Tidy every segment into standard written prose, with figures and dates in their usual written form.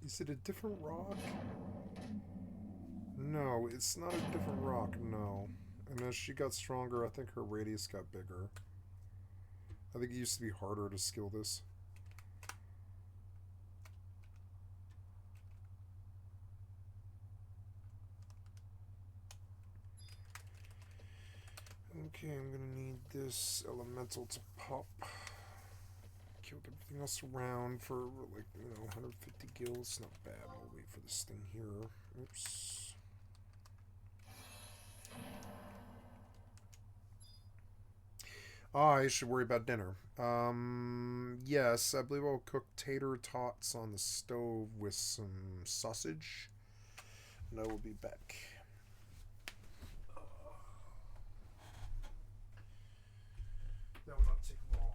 Is it a different rock? No, it's not a different rock, no. And as she got stronger, I think her radius got bigger. I think it used to be harder to skill this. Okay, I'm gonna need this elemental to pop. Killed everything else around for like, 150 gills. Not bad. We'll wait for this thing here. Oops. I should worry about dinner. Yes, I believe I'll cook tater tots on the stove with some sausage. And I will be back. That will not take long.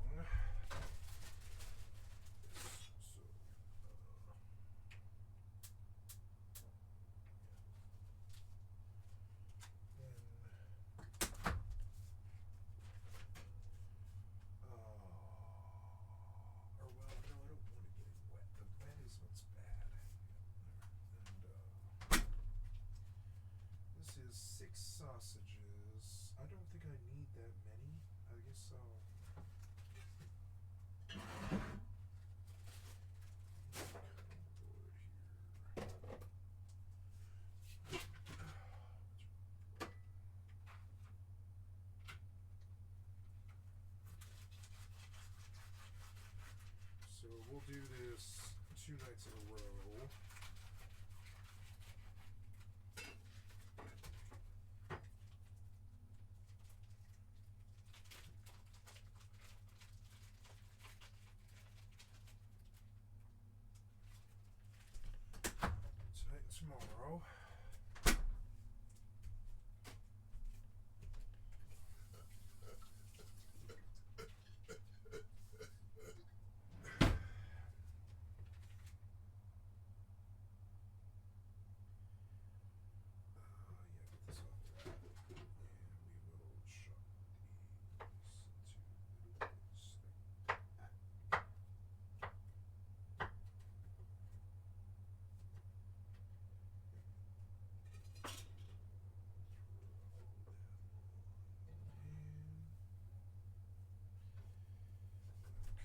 Sausages. I don't think I need that many. I guess I'll So we'll do this 2 nights in a row. Tonight and tomorrow.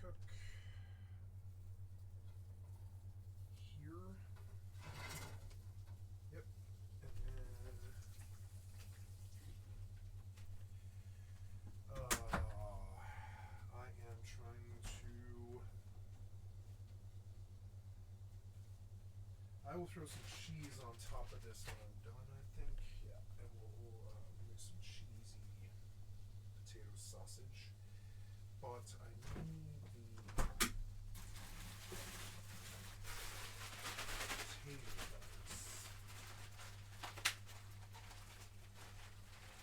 Cook here. Yep. And then I am trying to. I will throw some cheese on top of this when I'm done, I think. Yeah, and we'll make some cheesy potato sausage. But I need the potatoes.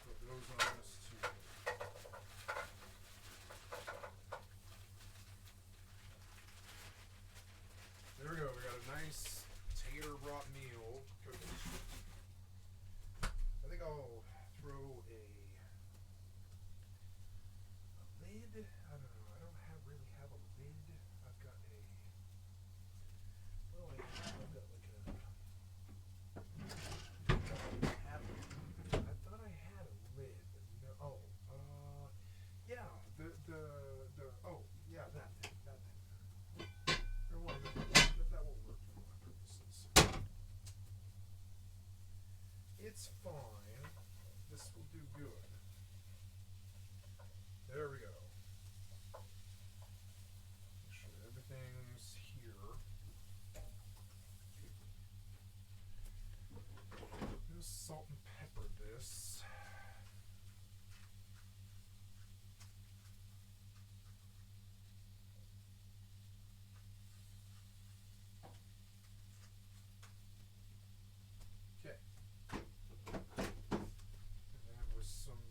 Put those on this too. There we go. We got a nice tater brought meal cooking. I think I'll throw a lid. I don't know. I don't really have a lid. I've got a. Well, I've got like a. I thought I had a lid, but no. Oh, yeah. Oh, yeah. That thing. That won't work for my purposes. It's fine. This will do good. There we go. Make sure everything's here. Just salt and pepper this. Okay. And then with some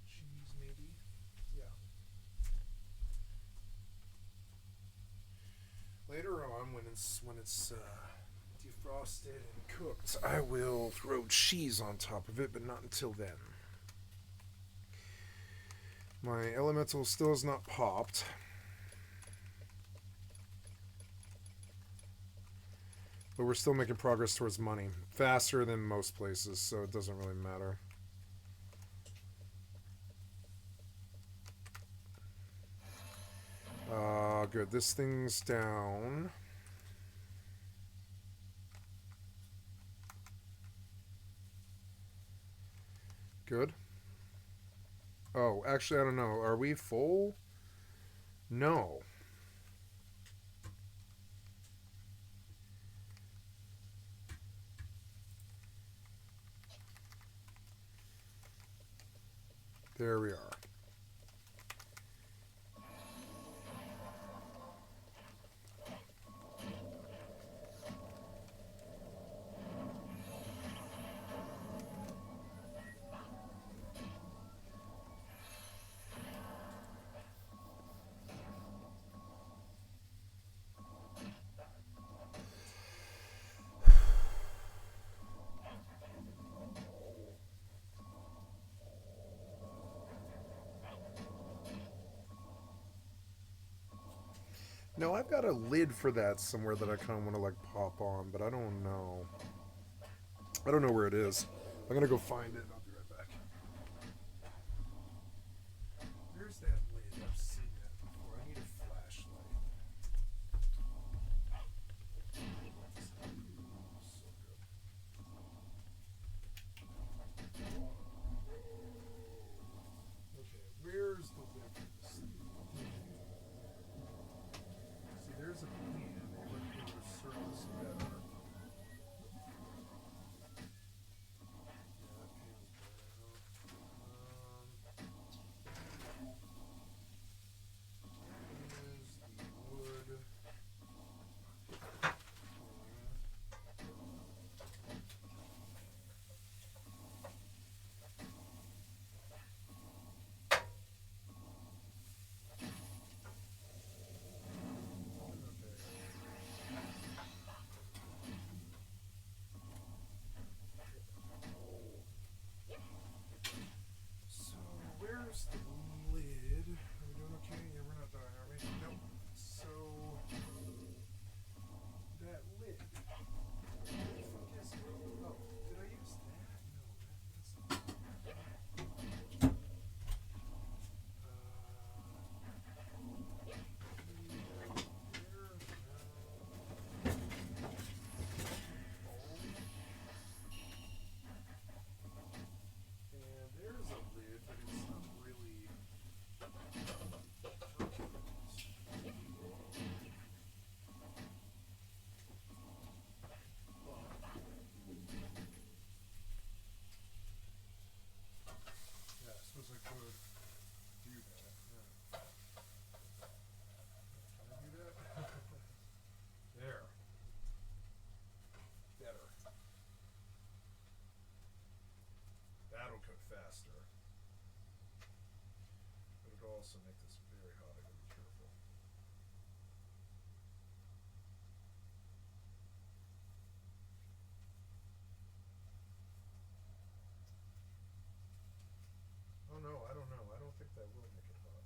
cheese, maybe. Yeah. Later on, when it's defrosted and cooked, I will throw cheese on top of it, but not until then. My elemental still has not popped. But we're still making progress towards money. Faster than most places, so it doesn't really matter. Good. This thing's down. Good. Oh, actually, I don't know. Are we full? No. There we are. No, I've got a lid for that somewhere that I kind of want to like pop on, but I don't know. I don't know where it is. I'm gonna go find it. I'll be right back. There's that lid. I've seen that before. I need a flashlight. So good. Okay, where's the lid for this thing? See, there's a pan. They look at the surface better. Where's the lid? Are we doing okay? Yeah, we're not dying, are we? Nope. So, that lid. What the fuck is it? Oh, did I use that? No, that's not. And there's a lid, but it's not really. Yeah, I suppose I could do that. Yeah. Can I do that? There. Better. That'll cook faster. But it'll also make this very hot. I gotta be careful. Oh no, I don't know. I don't think that will make it hot.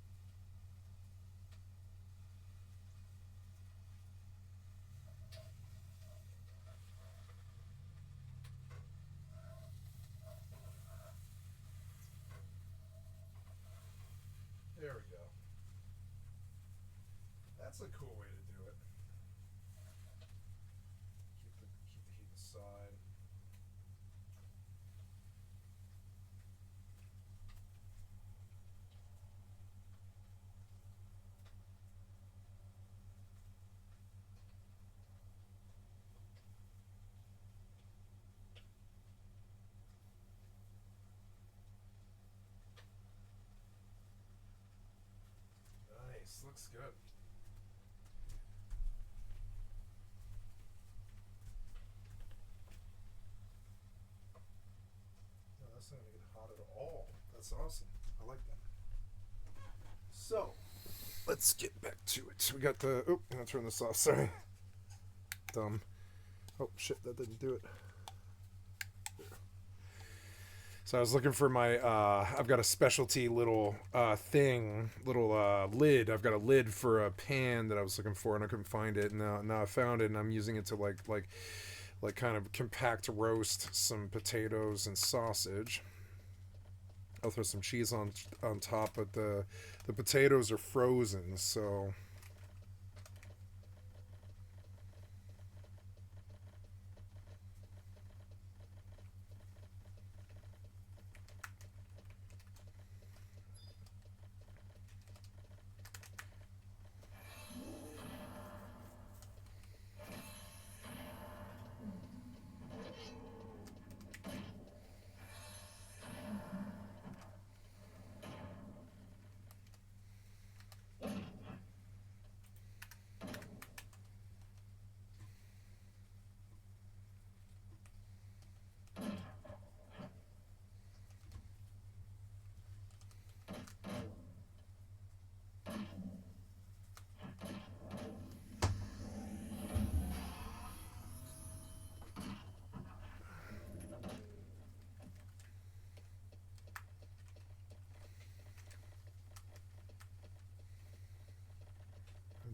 There we go. That's a cool way to do it. Keep the heat aside. Nice, looks good. No, that's not gonna get hot at all. That's awesome. I like that. So, let's get back to it. We got the. Oh, I'm gonna turn this off. Sorry. Dumb. Oh shit, that didn't do it. There. So I was looking for my, I've got a specialty little lid. I've got a lid for a pan that I was looking for, and I couldn't find it. Now I found it, and I'm using it to like kind of compact roast some potatoes and sausage. I'll throw some cheese on top, but the potatoes are frozen, so.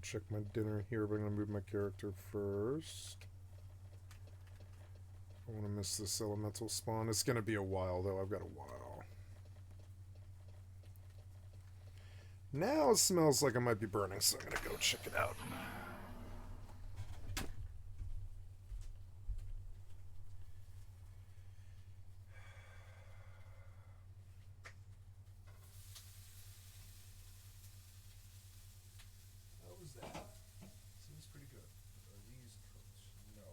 Check my dinner here, but I'm going to move my character first. I don't want to miss this elemental spawn. It's going to be a while, though. I've got a while. Now it smells like I might be burning, so I'm going to go check it out. How was that? Seems pretty good. Are these cooked? No.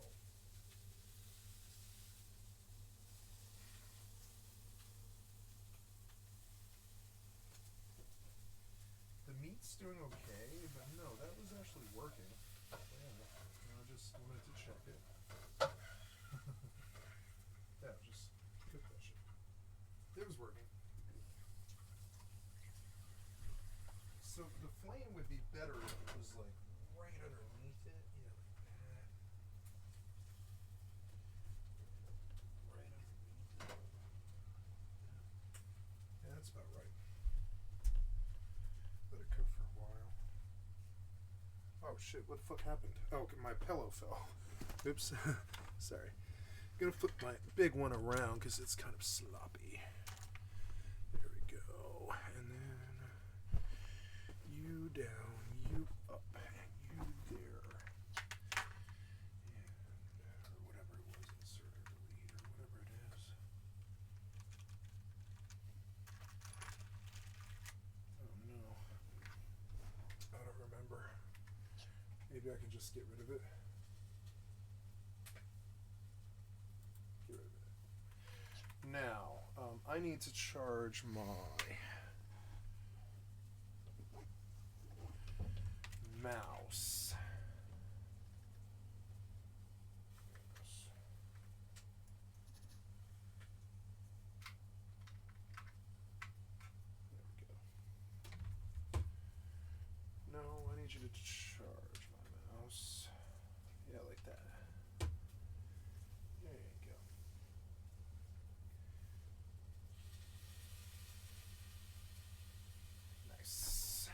The meat's doing okay, but no, that was actually working. Yeah, I just wanted to check it. Yeah, just cook that shit. It was working. So the flame would be better if it was like right underneath it. Yeah, like that. Right underneath it. Yeah, that's about right. Let it cook for a while. Oh shit, what the fuck happened? Oh, my pillow fell. Oops. Sorry. I'm gonna flip my big one around because it's kind of sloppy. There we go. And then you down, you up, and you there. And or whatever it was, insert or delete or whatever it is. Oh no. I don't remember. Maybe I can just get rid of it. Get rid of it. Now, I need to charge my mouse. No, I need you to charge my mouse. Yeah, like that. There you go. Nice.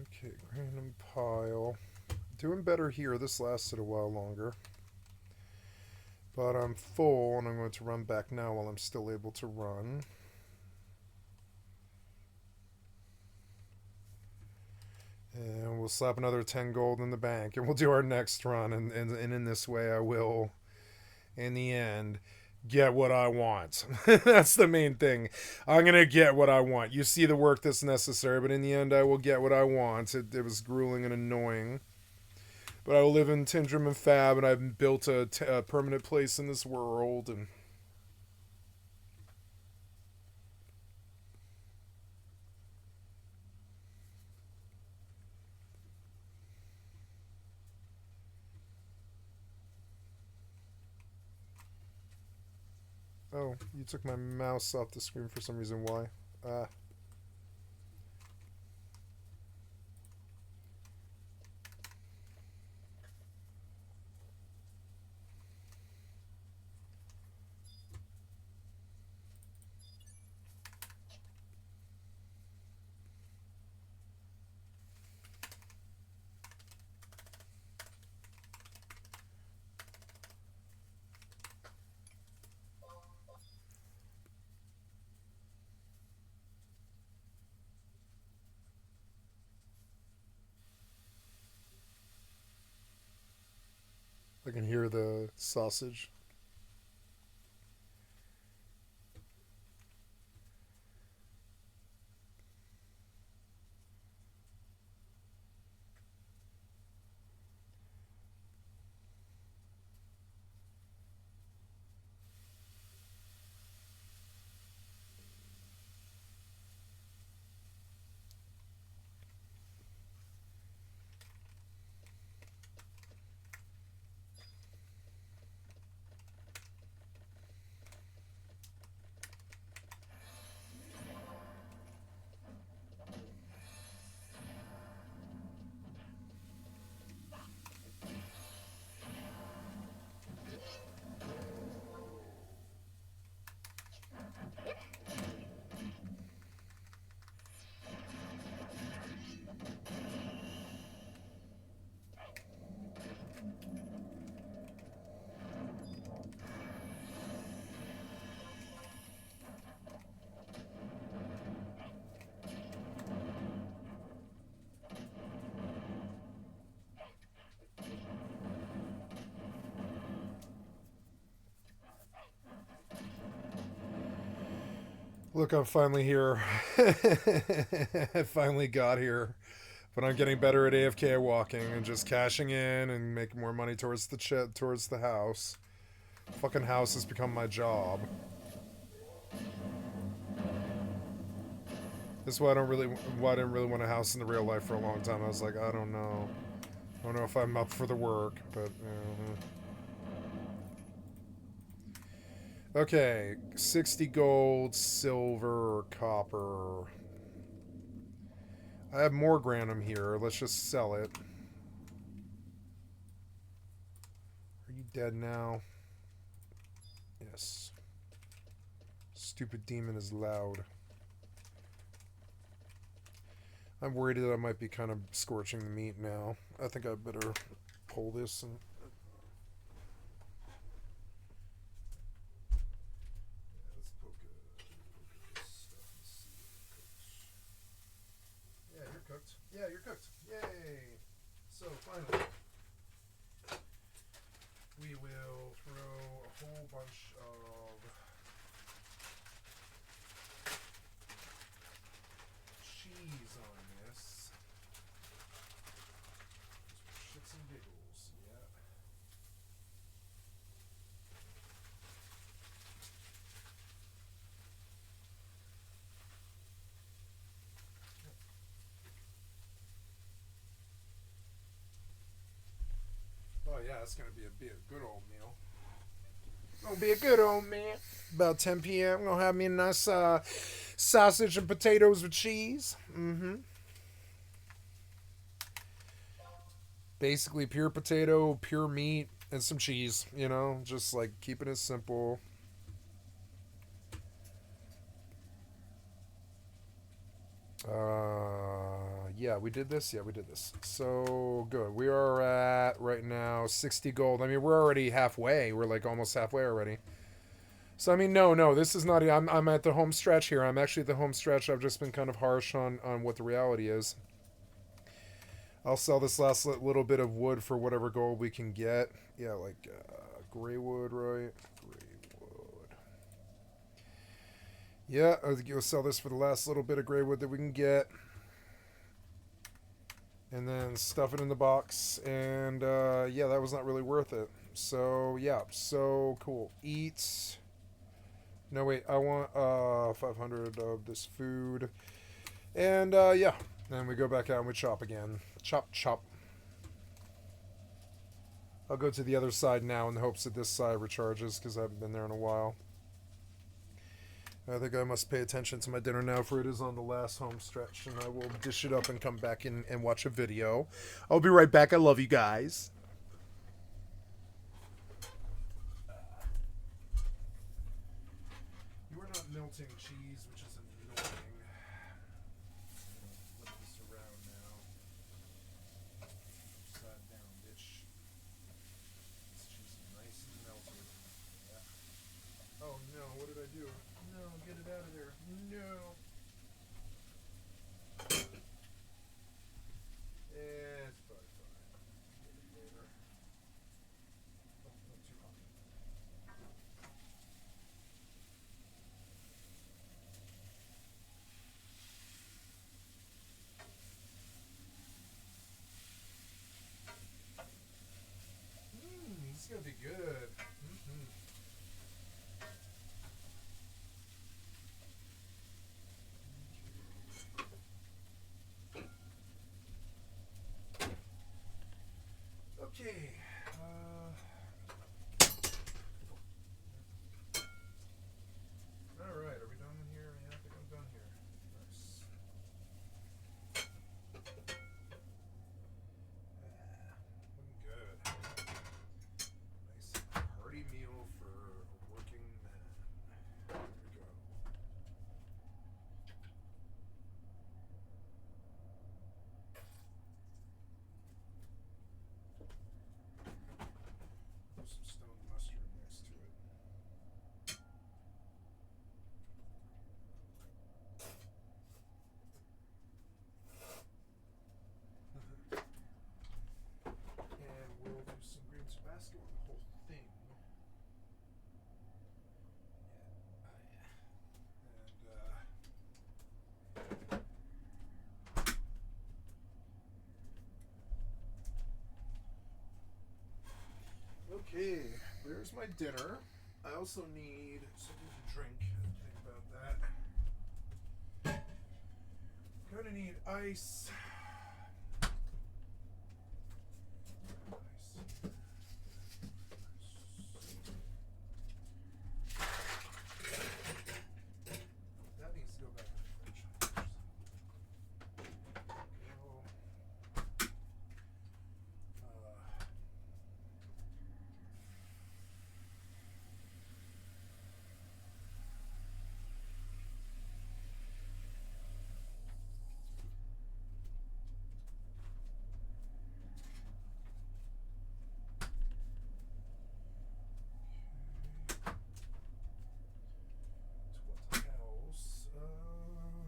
Okay, random pile. Doing better here. This lasted a while longer. But I'm full, and I'm going to run back now while I'm still able to run. And we'll slap another 10 gold in the bank, and we'll do our next run. And in this way, I will, in the end, get what I want. That's the main thing. I'm going to get what I want. You see the work that's necessary, but in the end, I will get what I want. It was grueling and annoying. But I will live in Tindrum and Fab, and I've built a permanent place in this world. And oh, you took my mouse off the screen for some reason. Why? Ah. I can hear the sausage. Look, I'm finally here. I finally got here. But I'm getting better at AFK walking and just cashing in and making more money towards the house. Fucking house has become my job. This is why I didn't really want a house in the real life for a long time. I was like, I don't know. I don't know if I'm up for the work, but okay, 60 gold, silver, copper. I have more granum here. Let's just sell it. Are you dead now? Yes. Stupid demon is loud. I'm worried that I might be kind of scorching the meat now. I think I better pull this and... let's poke this stuff and see if it cooks. Yeah, you're cooked. Yeah, you're cooked. Yay! So, finally, we will throw a whole bunch of cheese on this. Just for shits and giggles, yeah. Oh yeah, it's gonna be a good old meal. Gonna be a good old meal. About 10 p.m. Gonna have me a nice sausage and potatoes with cheese. Mm-hmm. Basically pure potato, pure meat, and some cheese. You know, just like keeping it simple. Yeah, we did this. Yeah, we did this. So good. We are at right now 60 gold. I mean, we're already halfway. We're like almost halfway already. So I mean, no, this is not. I'm at the home stretch here. I'm actually at the home stretch. I've just been kind of harsh on what the reality is. I'll sell this last little bit of wood for whatever gold we can get. Yeah, like gray wood, right? Gray wood. Yeah, I'll go sell this for the last little bit of gray wood that we can get. And then stuff it in the box. And yeah, that was not really worth it. So yeah, so cool. Eat. No, wait, I want 500 of this food. And yeah, then we go back out and we chop again. Chop, chop. I'll go to the other side now in the hopes that this side recharges because I haven't been there in a while. I think I must pay attention to my dinner now, for it is on the last home stretch, and I will dish it up and come back in and watch a video. I'll be right back. I love you guys. You are not melting cheese, which is annoying. Flip this around now. Upside down, bitch. This cheese is nice and melted. Yeah. Oh no, what did I do? No, get it out of there. No. It's probably fine. Get it later. Oh, not too hot. This is gonna be good. Okay. All right. Are we done here? Yeah, I think I'm done here. Nice. Looking good. Nice hearty meal for a working man. There we go. Put some stone mustard next to it. And we'll do some green Tabasco on the whole thing. Okay, there's my dinner. I also need something to drink. Think about that. Gonna need ice. That needs to go back in the fridge.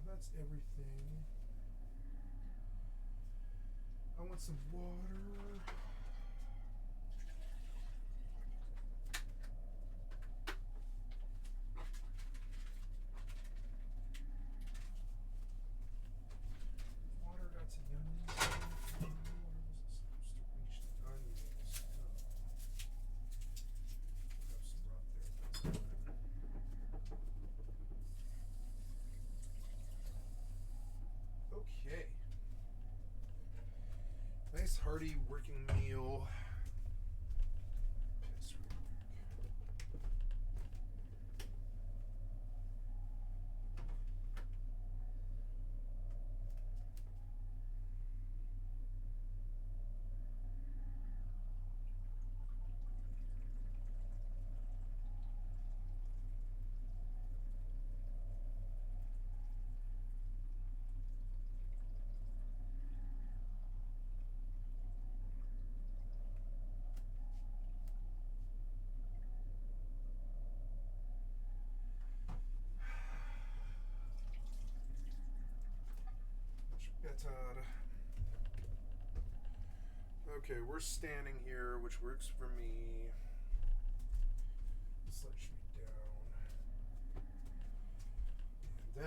That's everything. I want some water. Water got to the onions. Where was it supposed to reach the onions? Have some rot there. Okay. Nice hearty working meal. Piss real quick. Okay, we're standing here, which works for me. This light should be down.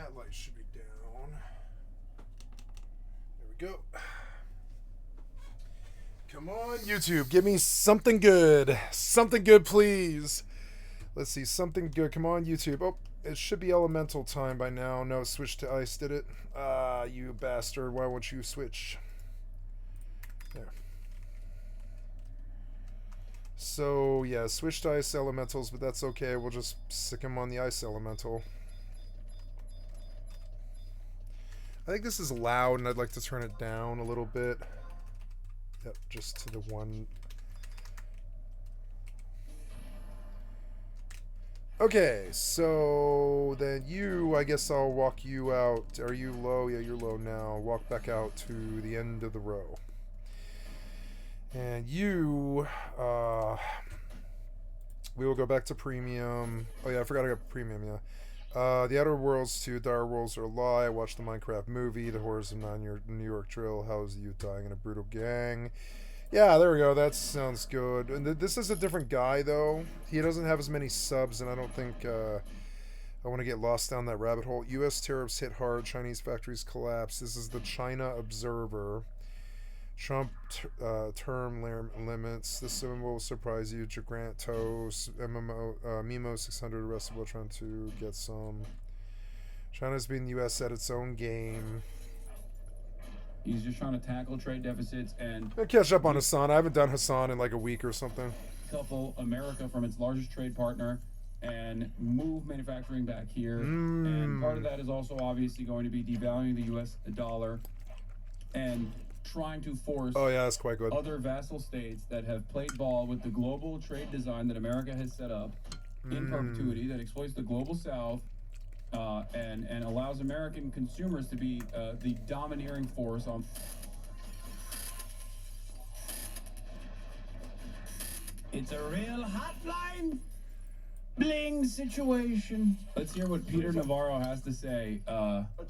that light should be down. There we go. Come on, YouTube. Give me something good. Something good, please. Let's see. Something good. Come on, YouTube. Oh, it should be elemental time by now. No, switch to ice, did it? Ah, you bastard. Why won't you switch? There. So, yeah, switch to ice elementals, but that's okay. We'll just stick him on the ice elemental. I think this is loud, and I'd like to turn it down a little bit. Yep, just to the one. Okay, so then you, I guess I'll walk you out. Are you low? Yeah, you're low now. Walk back out to the end of the row. And you, we will go back to premium. Oh yeah, I forgot I got premium, yeah. The Outer Worlds 2, Dire Worlds are a lie. I watched the Minecraft movie, The Horrors of New York Drill. How is the youth dying in a brutal gang? Yeah, there we go. That sounds good. And this is a different guy, though. He doesn't have as many subs, and I don't think I want to get lost down that rabbit hole. U.S. tariffs hit hard. Chinese factories collapse. This is the China Observer. Trump term limits. This one will surprise you. Grant Toast, Mimo 600 arrested while trying to get some. China's beating the U.S. at its own game. He's just trying to tackle trade deficits and catch up on Hassan. I haven't done Hassan in like a week or something. Couple America from its largest trade partner and move manufacturing back here. And part of that is also obviously going to be devaluing the U.S. dollar and trying to force that's quite good. Other vassal states that have played ball with the global trade design that America has set up in perpetuity that exploits the global south and allows American consumers to be the domineering force on. It's a real hotline bling situation. Let's hear what Peter Navarro has to say.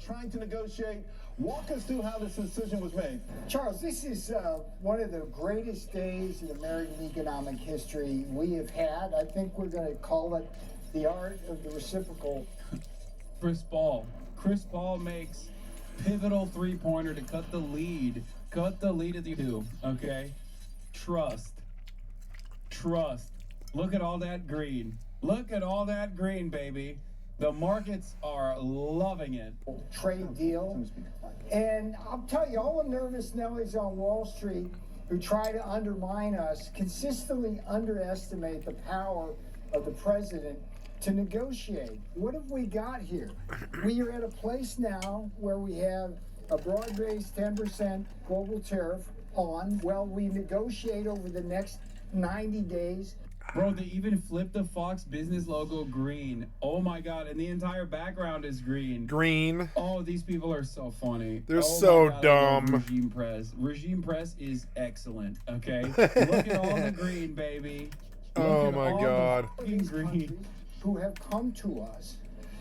Trying to negotiate. Walk us through how this decision was made. Charles, this is one of the greatest days in American economic history we have had. I think we're going to call it the art of the reciprocal. Chris Paul. Chris Paul makes pivotal three-pointer to cut the lead. Cut the lead at the two, okay? Trust. Look at all that green. Look at all that green, baby. The markets are loving it. Trade deal. And I'll tell you, all the nervous Nellies on Wall Street who try to undermine us consistently underestimate the power of the president to negotiate. What have we got here? We are at a place now where we have a broad-based 10% global tariff on. Well, we negotiate over the next 90 days. Bro, they even flipped the Fox business logo green. Oh my God, and the entire background is green. Green. Oh, these people are so funny. They're so God, dumb. Regime Press. Regime Press is excellent, okay? Look at all the green, baby. Oh my God. Green. Who have come to us.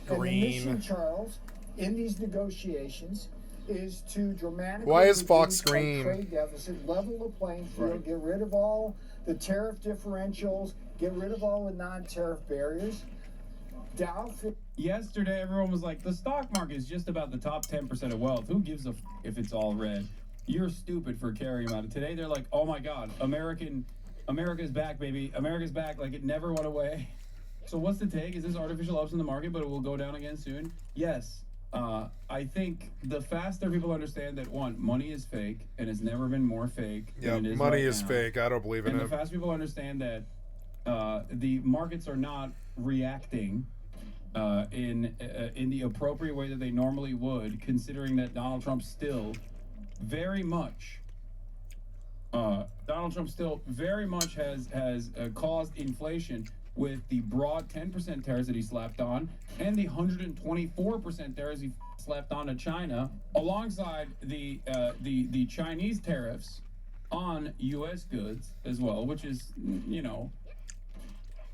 And the mission, Charles, in these negotiations is to dramatically Why is Fox reduce our green? trade deficit, level the playing field, get rid of all the tariff differentials, get rid of all the non-tariff barriers. Yesterday, everyone was like, the stock market is just about the top 10% of wealth. Who gives a f if it's all red? You're stupid for caring about it. Today, they're like, oh my God, America's back, baby. America's back like it never went away. So what's the take? Is this artificial ups in the market, but it will go down again soon? Yes. I think the faster people understand that, one, money is fake, and it's never been more fake than it is money right is now. Fake. I don't believe in And it. the faster people understand that the markets are not reacting in the appropriate way that they normally would, considering that Donald Trump still very much has caused inflation with the broad 10% tariffs that he slapped on and the 124% tariffs he slapped on to China, alongside the Chinese tariffs on U.S. goods as well, which is, you know,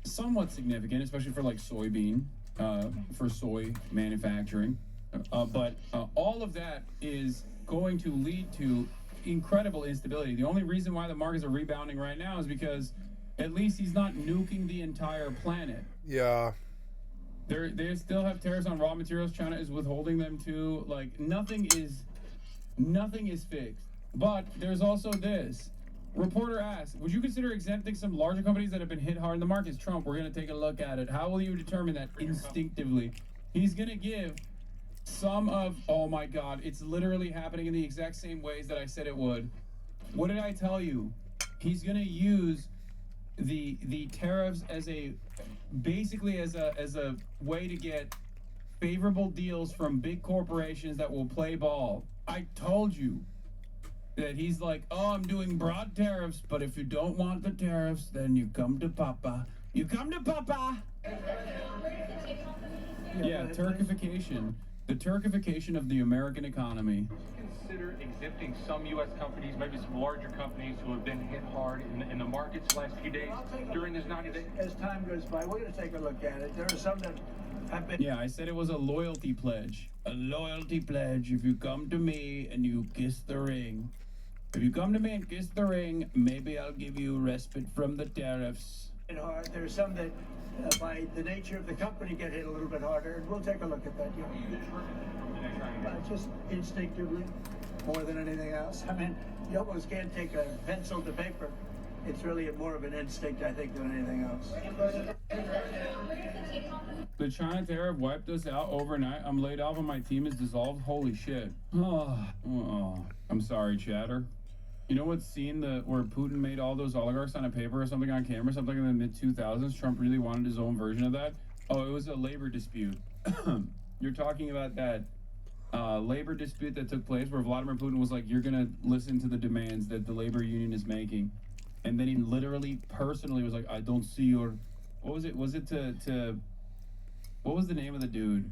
somewhat significant, especially for like soybean, for soy manufacturing. But all of that is going to lead to incredible instability. The only reason why the markets are rebounding right now is because at least he's not nuking the entire planet. Yeah. They still have tariffs on raw materials. China is withholding them too. Like nothing is fixed. But there's also this. Reporter asks, would you consider exempting some larger companies that have been hit hard in the markets? Trump, we're going to take a look at it. How will you determine that instinctively? He's going to give some of, oh my God, it's literally happening in the exact same ways that I said it would. What did I tell you? He's going to use the tariffs as a way to get favorable deals from big corporations that will play ball. I told you that he's like, oh, I'm doing broad tariffs, but if you don't want the tariffs, then you come to Papa. You come to Papa. Yeah, Turkification. The Turkification of the American economy. Consider exempting some U.S. companies, maybe some larger companies who have been hit hard in the markets the last few days during this 90 days? As time goes by, we're going to take a look at it. There are some that have been... Yeah, I said it was a loyalty pledge. A loyalty pledge. If you come to me and you kiss the ring. If you come to me and kiss the ring, maybe I'll give you respite from the tariffs. hard. There are some that, by the nature of the company, get hit a little bit harder, and we'll take a look at that. Yeah. Just instinctively, more than anything else. I mean, you almost can't take a pencil to paper. It's really more of an instinct, I think, than anything else. The China tariff wiped us out overnight. I'm laid off and my team is dissolved. Holy shit. I'm sorry, chatter. You know what scene where Putin made all those oligarchs on a paper or something on camera, something in the mid-2000s? Trump really wanted his own version of that. Oh, it was a labor dispute. You're talking about that labor dispute that took place where Vladimir Putin was like, you're going to listen to the demands that the labor union is making. And then he literally, personally was like, I don't see your... What was it? Was it to what was the name of the dude?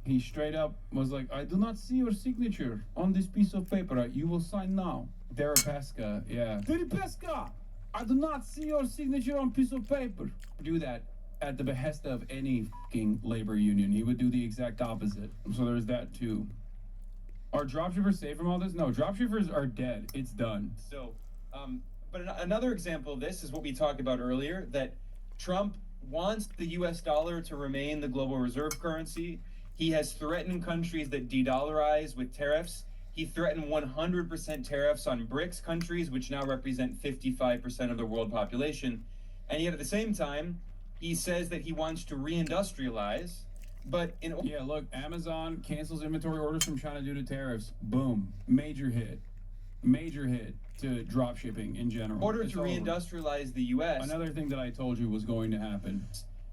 He straight up was like, I do not see your signature on this piece of paper. You will sign now. Deripaska, yeah. Deripaska! I do not see your signature on piece of paper. Do that at the behest of any fucking labor union. He would do the exact opposite. So there's that too. Are dropshippers safe from all this? No, dropshippers are dead. It's done. So, but another example of this is what we talked about earlier, that Trump wants the US dollar to remain the global reserve currency. He has threatened countries that de-dollarize with tariffs. He threatened 100% tariffs on BRICS countries, which now represent 55% of the world population. And yet at the same time, he says that he wants to reindustrialize. But yeah, look, Amazon cancels inventory orders from China due to tariffs. Boom. Major hit to drop shipping in general. In order to reindustrialize the U.S. Another thing that I told you was going to happen.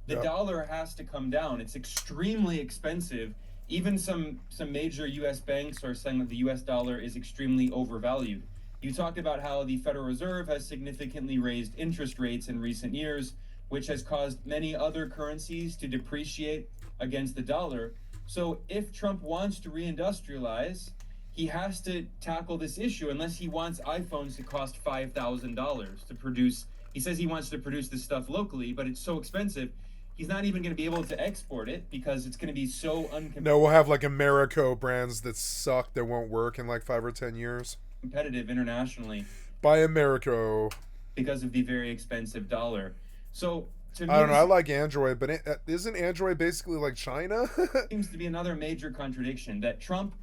The dollar has to come down. It's extremely expensive. Even some major U.S. banks are saying that the U.S. dollar is extremely overvalued. You talked about how the Federal Reserve has significantly raised interest rates in recent years, which has caused many other currencies to depreciate against the dollar. So if Trump wants to reindustrialize, he has to tackle this issue unless he wants iPhones to cost $5,000 to produce. He says he wants to produce this stuff locally, but it's so expensive. He's not even going to be able to export it because it's going to be so uncompetitive. No, we'll have like Americo brands that suck that won't work in like 5 or 10 years. Competitive internationally. Buy Americo. Because of the very expensive dollar. So to me, I don't know. I like Android, but isn't Android basically like China? Seems to be another major contradiction that Trump,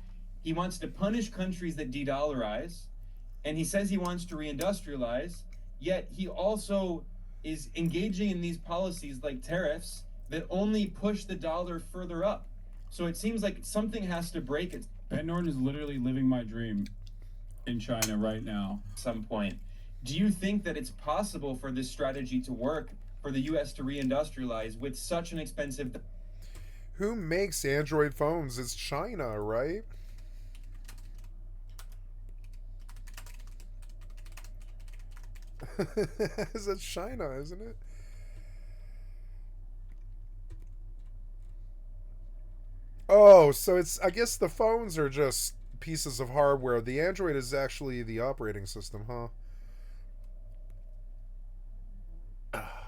he wants to punish countries that de-dollarize, and he says he wants to reindustrialize, yet he also is engaging in these policies like tariffs that only push the dollar further up. So it seems like something has to break at Ben Norton is literally living my dream in China right now. some point. Do you think that it's possible for this strategy to work, for the U.S. to reindustrialize with such an expensive... Who makes Android phones? It's China, right? It's China, isn't it? Oh, so it's, I guess the phones are just pieces of hardware. The Android is actually the operating system, huh?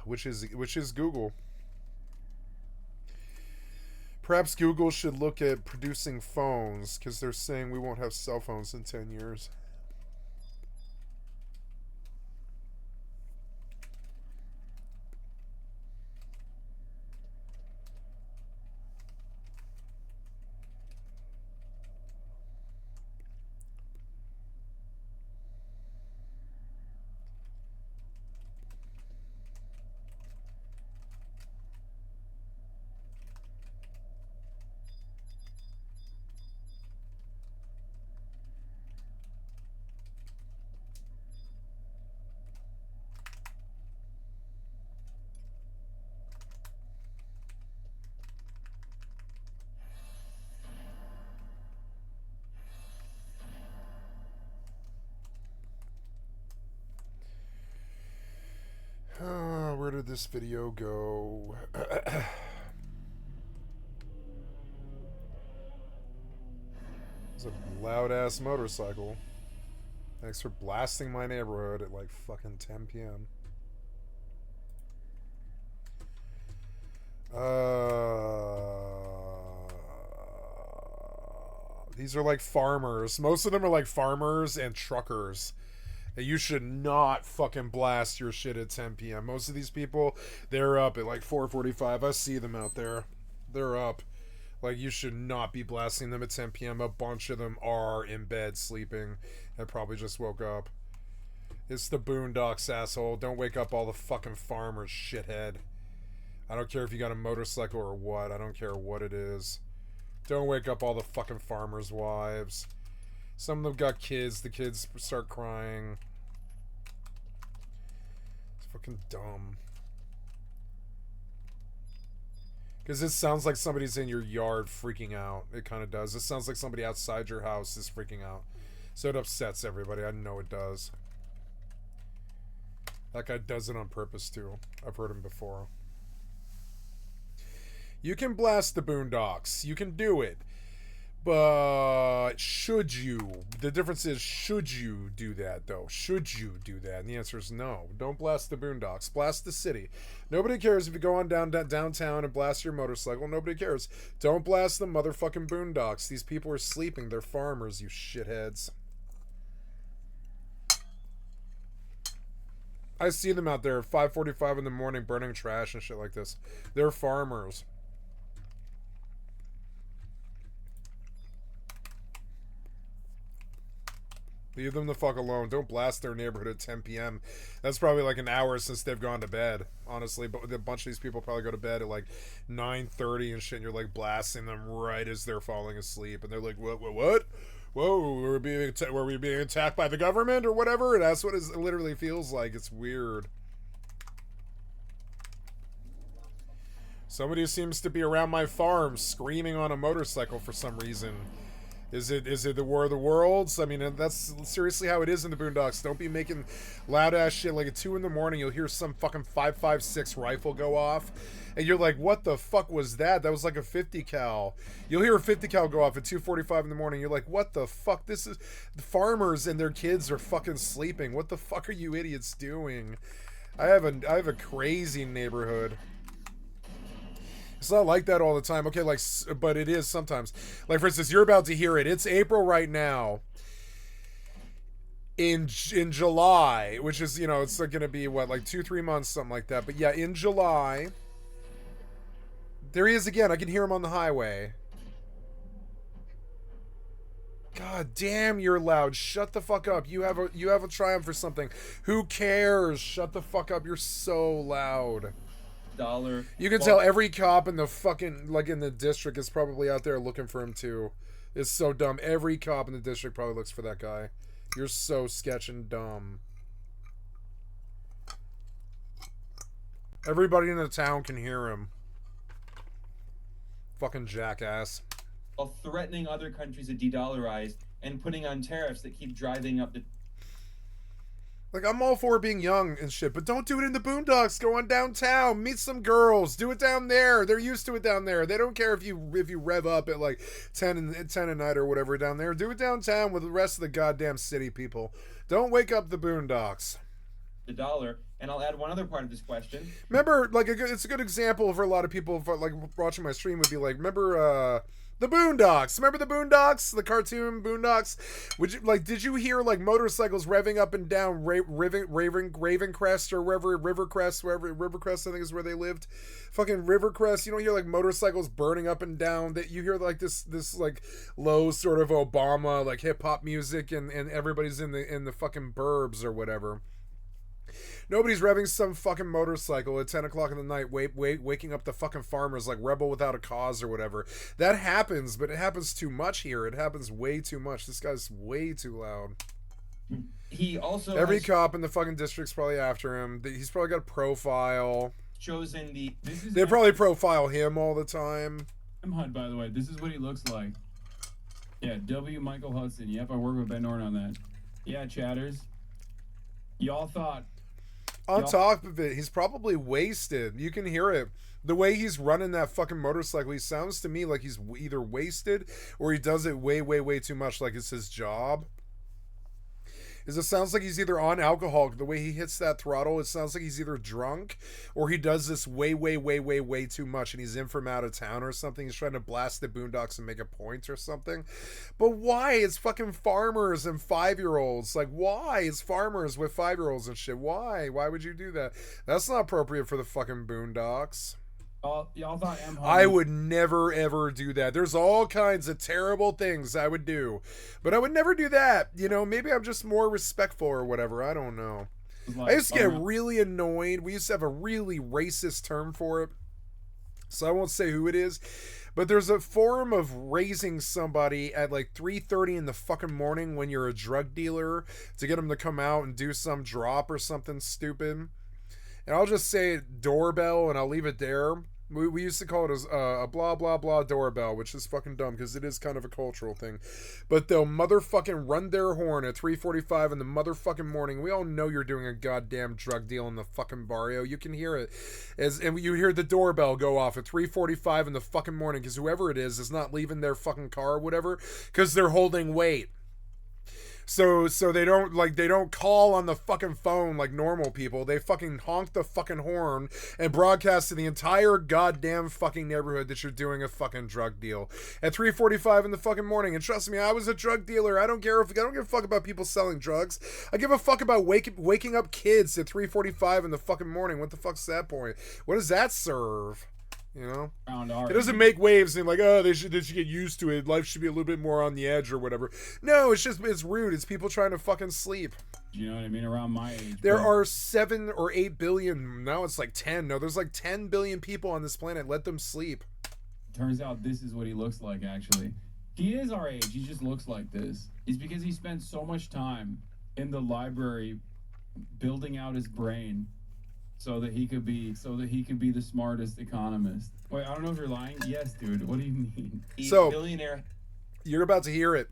Which is Google. Perhaps Google should look at producing phones, because they're saying we won't have cell phones in 10 years. this video go? It's a loud-ass motorcycle. Thanks for blasting my neighborhood at like fucking 10 p.m. These are like farmers. Most of them are like farmers and truckers. And you should not fucking blast your shit at 10 p.m. Most of these people, they're up at like 4:45. I see them out there. They're up. Like, you should not be blasting them at 10 p.m. A bunch of them are in bed sleeping and probably just woke up. It's the Boondocks, asshole. Don't wake up all the fucking farmers, shithead. I don't care if you got a motorcycle or what. I don't care what it is. Don't wake up all the fucking farmers' wives. Some of them got kids. The kids start crying. It's fucking dumb. Because this sounds like somebody's in your yard freaking out. It kind of does. It sounds like somebody outside your house is freaking out. So it upsets everybody. I know it does. That guy does it on purpose, too. I've heard him before. You can blast the Boondocks. You can do it. But should you? The difference is, should you do that, though? Should you do that? And the answer is no. Don't blast the Boondocks. Blast the city. Nobody cares if you go on downtown and blast your motorcycle. Nobody cares. Don't blast the motherfucking Boondocks. These people are sleeping. They're farmers, you shitheads. I see them out there at 5:45 in the morning burning trash and shit like this. They're farmers. Leave them the fuck alone. Don't blast their neighborhood at 10 p.m. That's probably like an hour since they've gone to bed, honestly. But a bunch of these people probably go to bed at like 9:30 and shit, and you're like blasting them right as they're falling asleep. And they're like, what? Whoa, were we being attacked by the government or whatever? And that's what it literally feels like. It's weird. Somebody seems to be around my farm screaming on a motorcycle for some reason. Is it the War of the Worlds? I mean, that's seriously how it is in the Boondocks. Don't be making loud-ass shit. Like at 2 in the morning, you'll hear some fucking 5.56 rifle go off. And you're like, what the fuck was that? That was like a 50 cal. You'll hear a 50 cal go off at 2:45 in the morning. You're like, what the fuck? This is... The farmers and their kids are fucking sleeping. What the fuck are you idiots doing? I have a crazy neighborhood. It's not like that all the time. Okay, like, but it is sometimes. Like, for instance, you're about to hear it. It's April right now. In July, which is, you know, it's like going to be, what, like 2-3 months, something like that. But yeah, in July, there he is again. I can hear him on the highway. God damn, you're loud. Shut the fuck up. You have a Triumph or something. Who cares? Shut the fuck up. You're so loud. $1. You can tell every cop in the fucking, like, in the district is probably out there looking for him too. It's so dumb. Every cop in the district probably looks for that guy. You're so sketch and dumb. Everybody in the town can hear him. Fucking jackass. While threatening other countries to de-dollarize and putting on tariffs that keep driving up the... Like, I'm all for being young and shit, but don't do it in the Boondocks. Go on downtown, meet some girls, do it down there. They're used to it down there. They don't care if you rev up at like 10 at night or whatever down there. Do it downtown with the rest of the goddamn city people. Don't wake up the Boondocks. The dollar. And I'll add one other part of this question. Remember, like, it's a good example for a lot of people, like, watching my stream would be like, remember, the Boondocks. Remember the Boondocks? The cartoon Boondocks? Would you, like, did you hear, like, motorcycles revving up and down Ravencrest or wherever, Rivercrest, I think is where they lived. Fucking Rivercrest. You don't hear, like, motorcycles burning up and down. That you hear, like, this, like, low sort of Obama, like, hip-hop music and everybody's in the fucking burbs or whatever. Nobody's revving some fucking motorcycle at 10 o'clock in the night, waking up the fucking farmers like Rebel Without a Cause or whatever. That happens, but it happens too much here. It happens way too much. This guy's way too loud. He also Every cop in the fucking district's probably after him. He's probably got a profile. Chosen the... They probably profile him all the time. I'm Hunt, by the way. This is what he looks like. Yeah, W. Michael Hudson. Yep, I work with Ben Norton on that. Yeah, chatters. Y'all thought... On top of it, he's probably wasted. You can hear it. The way he's running that fucking motorcycle, he sounds to me like he's either wasted or he does it way, way, way too much like it's his job. It sounds like he's either on alcohol. The way he hits that throttle, it sounds like he's either drunk or he does this way, way, way, way, way too much and he's in from out of town or something. He's trying to blast the boondocks and make a point or something. But why? It's fucking farmers and 5-year-olds. Like, why? It's farmers with 5-year-olds and shit. Why? Why would you do that? That's not appropriate for the fucking boondocks. Y'all thought I would never ever do that. There's all kinds of terrible things I would do, but I would never do that. You know, maybe I'm just more respectful or whatever. I don't know. I used to get really annoyed. We used to have a really racist term for it, so I won't say who it is, but there's a form of raising somebody at like 3:30 in the fucking morning when you're a drug dealer to get them to come out and do some drop or something stupid. And I'll just say doorbell and I'll leave it there. We used to call it a blah, blah, blah doorbell, which is fucking dumb because it is kind of a cultural thing. But they'll motherfucking run their horn at 3:45 in the motherfucking morning. We all know you're doing a goddamn drug deal in the fucking barrio. You can hear it. And you hear the doorbell go off at 3:45 in the fucking morning because whoever it is not leaving their fucking car or whatever because they're holding weight. So they don't call on the fucking phone like normal people. They fucking honk the fucking horn and broadcast to the entire goddamn fucking neighborhood that you're doing a fucking drug deal at 3:45 in the fucking morning. And trust me, I was a drug dealer. I don't give a fuck about people selling drugs. I give a fuck about waking up kids at 3:45 in the fucking morning. What the fuck's that point? What does that serve? You know, it doesn't make waves and like, oh, they should get used to it. Life should be a little bit more on the edge or whatever. No, it's rude. It's people trying to fucking sleep. You know what I mean? Around my age. There are 7 or 8 billion. Now it's like 10. No, there's like 10 billion people on this planet. Let them sleep. Turns out this is what he looks like, actually. He is our age. He just looks like this. It's because he spent so much time in the library building out his brain. So that he could be the smartest economist. Wait, I don't know if you're lying. Yes, dude. What do you mean? So, billionaire. You're about to hear it.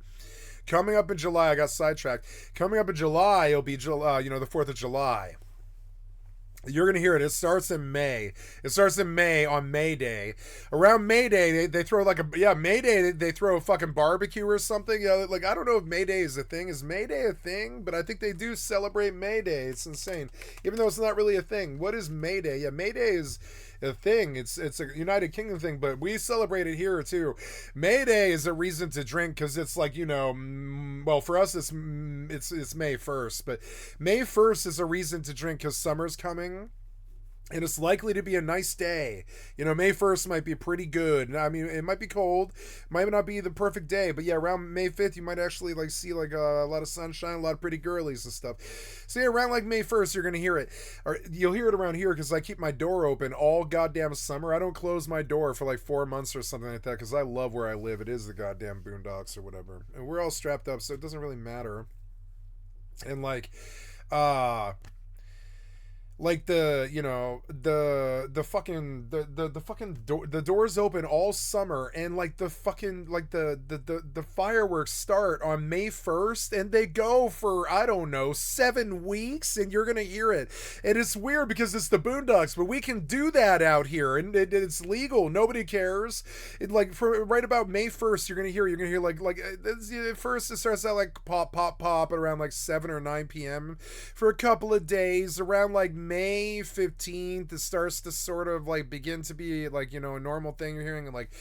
Coming up in July, I got sidetracked. Coming up in July, it'll be July, the 4th of July. You're going to hear it. It starts in May. It starts in May on May Day. Around May Day, they throw May Day, they throw a fucking barbecue or something. Like, I don't know if May Day is a thing. Is May Day a thing? But I think they do celebrate May Day. It's insane. Even though it's not really a thing. What is May Day? Yeah, May Day is a thing. It's a United Kingdom thing, but we celebrate it here too. May Day is a reason to drink because it's like, well, for us it's May 1st, but May 1st is a reason to drink because summer's coming. And it's likely to be a nice day. May 1st might be pretty good. I mean, it might be cold. Might not be the perfect day. But yeah, around May 5th, you might actually see a lot of sunshine, a lot of pretty girlies and stuff. So yeah, around May 1st, you're going to hear it. Or you'll hear it around here because I keep my door open all goddamn summer. I don't close my door for 4 months or something like that because I love where I live. It is the goddamn boondocks or whatever. And we're all strapped up, so it doesn't really matter. And the doors open all summer and the fireworks start on May 1st and they go for, I don't know, 7 weeks and you're going to hear it. And it's weird because it's the boondocks, but we can do that out here and it's legal. Nobody cares. Right about May 1st, you're going to hear first it starts out pop, pop, pop at around 7 or 9 p.m. for a couple of days. Around May 15th, it starts to sort of begin to be a normal thing. You're hearing like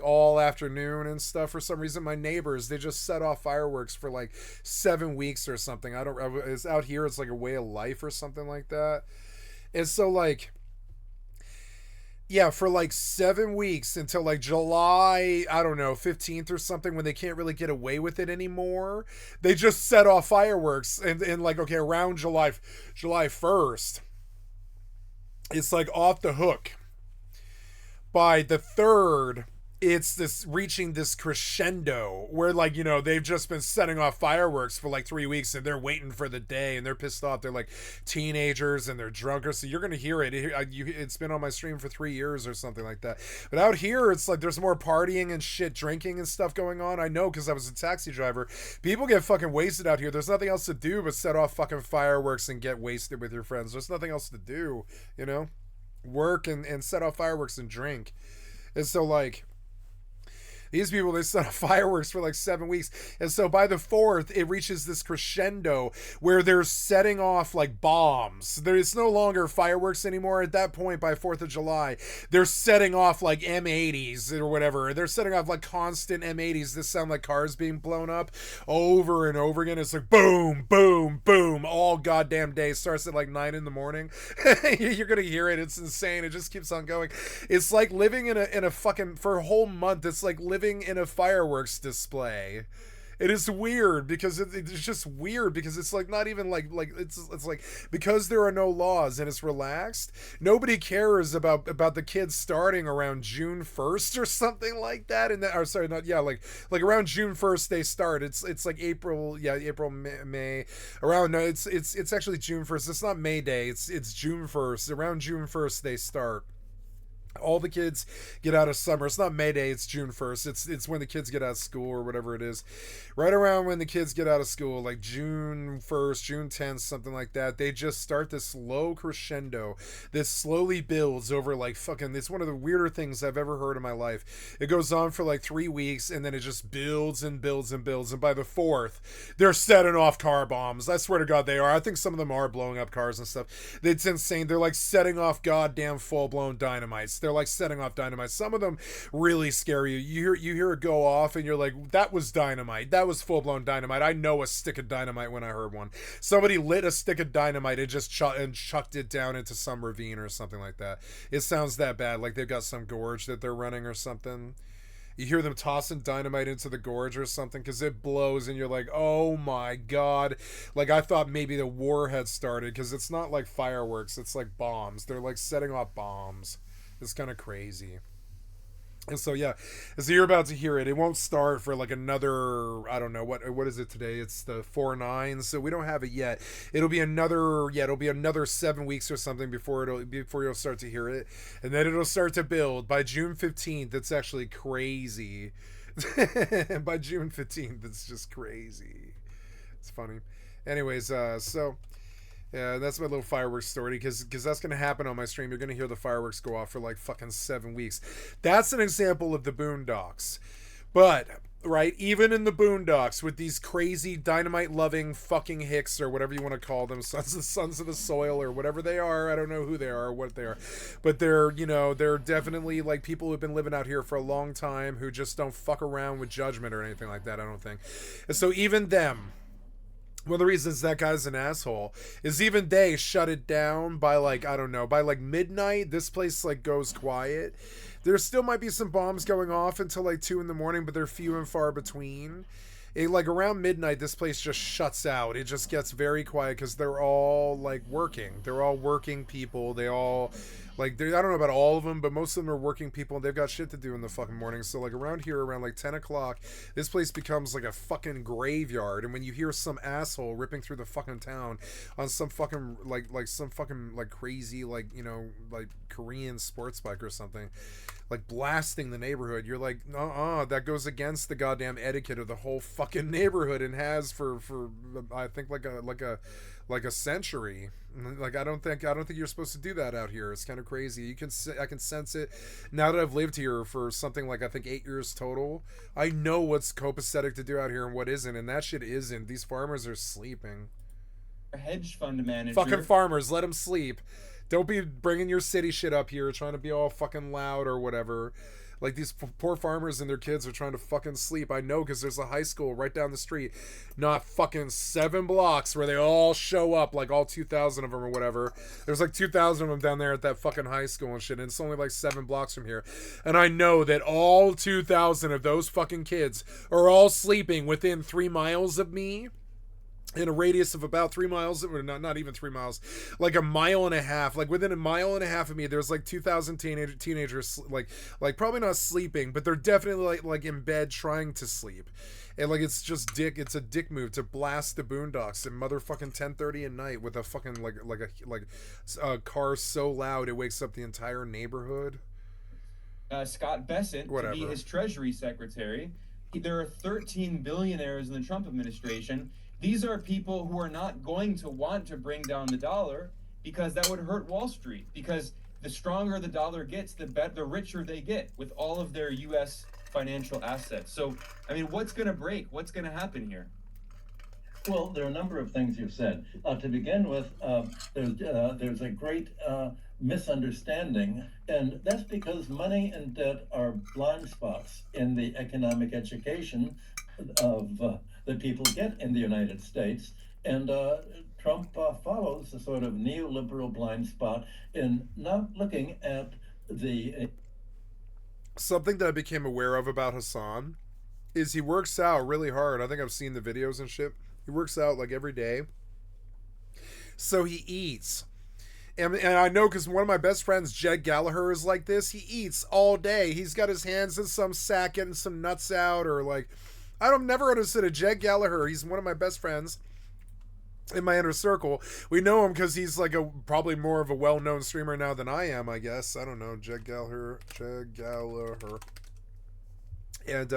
all afternoon and stuff. For some reason, my neighbors, they just set off fireworks for 7 weeks or something. It's out here. It's like a way of life or something like that. And so for 7 weeks until July, I don't know, 15th or something, when they can't really get away with it anymore, they just set off fireworks and around July 1st, it's off the hook. By the 3rd, it's this reaching this crescendo where, like, you know, they've just been setting off fireworks for like 3 weeks and they're waiting for the day and they're pissed off. They're like teenagers and they're drunker. So you're going to hear it. It's been on my stream for 3 years or something like that. But out here, it's like there's more partying and shit, drinking and stuff going on. I know, because I was a taxi driver. People get fucking wasted out here. There's nothing else to do but set off fucking fireworks and get wasted with your friends. There's nothing else to do, you know? Work and set off fireworks and drink. And so, like, these people, they set off fireworks for like 7 weeks. And so by the 4th, it reaches this crescendo where they're setting off like bombs. It's no longer fireworks anymore. At that point, by 4th of July, they're setting off like M80s or whatever. They're setting off like constant M80s. This sound like cars being blown up over and over again. It's like boom, boom, boom, all goddamn day. Starts at like 9 in the morning. You're going to hear it. It's insane. It just keeps on going. It's like living in a fucking, for a whole month, it's like living in a fireworks display. It is weird because it's just weird because it's like not even like it's like, because there are no laws and it's relaxed, nobody cares about the kids starting around June 1st or something like that. And that, or sorry, not, yeah, like around June 1st they start. It's like April, May, around, no, it's actually June 1st. It's not May Day, it's June 1st. Around June 1st they start. All the kids get out of summer. It's not May Day, it's June 1st. It's when the kids get out of school or whatever it is. Right around when the kids get out of school, like June 1st, June 10th, something like that, they just start this slow crescendo. This slowly builds over like fucking, it's one of the weirder things I've ever heard in my life. It goes on for like 3 weeks and then it just builds and builds and builds. And by the 4th, they're setting off car bombs. I swear to God they are. I think some of them are blowing up cars and stuff. It's insane. They're like setting off goddamn full-blown dynamites. They're like setting off dynamite. Some of them really scare you. You hear it go off and you're like, that was dynamite. That was full-blown dynamite. I know a stick of dynamite when I heard one. Somebody lit a stick of dynamite and just chucked it down into some ravine or something like that. It sounds that bad, like they've got some gorge that they're running or something. You hear them tossing dynamite into the gorge or something because it blows and you're like, oh my God. Like, I thought maybe the war had started, because it's not like fireworks. It's like bombs. They're like setting off bombs. It's kind of crazy. And so, yeah, so you're about to hear it. It won't start for like another, I don't know, what is it today? It's the 4/9, so we don't have it yet. It'll be another 7 weeks or something before you'll start to hear it. And then it'll start to build. By June 15th, it's actually crazy. By June 15th, it's just crazy. It's funny. Anyways, so... yeah, that's my little fireworks story, because that's going to happen on my stream. You're going to hear the fireworks go off for like fucking 7 weeks. That's an example of the Boondocks. But, right, even in the Boondocks, with these crazy dynamite-loving fucking hicks, or whatever you want to call them, sons of the soil, or whatever they are. I don't know who they are or what they are. But they're, you know, they're definitely like people who've been living out here for a long time who just don't fuck around with judgment or anything like that, I don't think. And so even them... one of the reasons that guy's an asshole is even they shut it down by like, I don't know, by like midnight. This place like goes quiet. There still might be some bombs going off until like 2 in the morning, but they're few and far between. Like around midnight, this place just shuts out. It just gets very quiet because they're all like working. They're all working people. They all like, I don't know about all of them, but most of them are working people and they've got shit to do in the fucking morning. So like around here, around like 10 o'clock, this place becomes like a fucking graveyard. And when you hear some asshole ripping through the fucking town on some fucking like some fucking like crazy, like, you know, like Korean sports bike or something, like blasting the neighborhood, you're like, that goes against the goddamn etiquette of the whole fucking neighborhood, and has for I think like a century. Like, I don't think you're supposed to do that out here. It's kind of crazy. I can sense it now that I've lived here for something like, I think 8 years total. I know what's copacetic to do out here and what isn't, and that shit isn't. These farmers are sleeping. A hedge fund manager. Fucking farmers, let them sleep. Don't be bringing your city shit up here, trying to be all fucking loud or whatever. Like, these poor farmers and their kids are trying to fucking sleep. I know, because there's a high school right down the street, not fucking 7 blocks, where they all show up, like all 2,000 of them or whatever. There's like 2,000 of them down there at that fucking high school and shit, and it's only like 7 blocks from here. And I know that all 2,000 of those fucking kids are all sleeping within 3 miles of me. in a radius of about 3 miles, or not even 3 miles, like a mile and a half. Like within a mile and a half of me, there's like 2,000 teenagers, like probably not sleeping, but they're definitely like in bed trying to sleep. And like it's it's a dick move to blast the boondocks at motherfucking 10:30 at night with a fucking a car so loud it wakes up the entire neighborhood. Scott Bessent to be his Treasury Secretary. There are 13 billionaires in the Trump administration. These are people who are not going to want to bring down the dollar because that would hurt Wall Street. Because the stronger the dollar gets, the richer they get with all of their U.S. financial assets. So, I mean, what's going to break? What's going to happen here? Well, there are a number of things you've said. To begin with, there's a great misunderstanding, and that's because money and debt are blind spots in the economic education of that people get in the United States. And Trump follows a sort of neoliberal blind spot in not looking at the... Something that I became aware of about Hassan is he works out really hard. I think I've seen the videos and shit. He works out like every day. So he eats. And I know because one of my best friends, Jed Gallagher, is like this. He eats all day. He's got his hands in some sack getting some nuts out, or like... I don't never understood a Jed Gallagher. He's one of my best friends in my inner circle. We know him because he's like probably more of a well-known streamer now than I am, I guess. I don't know. Jed Gallagher. And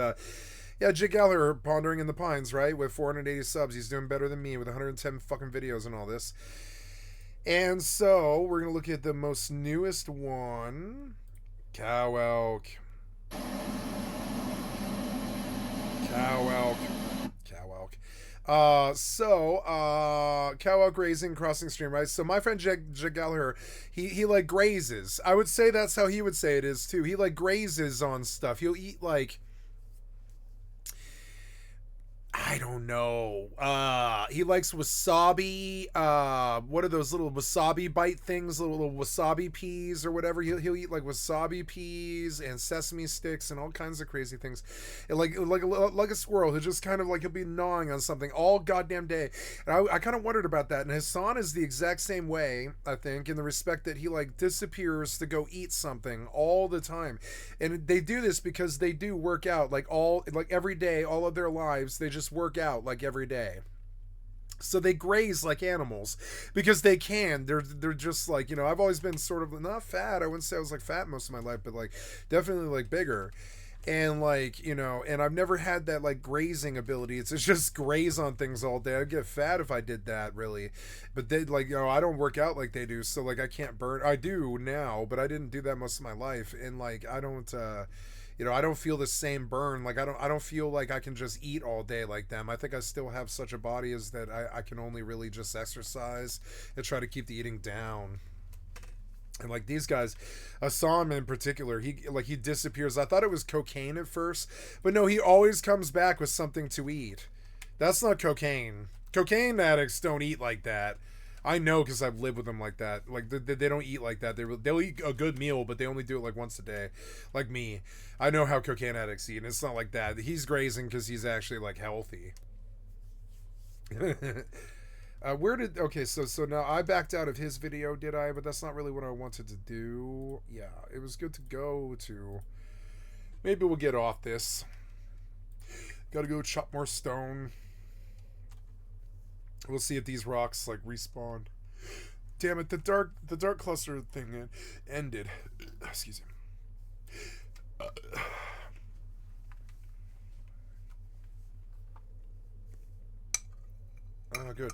yeah, Jed Gallagher, Pondering in the Pines, right? With 480 subs. He's doing better than me with 110 fucking videos and all this. And so we're going to look at the most newest one. Cow elk. Cow elk grazing crossing stream, right? So my friend Jed Gallagher, he like grazes. I would say that's how he would say it is too. He like grazes on stuff. He'll eat like, I don't know. He likes wasabi. What are those little wasabi bite things? Little wasabi peas or whatever. He'll eat like wasabi peas and sesame sticks and all kinds of crazy things. And like a squirrel. He'll just kind of like, he'll be gnawing on something all goddamn day. And I kind of wondered about that. And Hassan is the exact same way, I think, in the respect that he like disappears to go eat something all the time. And they do this because they do work out like every day, all of their lives. They just work out like every day. So they graze like animals because they can. They're just like, you know, I've always been sort of not fat. I wouldn't say I was like fat most of my life, but like definitely like bigger. And like, you know, and I've never had that like grazing ability. It's just graze on things all day. I'd get fat if I did that, really. But they like, you know, I don't work out like they do. So like I can't burn. I do now, but I didn't do that most of my life. And like, I don't, you know, I don't feel the same burn. Like I don't feel like I can just eat all day like them. I think I still have such a body as that I can only really just exercise and try to keep the eating down. And like these guys, Assam in particular, he disappears. I thought it was cocaine at first, but no, he always comes back with something to eat. That's not cocaine. Cocaine addicts don't eat like that. I know because I've lived with them like that. Like they don't eat like that. They'll eat a good meal, but they only do it like once a day. Like me, I know how cocaine addicts eat, and it's not like that. He's grazing because he's actually like healthy. Okay, so now I backed out of his video, did I? But that's not really what I wanted to do. Yeah, it was good to go to. Maybe we'll get off this. Gotta go chop more stone. We'll see if these rocks like respawn. Damn it, the dark cluster thing ended. Excuse me. Good.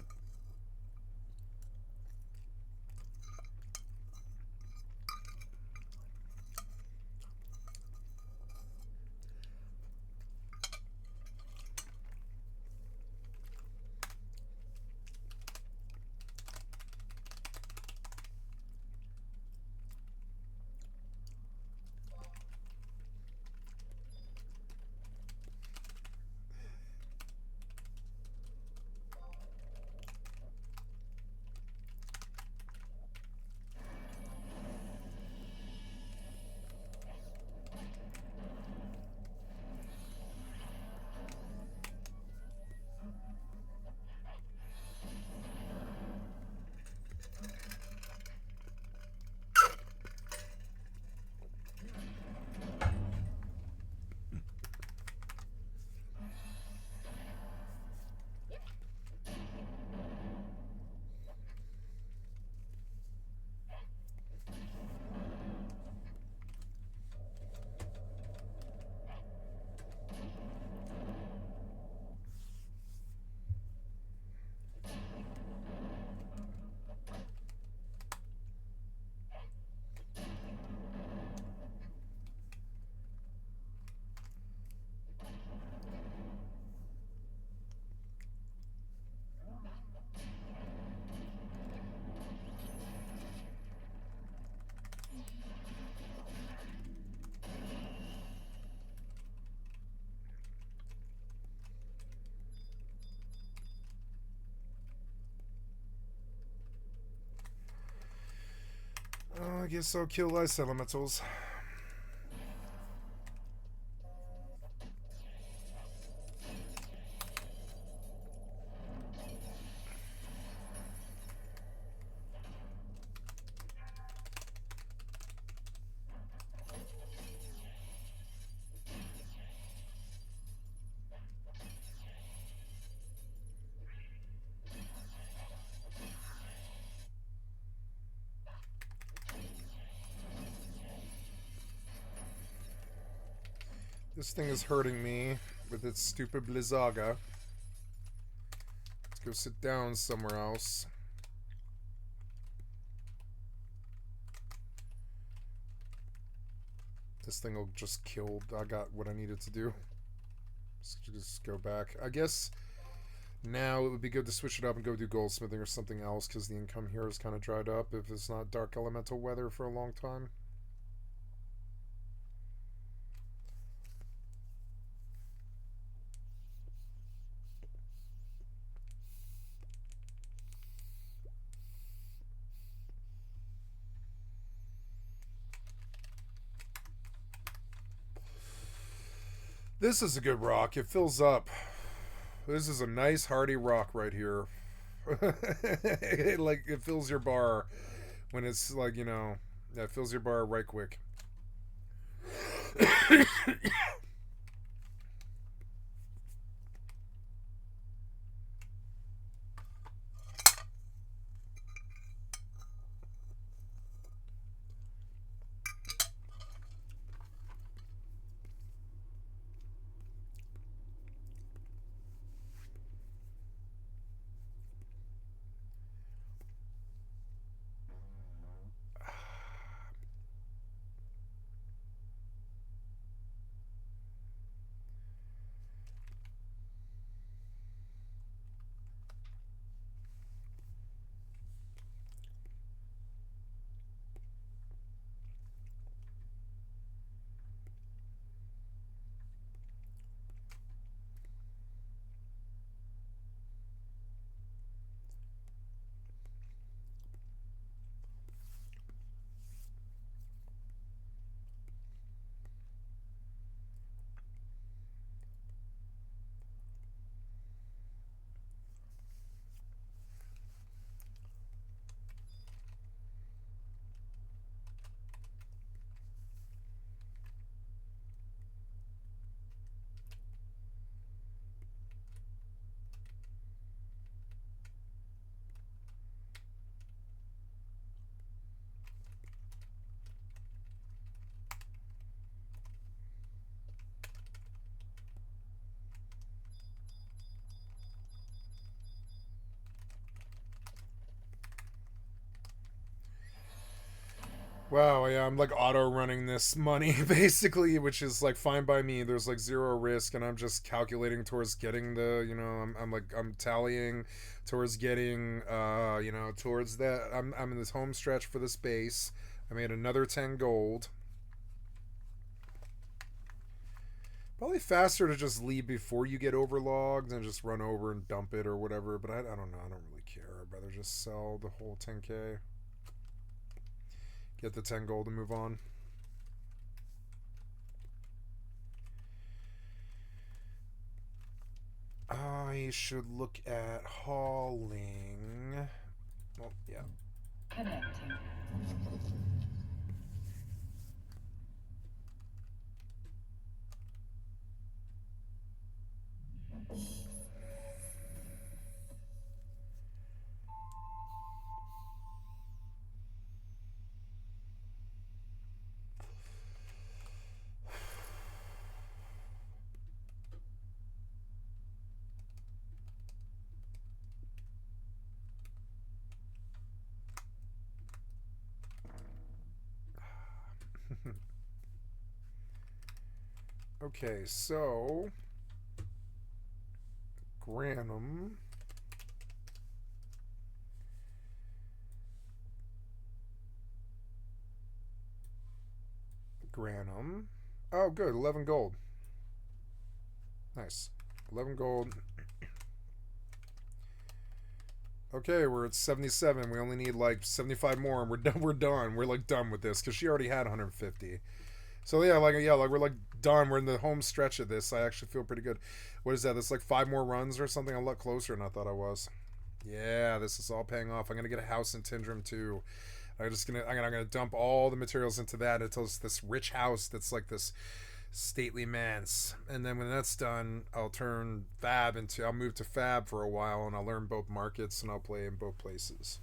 I guess I'll kill ice elementals. This thing is hurting me with its stupid Blizzaga. Let's go sit down somewhere else. This thing will just kill. I got what I needed to do. Just go back. I guess now it would be good to switch it up and go do goldsmithing or something else, because the income here is kind of dried up if it's not dark elemental weather for a long time. This is a good rock. It fills up. This is a nice hardy rock right here. It fills your bar when it's like, you know, yeah, it fills your bar right quick. Wow, yeah, I'm like auto running this money basically, which is like fine by me. There's like zero risk, and I'm just calculating towards getting the, you know, I'm tallying towards getting, you know, towards that. I'm in this home stretch for this base. I made another 10 gold. Probably faster to just leave before you get overlogged and just run over and dump it or whatever. But I don't know. I don't really care. I'd rather just sell the whole 10k. Get the 10 gold and move on. I should look at hauling. Well, yeah. Connecting. Okay, so Granum. Granum. Oh, good. 11 gold. Nice. 11 gold. Okay, we're at 77. We only need like 75 more, and we're done. We're done. We're like done with this because she already had 150. So yeah, like we're like done. We're in the home stretch of this. I actually feel pretty good. What is that? That's like 5 more runs or something. I'm a lot closer than I thought I was. Yeah, this is all paying off. I'm gonna get a house in Tindrum too. I'm gonna dump all the materials into that until it's this rich house that's like this stately manse. And then when that's done, I'll move to Fab for a while, and I'll learn both markets, and I'll play in both places.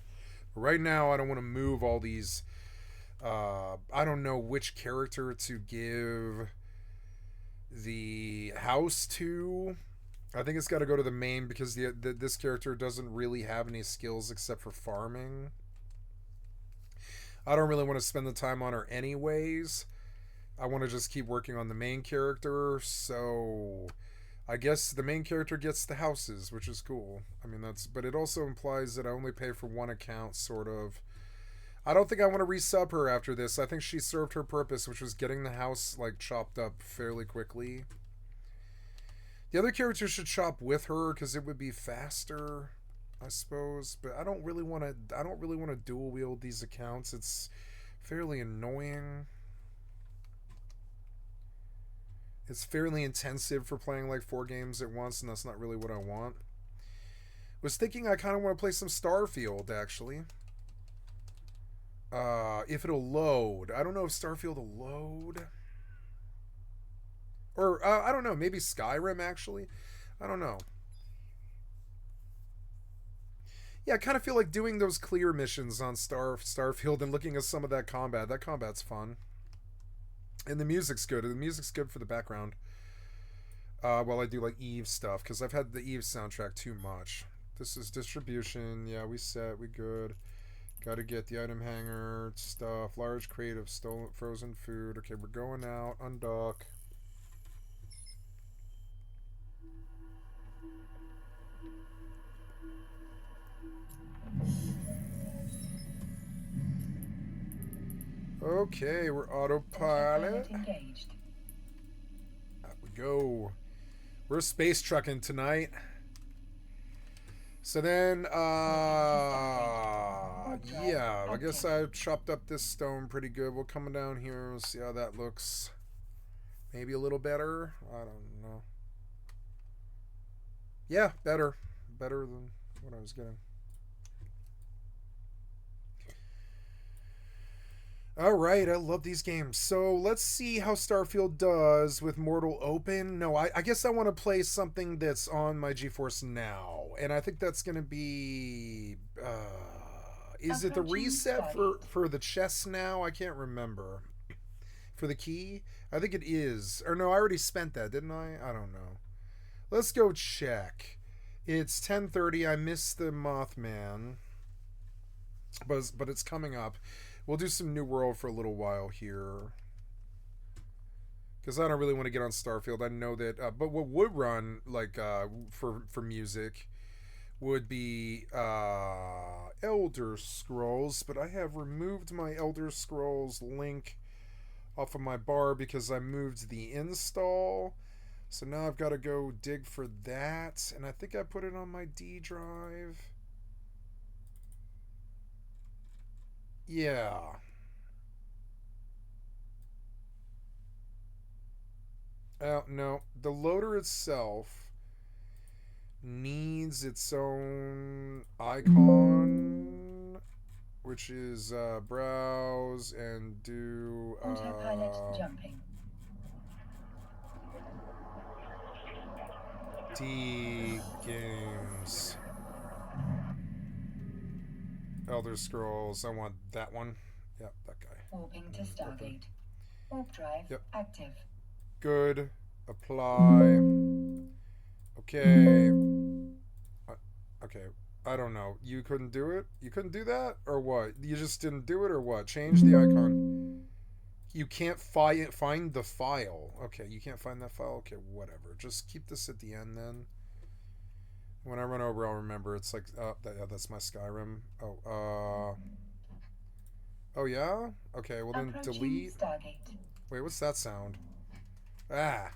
But right now, I don't want to move all these. I don't know which character to give the house to. I think it's got to go to the main because this character doesn't really have any skills except for farming. I don't really want to spend the time on her anyways. I want to just keep working on the main character, so I guess the main character gets the houses, which is cool. I mean, but it also implies that I only pay for one account, sort of. I don't think I want to resub her after this. I think she served her purpose, which was getting the house, like, chopped up fairly quickly. The other characters should chop with her, because it would be faster, I suppose. But I don't really want to dual wield these accounts. It's fairly annoying. It's fairly intensive for playing like 4 games at once, and that's not really what I want. Was thinking I kind of want to play some Starfield, actually. If it'll load. I don't know if Starfield will load. Or, I don't know, maybe Skyrim, actually. I don't know. Yeah, I kind of feel like doing those clear missions on Starfield and looking at some of that combat. That combat's fun. And the music's good. The music's good for the background. While I do like Eve stuff, because I've had the Eve soundtrack too much. This is distribution. Yeah, we good. Got to get the item hanger stuff. Large crate of stolen frozen food. Okay, we're going out. Undock. Okay, we're autopilot. Engaged. Out we go. We're space trucking tonight. So then, yeah, I guess I chopped up this stone pretty good. We'll come down here and see how that looks. Maybe a little better. I don't know. Yeah, better. Better than what I was getting. Alright, I love these games. So let's see how Starfield does with Mortal Open. No, I guess I want to play something that's on my GeForce Now. And I think that's going to be... is it the reset for the chess now? I can't remember. For the key? I think it is. Or no, I already spent that, didn't I? I don't know. Let's go check. It's 10:30. I missed the Mothman. But it's coming up. We'll do some New World for a little while here. Because I don't really want to get on Starfield. I know that... but what would run, like, for music would be Elder Scrolls. But I have removed my Elder Scrolls link off of my bar because I moved the install. So now I've got to go dig for that. And I think I put it on my D drive. Yeah. No. The loader itself needs its own icon, which is browse and do Autopilot jumping. D games. Elder Scrolls. I want that one. Yep, that guy. Warping to Stargate. Warp drive active. Good. Apply. Okay. Okay. I don't know. You couldn't do it? You couldn't do that? Or what? You just didn't do it or what? Change the icon. You can't find the file. Okay, you can't find that file? Okay, whatever. Just keep this at the end then. When I run over, I'll remember. It's like, that's my Skyrim. Oh, yeah? Okay, well then delete. Stargate. Wait, what's that sound? Ah.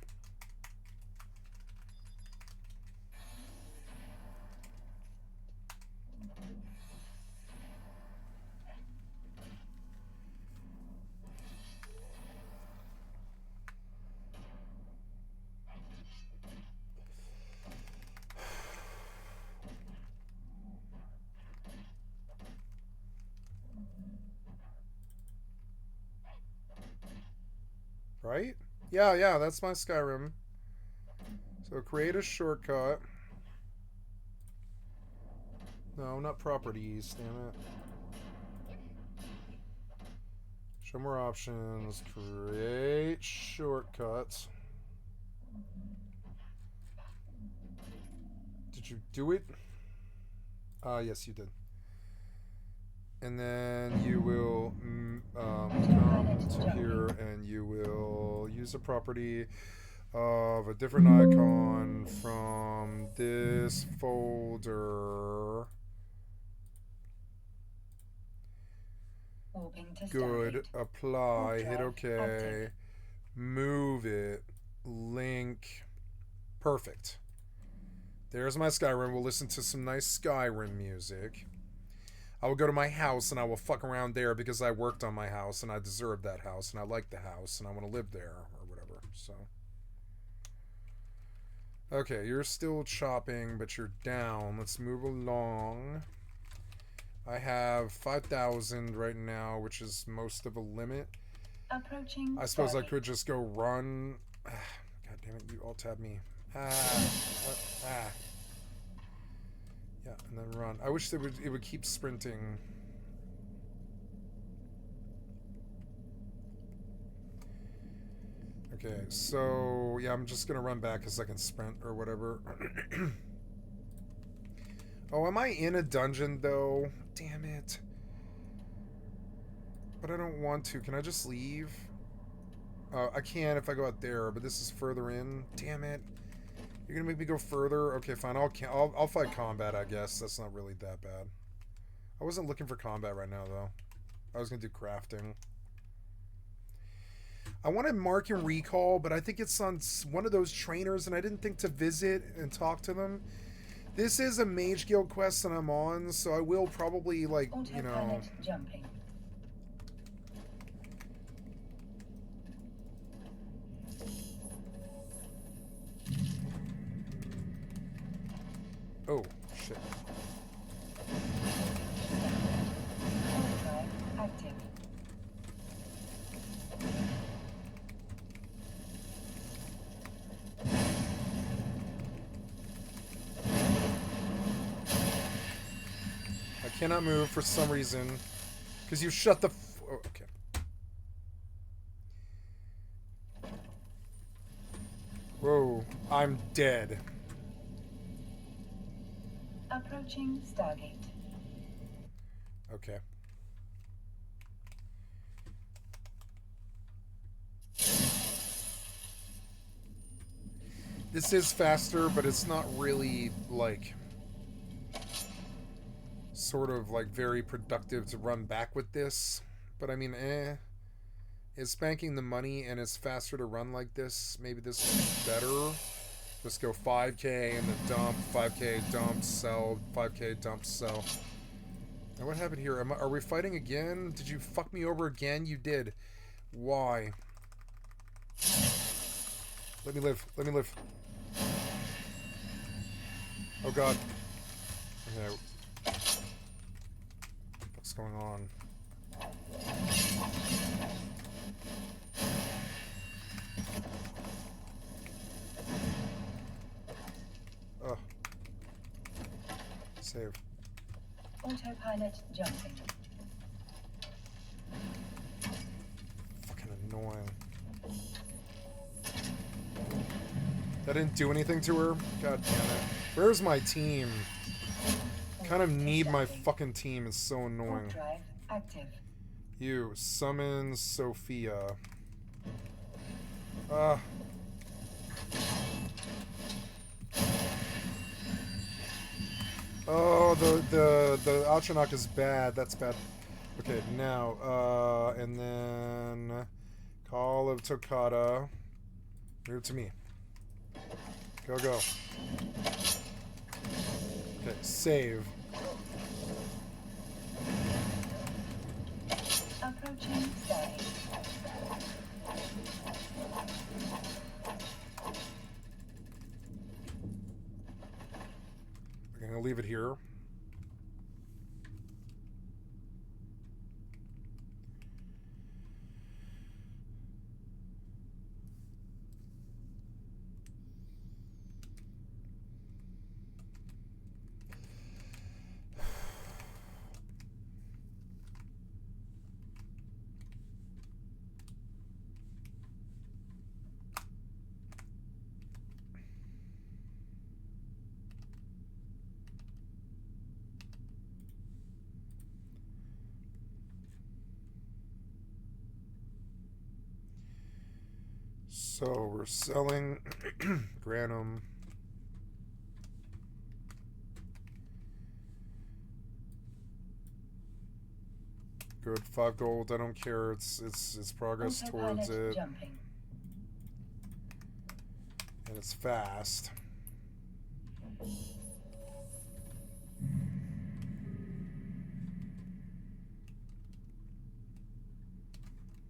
Right? Yeah, yeah, that's my Skyrim. So create a shortcut. No, not properties, damn it. Show more options. Create shortcuts. Did you do it? Yes, you did. And then you will come to here and you will use a property of a different icon from this folder. Good. Apply. Hit OK. Move it. Link. Perfect. There's my Skyrim. We'll listen to some nice Skyrim music. I will go to my house and I will fuck around there because I worked on my house and I deserve that house and I like the house and I want to live there or whatever. So. Okay, you're still chopping, but you're down. Let's move along. I have 5,000 right now, which is most of a limit. Approaching. I suppose I could just go run. God damn it, you alt-tab me. Yeah, and then run. I wish it would keep sprinting. Okay, so yeah, I'm just gonna run back because I can sprint or whatever. Oh, am I in a dungeon though? Damn it. But I don't want to. Can I just leave? I can if I go out there, but this is further in. Damn it. You're gonna make me go further? Okay, fine. I'll fight combat, I guess. That's not really that bad. I wasn't looking for combat right now, though. I was gonna do crafting. I wanted Mark and Recall, but I think it's on one of those trainers, and I didn't think to visit and talk to them. This is a Mage Guild quest that I'm on, so I will probably, like, you know... Jumping. Oh, shit. Overdrive active. I cannot move for some reason. Because you shut the... oh, okay. Whoa, I'm dead. Approaching Stargate. Okay. This is faster, but it's not really, like... sort of, like, very productive to run back with this. But, I mean, It's spanking the money, and it's faster to run like this. Maybe this will be better. Let's go 5K and then dump, 5K, dump, sell, 5K, dump, sell. Now what happened here? Are we fighting again? Did you fuck me over again? You did. Why? Let me live. Let me live. Oh god. Okay. What's going on? Oh. Save. Autopilot jumping. Fucking annoying. That didn't do anything to her? God damn it. Where's my team? I kind of need my fucking team. It's so annoying. Drive active. You. Summon Sophia. Oh, the Alchinoc is bad. That's bad. Okay, now, and then Call of Toccata. Move to me. Go, go. Okay, save. Approaching stay. I'm gonna leave it here. So we're selling Granum. Good, 5 gold. I don't care. It's progress towards it, Jumping. and it's fast.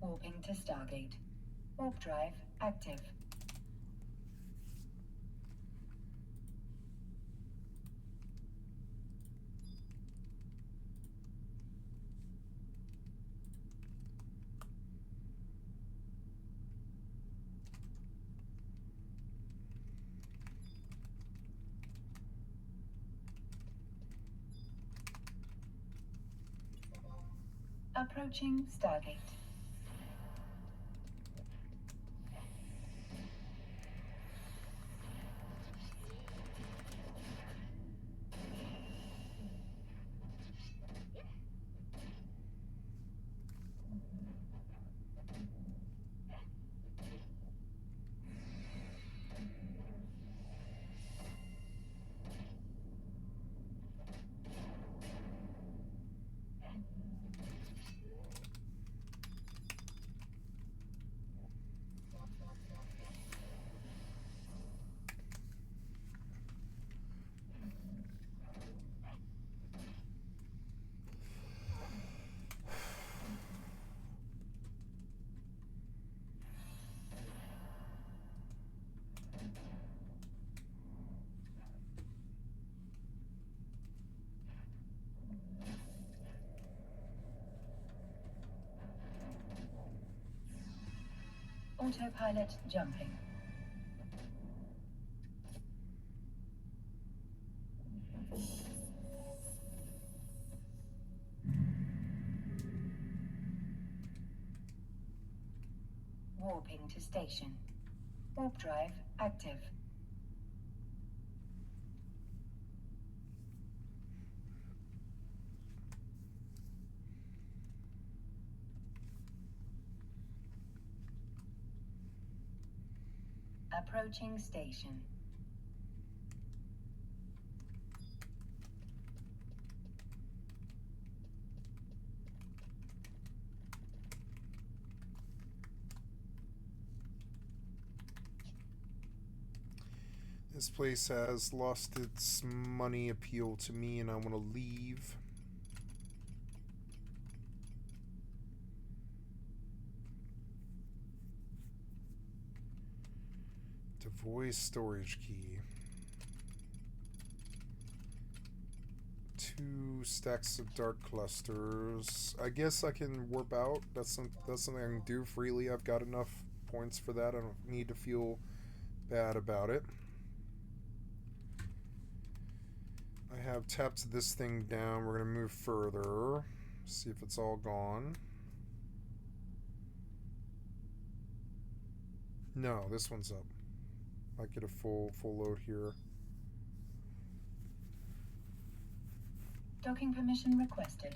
Warping to Stargate. Warp drive active. Approaching Stargate. Autopilot jumping. Warping to station. Warp drive active. Approaching station. This place has lost its money appeal to me, and I want to leave. Devoid storage key. 2 stacks of dark clusters. I guess I can warp out. That's something I can do freely. I've got enough points for that. I don't need to feel bad about it. I have tapped this thing down. We're going to move further. See if it's all gone. No, this one's up. Might get a full load here. Docking permission requested.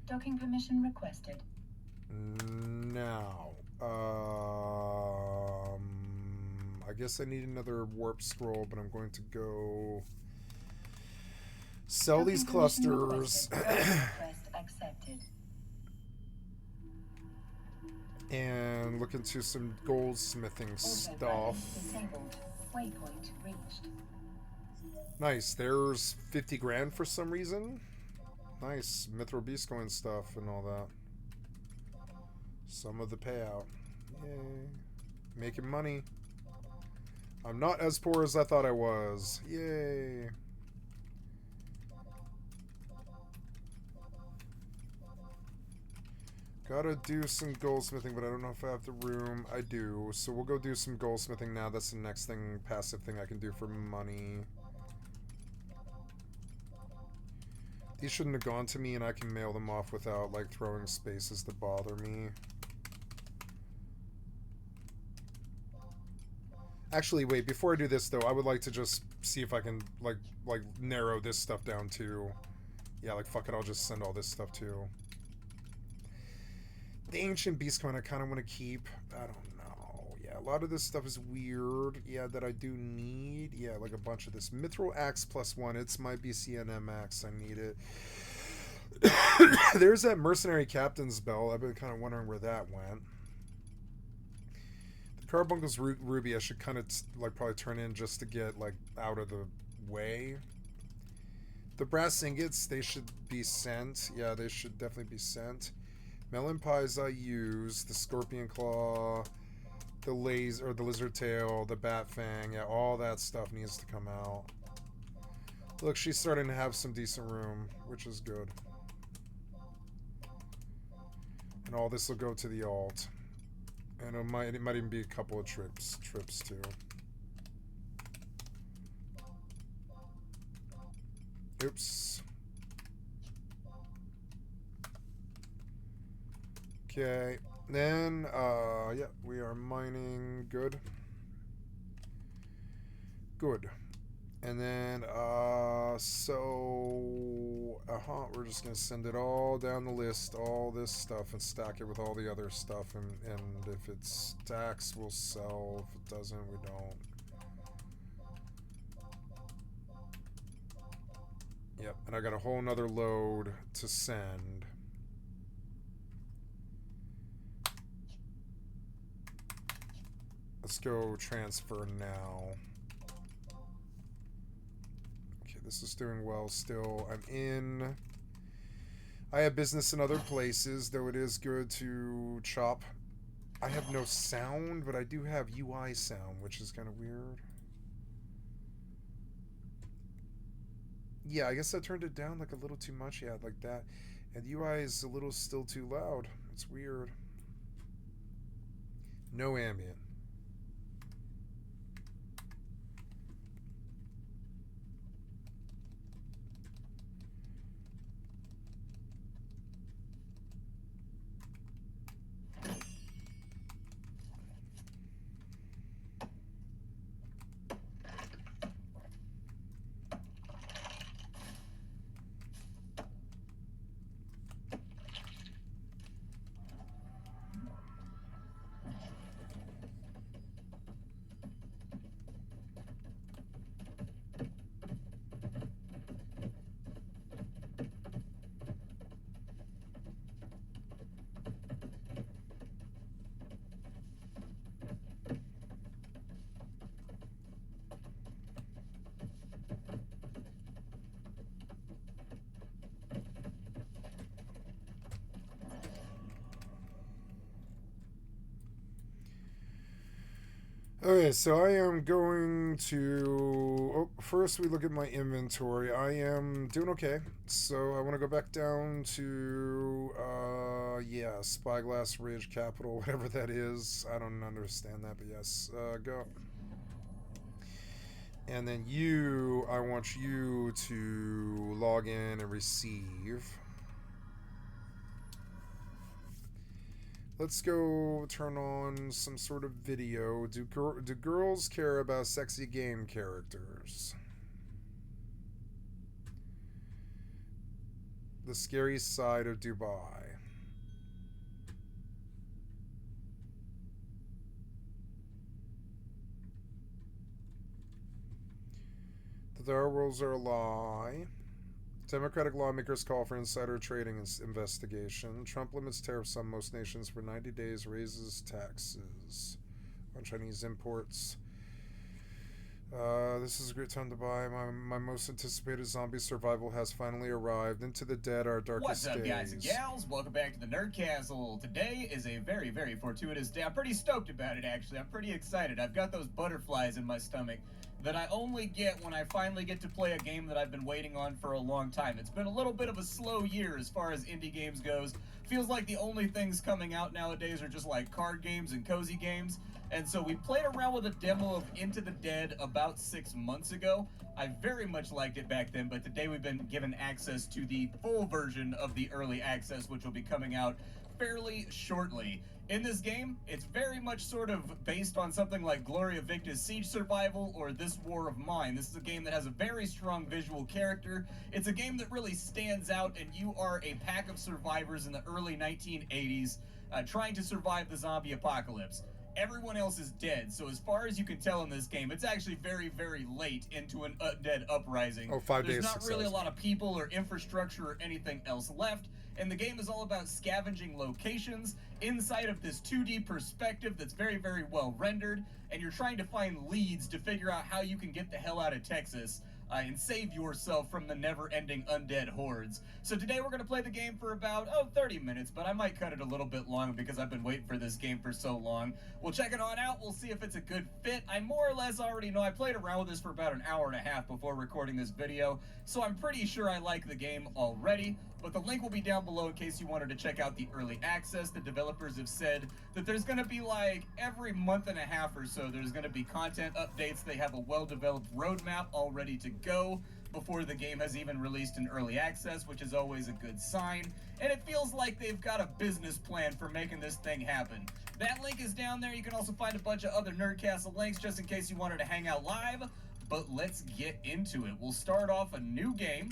Docking permission requested. Now, I guess I need another warp scroll, but I'm going to go sell these clusters Accepted. and look into some goldsmithing stuff. Disabled. Waypoint reached. Nice. There's 50 grand for some reason. Nice. Mithril Beast coin stuff and all that. Some of the payout. Yay. Making money. I'm not as poor as I thought I was. Yay. Gotta do some goldsmithing, but I don't know if I have the room. I do. So we'll go do some goldsmithing now. That's the next thing, passive thing I can do for money. These shouldn't have gone to me, and I can mail them off without, like, throwing spaces to bother me. Actually, wait, before I do this, though, I would like to just see if I can, like narrow this stuff down, too. Yeah, like, fuck it, I'll just send all this stuff, too. The Ancient Beast coin I kind of want to keep. I don't know. Yeah, Yeah, a lot of this stuff is weird. Yeah, that I do need. Yeah, like a bunch of this. Mithril Axe +1. It's my BCNM Axe. I need it. There's that Mercenary Captain's Bell. I've been kind of wondering where that went. The Carbuncle's Ruby I should kind of like probably turn in just to get like out of the way. The brass ingots, they should be sent. Yeah, they should definitely be sent. Melon pies I use. The scorpion claw, the laser or the lizard tail, the bat fang. Yeah, all that stuff needs to come out. Look, she's starting to have some decent room, which is good. And all this will go to the alt. And it might even be a couple of trips too. Oops. Okay. Then yeah, we are mining. Good. Good. And then we're just gonna send it all down the list, all this stuff, and stack it with all the other stuff, and if it's tax, we'll sell. If it doesn't, we don't. Yep, and I got a whole nother load to send. Let's go transfer now. Okay, this is doing well still. I'm in. I have business in other places, though it is good to chop. I have no sound, but I do have UI sound, which is kind of weird. Yeah, I guess I turned it down like a little too much. Yeah, like that. And the UI is a little still too loud. It's weird. No ambient. Okay, so I am going to... Oh, first we look at my inventory. I am doing okay. So I want to go back down to... yeah, Spyglass Ridge Capital, whatever that is. I don't understand that, but yes. Go. And then I want you to log in and receive. Let's go turn on some sort of video. Do girls care about sexy game characters? The scary side of Dubai. The Dar rules are a lie. Democratic lawmakers call for insider trading investigation. Trump limits tariffs on most nations for 90 days, raises taxes on Chinese imports. This is a great time to buy. My most anticipated zombie survival has finally arrived. Into the Dead, our darkest days. What's up, guys and gals? Welcome back to the Nerd Castle. Today is a very, very fortuitous day. I'm pretty stoked about it, actually. I'm pretty excited. I've got those butterflies in my stomach that I only get when I finally get to play a game that I've been waiting on for a long time. It's been a little bit of a slow year as far as indie games goes. Feels like the only things coming out nowadays are just like card games and cozy games. And so we played around with a demo of Into the Dead about 6 months ago. I very much liked it back then, but today we've been given access to the full version of the early access, which will be coming out fairly shortly. In this game, it's very much sort of based on something like Gloria Victa's Siege Survival or This War of Mine. This is a game that has a very strong visual character. It's a game that really stands out, and you are a pack of survivors in the early 1980s trying to survive the zombie apocalypse. everyone else is dead. So as far as you can tell in this game, it's actually very, very late into an undead uprising. Oh, 5 days There's not really a success. lot of people or infrastructure or anything else left. And the game is all about scavenging locations inside of this 2D perspective that's very, very well rendered. And you're trying to find leads to figure out how you can get the hell out of Texas and save yourself from the never-ending undead hordes. So today we're going to play the game for about, 30 minutes, but I might cut it a little bit long because I've been waiting for this game for so long. We'll check it on out. We'll see if it's a good fit. I more or less already know. I played around with this for about an hour and a half before recording this video, so I'm pretty sure I like the game already. But the link will be down below in case you wanted to check out the early access. The developers have said that there's going to be like every month and a half or so, there's going to be content updates. They have a well-developed roadmap all ready to go before the game has even released in early access, which is always a good sign. And it feels like they've got a business plan for making this thing happen. That link is down there. You can also find a bunch of other Nerdcastle links just in case you wanted to hang out live. But let's get into it. We'll start off a new game.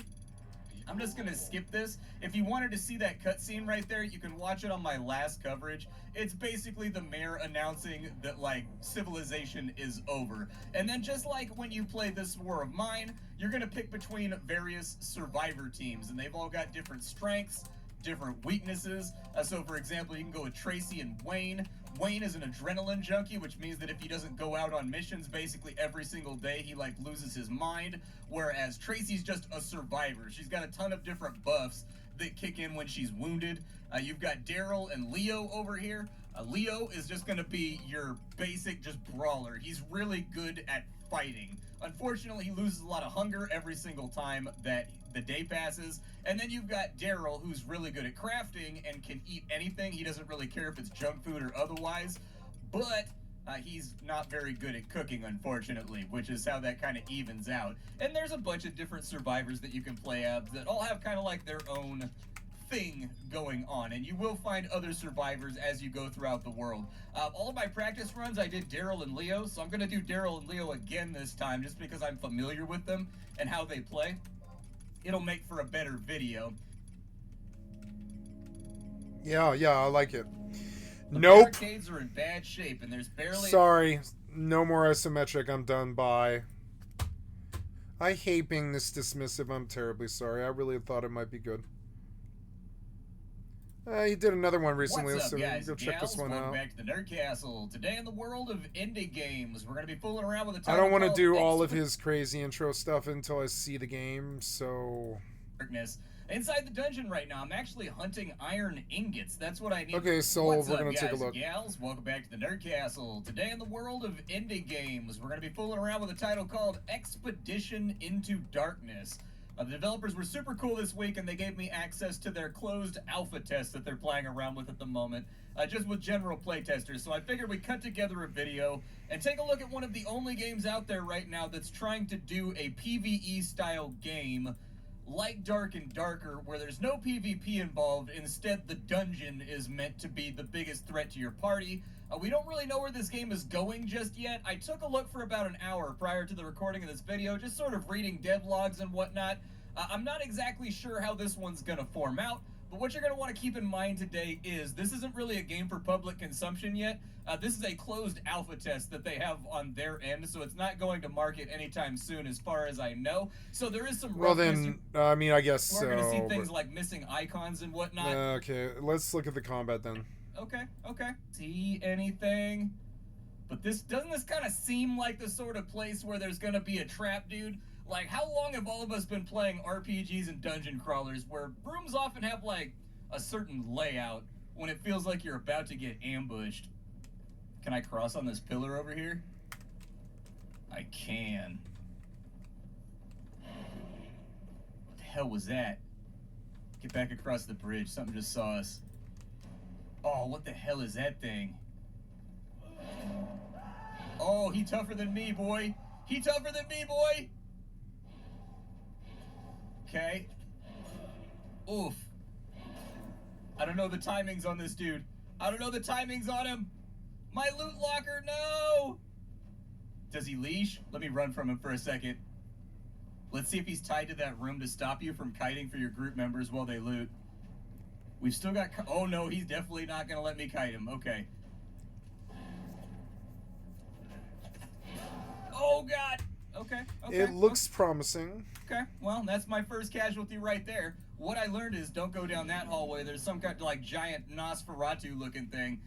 I'm just going to skip this. If you wanted to see that cutscene right there, you can watch it on my last coverage. It's basically the mayor announcing that, like, civilization is over. And then just like when you play This War of Mine, you're going to pick between various survivor teams, and they've all got different strengths, different weaknesses. So, for example, you can go with Tracy and Wayne. Wayne is an adrenaline junkie, which means that if he doesn't go out on missions basically every single day, he like loses his mind. Whereas Tracy's just a survivor. She's got a ton of different buffs that kick in when she's wounded. You've got Daryl and Leo over here. Leo is just going to be your basic just brawler. He's really good at fighting. Unfortunately, he loses a lot of hunger every single time that the day passes. And then you've got Daryl, who's really good at crafting and can eat anything. He doesn't really care if it's junk food or otherwise, but he's not very good at cooking, unfortunately, which is how that kind of evens out. And there's a bunch of different survivors that you can play as that all have kind of like their own thing going on, and you will find other survivors as you go throughout the world. All of my practice runs, I did Daryl and Leo, so I'm going to do Daryl and Leo again this time just because I'm familiar with them and how they play. It'll make for a better video. Yeah, I like it. The Nope. barricades are in bad shape, and there's barely... Sorry. No more isometric. I'm done. Bye. I hate being this dismissive. I'm terribly sorry. I really thought it might be good. He did another one recently. What's up, so guys go and check this gals? one Welcome out. back to the Nerdcastle. Today in the world of indie games, we're going to be fooling around with a I title don't want to called do all of his crazy intro stuff until I see the game, so... Darkness. Inside the dungeon right now, I'm actually hunting iron ingots. That's what I need. Okay, so What's we're up, gonna guys take a and look. Gals, welcome back to the Nerdcastle. Today in the world of indie games, we're going to be fooling around with a title called Expedition into Darkness. The developers were super cool this week, and they gave me access to their closed alpha test that they're playing around with at the moment, just with general playtesters. So I figured we'd cut together a video and take a look at one of the only games out there right now that's trying to do a PvE-style game like Dark and Darker, where there's no PvP involved. Instead, the dungeon is meant to be the biggest threat to your party. We don't really know where this game is going just yet. I took a look for about an hour prior to the recording of this video, just sort of reading devlogs and whatnot. I'm not exactly sure how this one's going to form out, but what you're going to want to keep in mind today is this isn't really a game for public consumption yet. This is a closed alpha test that they have on their end, so it's not going to market anytime soon as far as I know. So there is some Well roughness. then, I mean, I guess so. We're going to see things like missing icons and whatnot. Okay, let's look at the combat then. Okay. See anything? But doesn't this kind of seem like the sort of place where there's going to be a trap, dude? Like, how long have all of us been playing RPGs and dungeon crawlers where rooms often have, like, a certain layout when it feels like you're about to get ambushed? Can I cross on this pillar over here? I can. What the hell was that? Get back across the bridge. Something just saw us. Oh, what the hell is that thing? Oh, he tougher than me, boy. He tougher than me, boy. Okay. Oof. I don't know the timings on this dude. I don't know the timings on him. My loot locker, no! Does he leash? Let me run from him for a second. Let's see if he's tied to that room to stop you from kiting for your group members while they loot. We've still got... Oh, no, he's definitely not going to let me kite him. Okay. Okay. It looks promising. Okay, well, that's my first casualty right there. What I learned is don't go down that hallway. There's some kind of like giant Nosferatu-looking thing.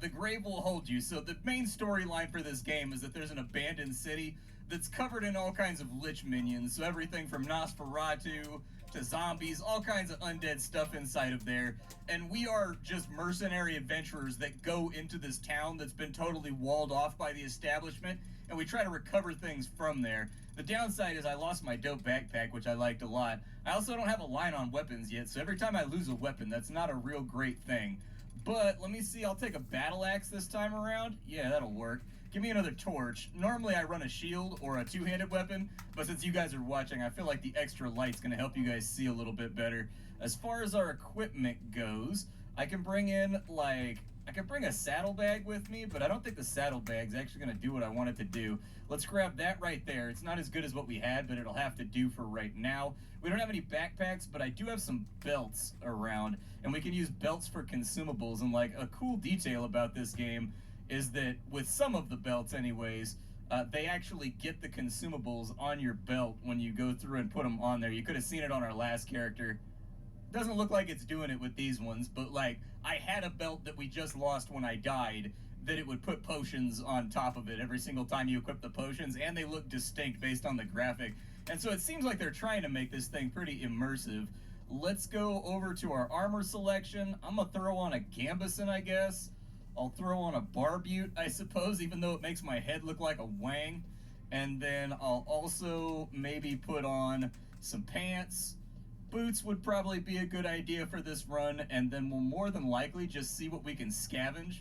The grave will hold you. So the main storyline for this game is that there's an abandoned city that's covered in all kinds of lich minions. So everything from Nosferatu to zombies, all kinds of undead stuff inside of there. And we are just mercenary adventurers that go into this town that's been totally walled off by the establishment, and we try to recover things from there. The downside is I lost my dope backpack, which I liked a lot. I also don't have a line on weapons yet, so every time I lose a weapon, that's not a real great thing. But let me see, I'll take a battle axe this time around. Yeah, that'll work. Give me another torch. Normally I run a shield or a two-handed weapon, but since you guys are watching, I feel like the extra light's gonna help you guys see a little bit better. As far as our equipment goes, I can bring in, like, I can bring a saddlebag with me, but I don't think the saddlebag's actually gonna do what I want it to do. Let's grab that right there. It's not as good as what we had, but it'll have to do for right now. We don't have any backpacks, but I do have some belts around, and we can use belts for consumables. And like a cool detail about this game is that with some of the belts anyways, they actually get the consumables on your belt when you go through and put them on there. You could have seen it on our last character. Doesn't look like it's doing it with these ones, but like I had a belt that we just lost when I died that it would put potions on top of it every single time you equip the potions, and they look distinct based on the graphic. And so it seems like they're trying to make this thing pretty immersive. Let's go over to our armor selection. I'm gonna throw on a gambeson, I guess. I'll throw on a barbute, I suppose, even though it makes my head look like a wang. And then I'll also maybe put on some pants. Boots would probably be a good idea for this run, and then we'll more than likely just see what we can scavenge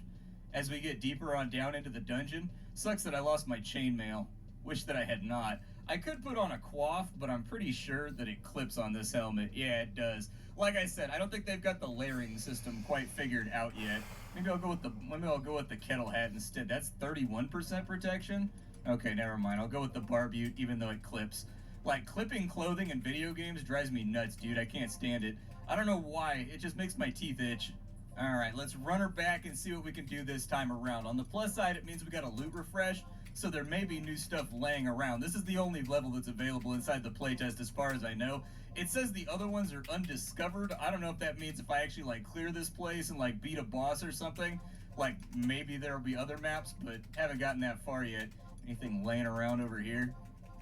as we get deeper on down into the dungeon. Sucks that I lost my chainmail. Wish that I had not. I could put on a coif, but I'm pretty sure that it clips on this helmet. Yeah, it does. Like I said, I don't think they've got the layering system quite figured out yet. Maybe I'll go with the kettle hat instead. That's 31% protection. Okay, never mind. I'll go with the barbute, even though it clips. Like, clipping clothing in video games drives me nuts, dude. I can't stand it. I don't know why. It just makes my teeth itch. Alright, let's run her back and see what we can do this time around. On the plus side, it means we got a loot refresh, so there may be new stuff laying around. This is the only level that's available inside the playtest as far as I know. It says the other ones are undiscovered. I don't know if that means if I actually, like, clear this place and, like, beat a boss or something. Like, maybe there'll be other maps, but haven't gotten that far yet. Anything laying around over here?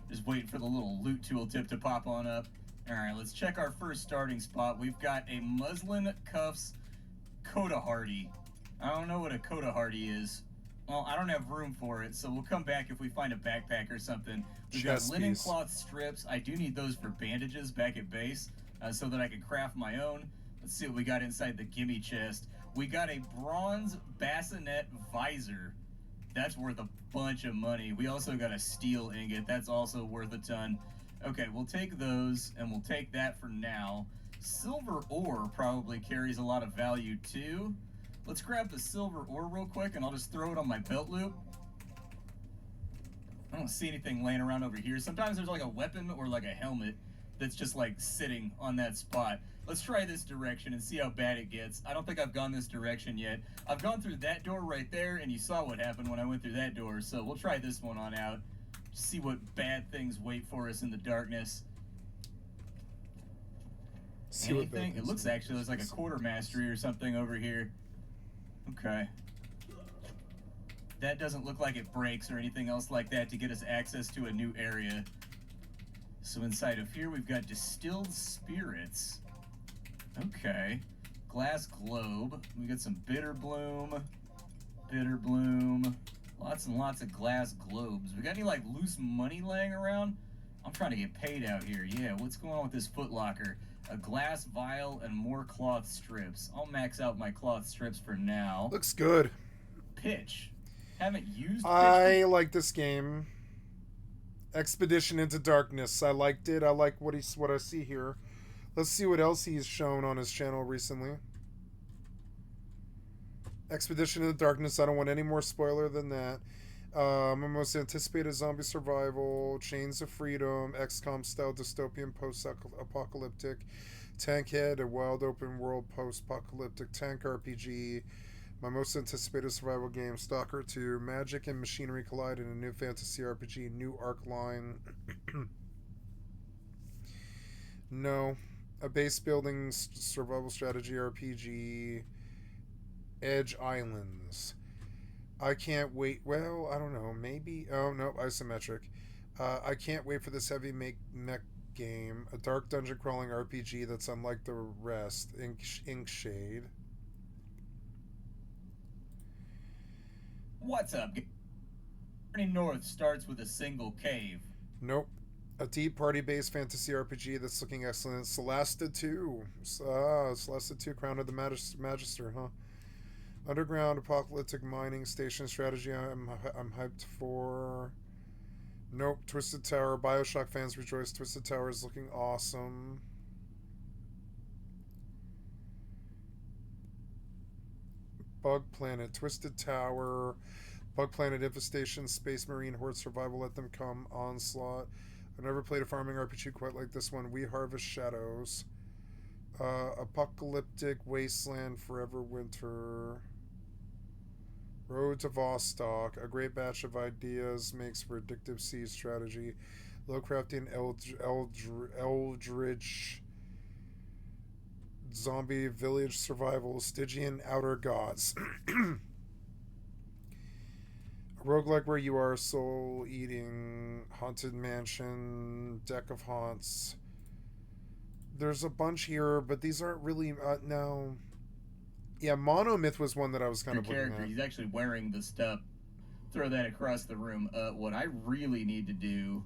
Just waiting for the little loot tooltip to pop on up. Alright, let's check our first starting spot. We've got a muslin cuffs Coda Hardy. I don't know what a Coda Hardy is. Well, I don't have room for it, so we'll come back if we find a backpack or something. We've got linen cloth strips. I do need those for bandages back at base so that I can craft my own. Let's see what we got inside the gimme chest. We got a bronze bassinet visor. That's worth a bunch of money. We also got a steel ingot. That's also worth a ton. Okay, we'll take those, and we'll take that for now. Silver ore probably carries a lot of value, too. Let's grab the silver ore real quick, and I'll just throw it on my belt loop. I don't see anything laying around over here. Sometimes there's like a weapon or like a helmet that's just like sitting on that spot. Let's try this direction and see how bad it gets. I don't think I've gone this direction yet. I've gone through that door right there, and you saw what happened when I went through that door, so we'll try this one on out. See what bad things wait for us in the darkness. Anything? It looks actually there's like a quartermastery or something over here. Okay. That doesn't look like it breaks or anything else like that to get us access to a new area. So inside of here we've got distilled spirits. Okay. Glass globe. We got some bitter bloom. Bitter bloom. Lots and lots of glass globes. We got any like loose money laying around? I'm trying to get paid out here. Yeah, what's going on with this footlocker? A glass vial and more cloth strips. I'll max out my cloth strips for now. Looks good. Pitch. Haven't used pitch. I like this game. Expedition into Darkness. I liked it. I like what I see here. Let's see what else he's shown on his channel recently. Expedition into Darkness. I don't want any more spoiler than that. My most anticipated zombie survival, Chains of Freedom, XCOM style dystopian post-apocalyptic, Tankhead, a wild open world post-apocalyptic tank RPG, My most anticipated survival game, Stalker 2. Magic and machinery collide in a new fantasy RPG, new arc line. No. A base building survival strategy RPG. Edge Islands. I can't wait. Well, I don't know. Maybe. Oh, no. Isometric. I can't wait for this heavy mech game. A dark dungeon crawling RPG that's unlike the rest. Inkshade. What's up? Journey North starts with a single cave. Nope. A deep party-based fantasy RPG that's looking excellent. Celeste 2. Celeste 2, Crown of the Magister, huh? Underground apocalyptic mining station strategy I'm hyped for. Nope. Twisted Tower. Bioshock fans rejoice. Twisted Tower is looking awesome. Bug Planet. Twisted Tower. Bug Planet Infestation. Space Marine Horde Survival. Let Them Come. Onslaught. I've never played a farming RPG quite like this one. We Harvest Shadows. Apocalyptic Wasteland. Forever Winter. Road to Vostok. A great batch of ideas makes for addictive siege strategy. Low-crafting Eldritch zombie village survival. Stygian Outer Gods. A roguelike where you are soul eating. Haunted Mansion. Deck of Haunts. There's a bunch here, but these aren't really... no... Yeah, Monomyth was one that I was kind of looking at. He's actually wearing the stuff. Throw that across the room. What I really need to do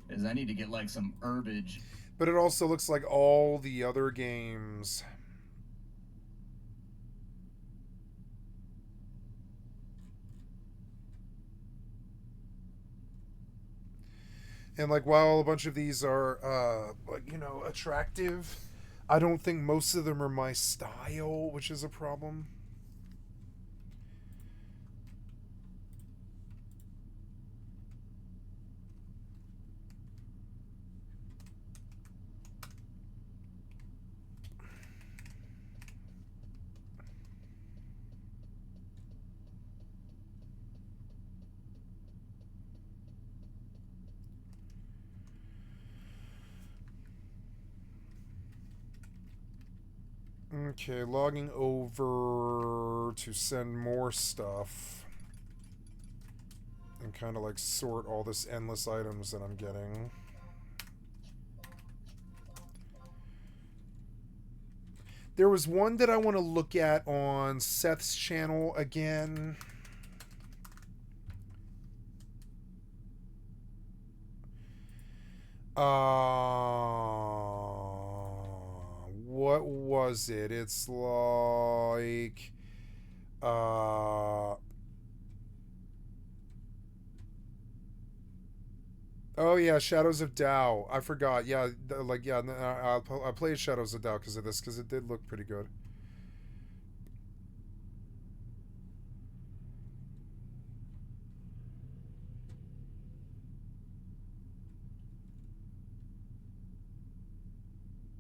is I need to get like some herbage. But it also looks like all the other games. And like while a bunch of these are you know, attractive, I don't think most of them are my style, which is a problem. Okay, logging over to send more stuff and kind of like sort all this endless items that I'm getting. There was one that I want to look at on Seth's channel again. What was it? It's like oh yeah, Shadows of Tao. I forgot. Yeah, like yeah, I played Shadows of Tao because of this, because it did look pretty good.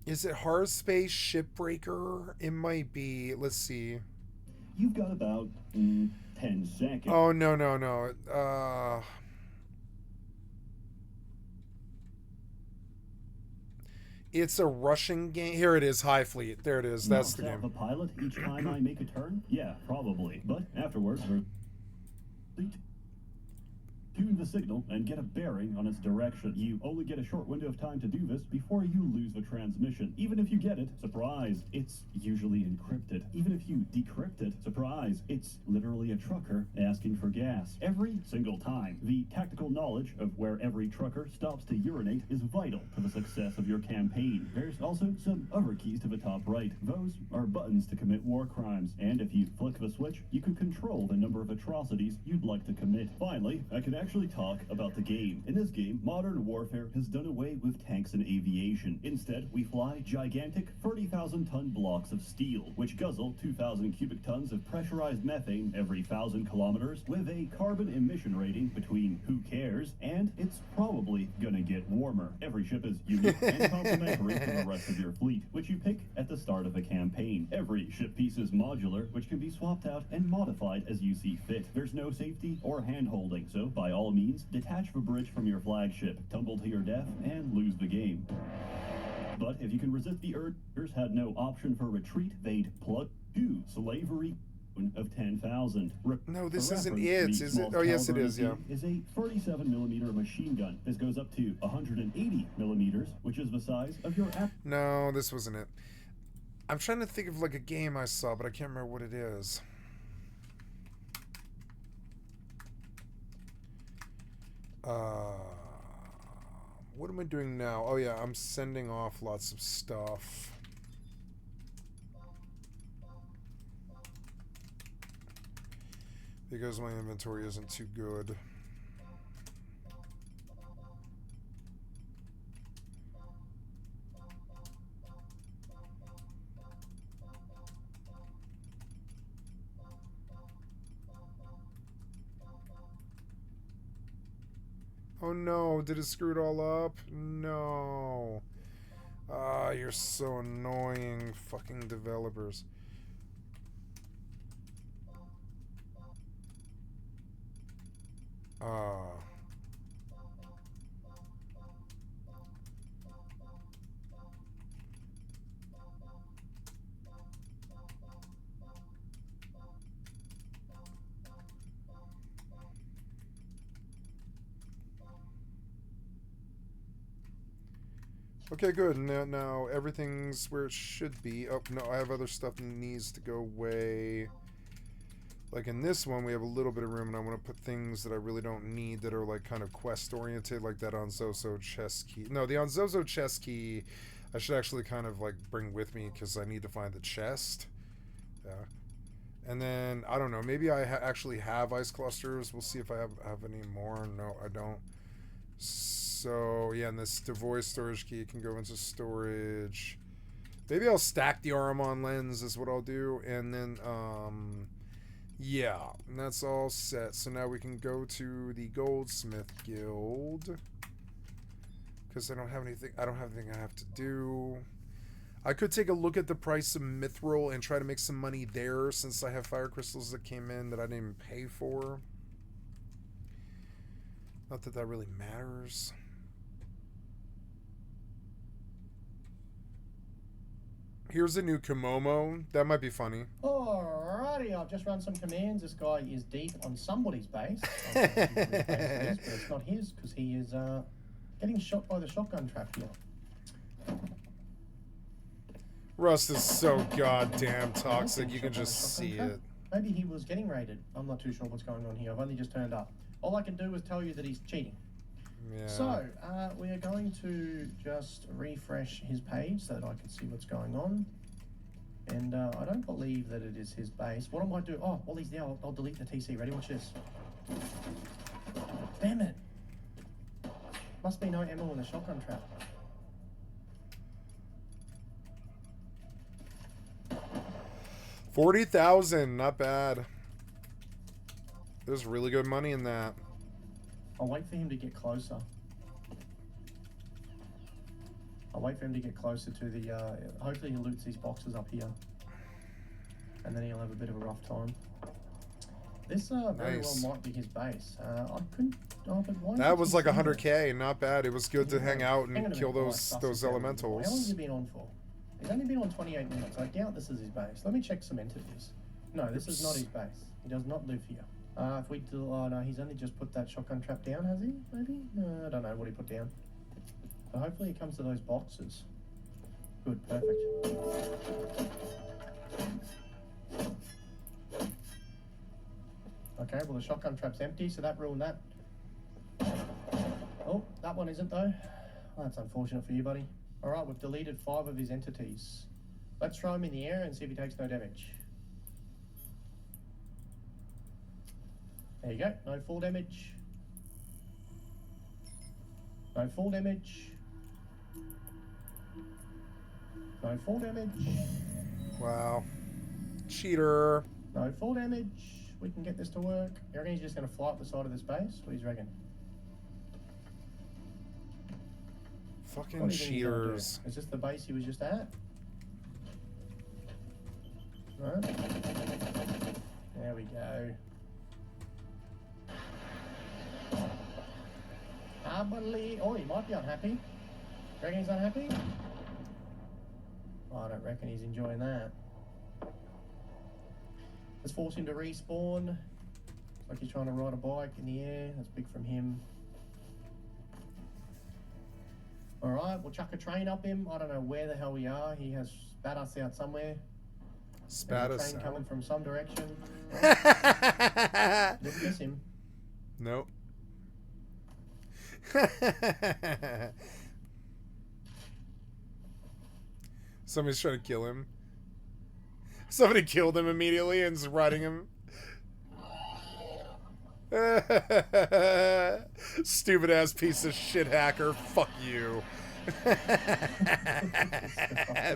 Is it Hard Space Shipbreaker? It might be. Let's see. You've got about 10 seconds. Oh, no. It's a Russian game. Here it is, High Fleet. There it is. That's the game. The pilot each time I make a turn? Yeah, probably. But afterwards, tune the signal and get a bearing on its direction. You only get a short window of time to do this before you lose the transmission. Even if you get it, surprise, it's usually encrypted. Even if you decrypt it, surprise, it's literally a trucker asking for gas. Every single time. The tactical knowledge of where every trucker stops to urinate is vital to the success of your campaign. There's also some other keys to the top right. Those are buttons to commit war crimes. And if you flick the switch, you can control the number of atrocities you'd like to commit. Finally, I can actually talk about the game. In this game, modern warfare has done away with tanks and aviation. Instead, we fly gigantic 30,000-ton blocks of steel, which guzzle 2,000 cubic tons of pressurized methane every 1,000 kilometers, with a carbon emission rating between who cares and it's probably gonna get warmer. Every ship is unique and complementary to the rest of your fleet, which you pick at the start of a campaign. Every ship piece is modular, which can be swapped out and modified as you see fit. There's no safety or hand-holding, so by all means, detach the bridge from your flagship, tumble to your death, and lose the game. But if you can resist the urgers had no option for retreat, they'd plug to slavery of 10,000. No, this isn't it, is it? Oh, yes, it is, yeah. Is a 47mm machine gun. This goes up to 180mm, which is the size of your app. No, this wasn't it. I'm trying to think of like a game I saw, but I can't remember what it is. What am I doing now? Oh yeah, I'm sending off lots of stuff. Because my inventory isn't too good. Oh no, did it screw it all up? No. Ah, you're so annoying, fucking developers. Okay, good. Now everything's where it should be. Oh, no, I have other stuff that needs to go away. Like in this one, we have a little bit of room, and I want to put things that I really don't need that are like kind of quest-oriented, like that Onzozo chest key. No, the Onzozo chest key, I should actually kind of like bring with me because I need to find the chest. Yeah. And then, I don't know, maybe I actually have ice clusters. We'll see if I have any more. No, I don't. So, yeah, and this devoid storage key can go into storage. Maybe I'll stack the Aramon lens is what I'll do. And then, yeah, and that's all set. So now we can go to the Goldsmith Guild. Because I don't have anything I have to do. I could take a look at the price of Mithril and try to make some money there since I have fire crystals that came in that I didn't even pay for. Not that that really matters. Here's a new Komomo. That might be funny. Alrighty, I've just run some commands. This guy is deep on somebody's base. I don't know whose base it is, but it's not his because he is getting shot by the shotgun trap here. Rust is so goddamn toxic. You can just see it. Maybe he was getting raided. I'm not too sure what's going on here. I've only just turned up. All I can do is tell you that he's cheating. Yeah. So, we are going to just refresh his page so that I can see what's going on. And I don't believe that it is his base. What I might do... Oh, while he's there, I'll delete the TC. Ready? Watch this. Damn it. Must be no ammo in the shotgun trap. $40,000, not bad. There's really good money in that. I'll wait for him to get closer. I'll wait for him to get closer to the, hopefully he loots these boxes up here. And then he'll have a bit of a rough time. This, very well might be his base. I couldn't, oh, but why that was like 100K, not bad. It was good to hang out and kill those elementals. How long has he been on for? He's only been on 28 minutes. I doubt this is his base. Let me check some entities. No, this is not his base. He does not live here. If we do, oh no, he's only just put that shotgun trap down, has he? Maybe? No, I don't know what he put down. But hopefully he comes to those boxes. Good, perfect. Okay, well the shotgun trap's empty, so that ruined that. Oh, that one isn't though. Well, that's unfortunate for you, buddy. Alright, we've deleted 5 of his entities. Let's throw him in the air and see if he takes no damage. There you go, no full damage. No full damage. No full damage. Wow. Cheater. No full damage. We can get this to work. You reckon he's just going to fly up the side of this base? What do you reckon? Fucking What do you think he's gonna do? cheaters. Is this the base he was just at? No? There we go. I believe... Oh, he might be unhappy. Reckon he's unhappy? I don't reckon he's enjoying that. Let's force him to respawn. Looks like he's trying to ride a bike in the air. That's big from him. Alright, we'll chuck a train up him. I don't know where the hell we are. He has spat us out somewhere. Spat There's a us train out. coming from some direction. Didn't miss him. Nope. Somebody's trying to kill him. Somebody killed him immediately and is riding him. Stupid ass piece of shit hacker. Fuck you.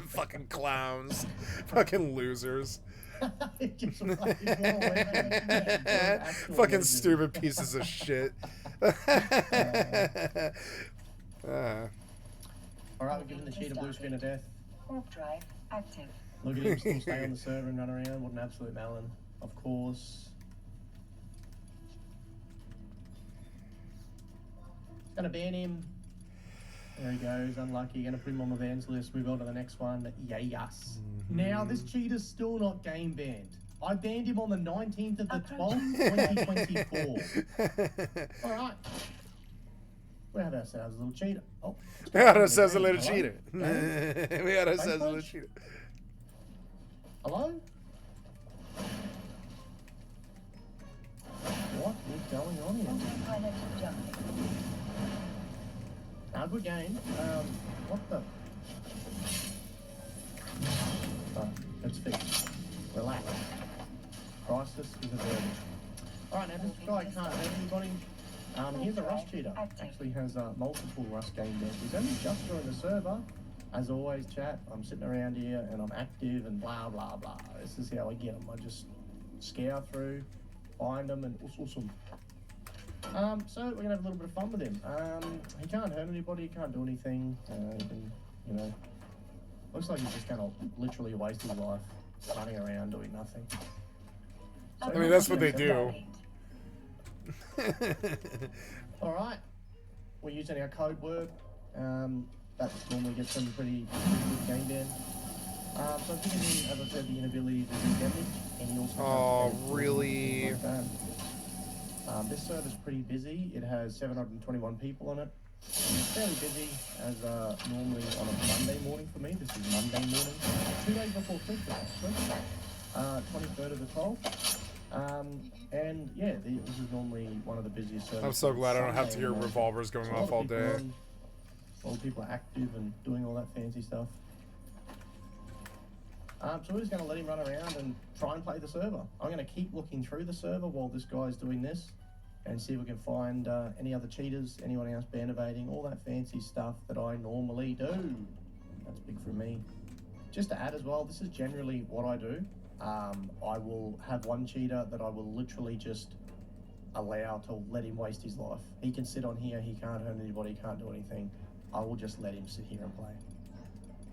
Fucking clowns. Fucking losers. Fucking stupid pieces of shit. Alright, we're giving the cheetah blue screen of death. Warp drive active. Look at him still stay on the server and run around. What an absolute melon. Of course. Gonna ban him. There he goes, unlucky. Gonna put him on the bans list. Move on to the next one. Yes. Now, this cheater's still not game banned. I banned him on the 19th of the 12th, 2024. Alright. We have ourselves a little cheater. Oh, we had ourselves a little Hello? cheater. We had ourselves a little cheater. Hello? What is going on here? Autopilot jumping. Good game. What the? Oh, it's fixed. Relax. Crisis is averted. Alright, now this guy can't hurt anybody. Here's a Rust cheater. Actually has multiple Rust game bans. He's only just joined the server. As always, chat, I'm sitting around here and I'm active and blah, blah, blah. This is how I get them. I just scour through, find them, and awesome. So we're gonna have a little bit of fun with him. He can't hurt anybody, he can't do anything. He can, you know, looks like he's just gonna literally waste his life running around doing nothing. So I mean, that's what they do. Alright, we're using our code word. That normally gets them pretty good game ban. So I've given him, as I said, the inability to do damage, and he also Oh, really? This server's pretty busy. It has 721 people on it. It's fairly busy, as normally on a Monday morning for me. This is Monday morning, 2 days before Christmas, actually. 23rd of the 12th. And yeah, this is normally one of the busiest servers. I'm so glad I don't have to hear revolvers going off all day. All the people are active and doing all that fancy stuff. So we're just going to let him run around and try and play the server. I'm going to keep looking through the server while this guy's doing this and see if we can find any other cheaters, anyone else ban evading, all that fancy stuff that I normally do. That's big for me. Just to add as well, this is generally what I do. I will have one cheater that I will literally just allow to let him waste his life. He can sit on here, he can't hurt anybody, can't do anything. I will just let him sit here and play.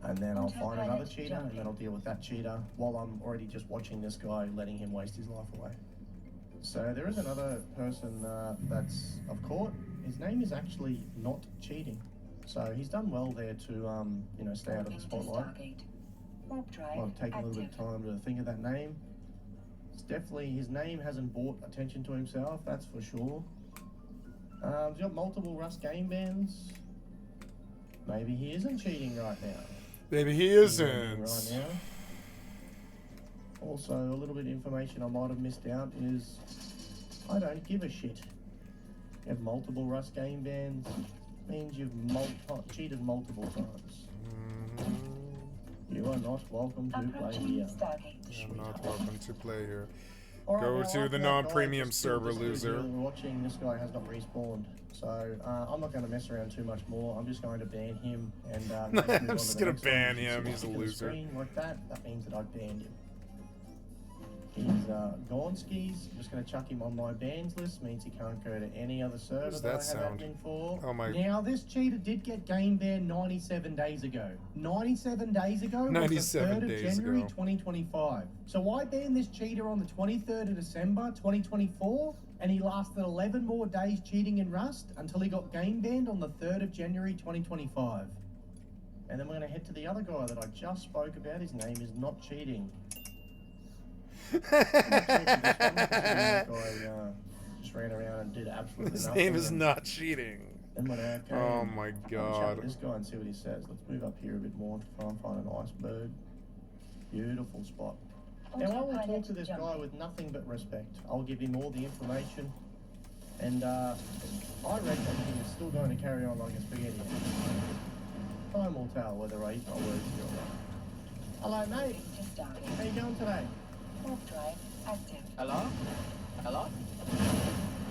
And then I'll find another cheater, and then I'll deal with that cheater while I'm already just watching this guy, letting him waste his life away. So there is another person that's I've caught. His name is actually not cheating. So he's done well there to, you know, stay out of the spotlight. I'll take a little bit of time to think of that name. It's definitely, his name hasn't brought attention to himself, that's for sure. He's got multiple Rust game bans. Maybe he isn't cheating right now. Maybe he isn't. Right now. Also, a little bit of information I might have missed out is I don't give a shit. You have multiple Rust game bans, means you've cheated multiple times. You are not welcome to play here. I'm not welcome to play here. All Go now, to after the that non-premium guy just server, killed this dude loser. we were watching, this guy has not respawned. So I'm not going to mess around too much more. I'm just going to ban him and I'm just gonna ban him. He's a loser. Like that means that I've banned him. He's Gonski's. I'm just going to chuck him on my bans list. Means he can't go to any other server does that I that have sound? admin for. Oh my. Now this cheater did get game banned 97 days ago. 97 days ago. 97 was the 3rd days of January ago. 2025. So why ban this cheater on the 23rd of December 2024? And he lasted 11 more days cheating in Rust until he got game banned on the 3rd of January 2025. And then we're going to head to the other guy that I just spoke about. His name is Not Cheating. Just ran around and did absolutely His nothing. name is Not Cheating. Then when I came, Oh my I'll chat god. with this guy and see what he says. Let's move up here a bit more to try and find an iceberg. Beautiful spot. Now I will talk to this guy with nothing but respect. I'll give him all the information. And I reckon he's still going to carry on like a spaghetti. Time will tell whether I eat my words here or not. Hello mate. How you going today? Drive active. Hello? Hello?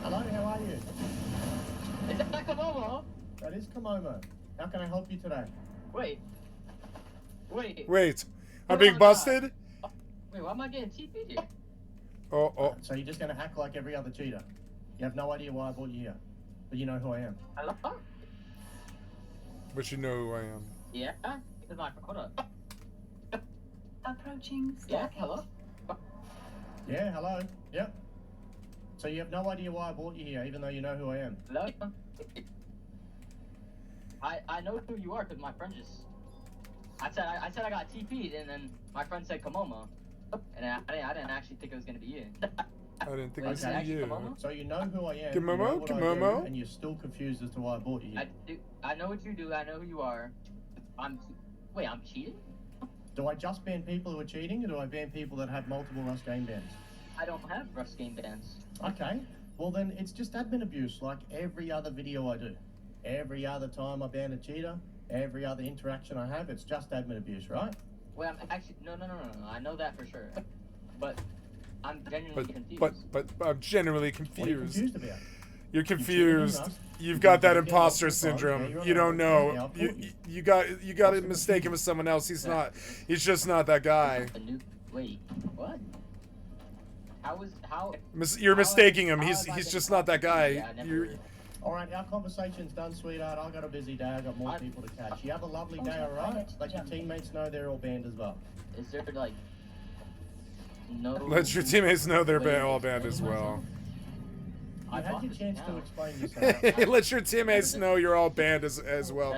Hello, how are you? Is that Komomo? That is Komomo. How can I help you today? Wait. Wait. I'm being busted? Wait, why am I getting TP'd here? Oh. So you're just going to act like every other cheater? You have no idea why I brought you here, but you know who I am. Hello? But you know who I am. Yeah? It's my, hold up. Approaching Yeah, Skycat. hello? Yeah, hello. Yep. So you have no idea why I brought you here, even though you know who I am. Hello? I know who you are because my friend just... I said I got TP'd and then my friend said Komomo. And I didn't actually think it was going to be you. I didn't think it was Okay. you. So you know who I am, Komomo? you know what I do, Komomo? and you're still confused as to why I brought you here. I know what you do, I know who you are. Wait, I'm cheating? Do I just ban people who are cheating, or do I ban people that have multiple Rust game bans? I don't have Rust game bans. Okay, well then it's just admin abuse like every other video I do. Every other time I ban a cheater, every other interaction I have, it's just admin abuse, right? Wait, I'm actually... No. I know that for sure. But I'm genuinely confused. But I'm generally What are you confused. confused about? You're confused. You've got that imposter syndrome. You don't know. You got to mistake him with someone else. He's not. He's just not that guy. Wait, what? You're mistaking him. He's just not that guy. Alright, our conversation's done, sweetheart. I've got a busy day. I've got more people to catch. You have a lovely day, alright? Let your teammates know they're all banned as well. Is there, like, no... Let your teammates know they're all banned as well. You had your chance to explain yourself. Let your teammates know you're all banned as well.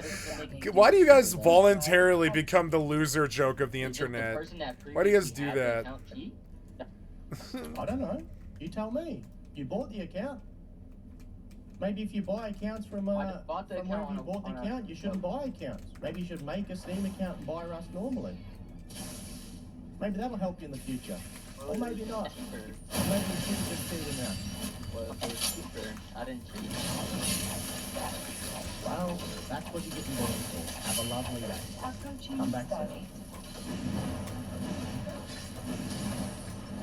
Why do you guys voluntarily become the loser joke of the internet? Why do you guys do that? I don't know. You tell me. You bought the account. Maybe if you buy accounts from wherever you bought the account, you shouldn't buy accounts. Maybe you should make a Steam account and buy Rust normally. Maybe that'll help you in the future. Or maybe not. Or maybe you should just cheat him out. Well, it was cheaper. I didn't cheat. Well, that's what you're getting banned for. Have a lovely day. Come back soon.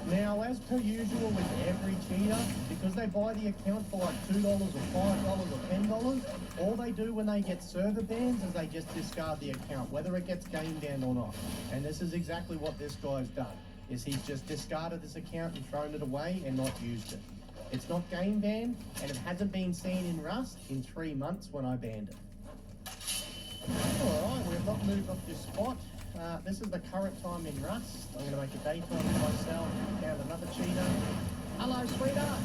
Now, as per usual with every cheater, because they buy the account for like $2 or $5 or $10, all they do when they get server bans is they just discard the account, whether it gets game banned or not. And this is exactly what this guy's done, is he's just discarded this account and thrown it away and not used it. It's not game banned, and it hasn't been seen in Rust in 3 months when I banned it. Alright, we've not moved off this spot. This is the current time in Rust. I'm going to make a daytime for myself. Found another cheater. Hello, sweetheart.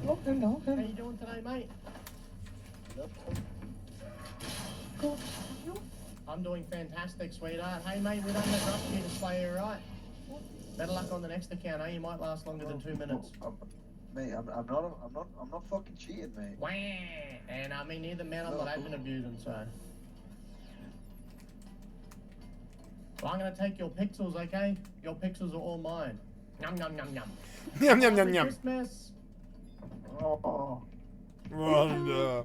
Hello. How you doing today, mate? Good. I'm doing fantastic, sweetheart. Hey, mate, we don't let Rust cheaters play here, right? Better luck on the next account, eh? You might last longer than 2 minutes. Mate, I'm not fucking cheating, mate. Wah! And I mean, neither man, I'm not admin abusing, so. Well, I'm gonna take your pixels, okay? Your pixels are all mine. Yum yum yum yum. Yum yum yum Merry yum. Christmas. Oh. Rhonda.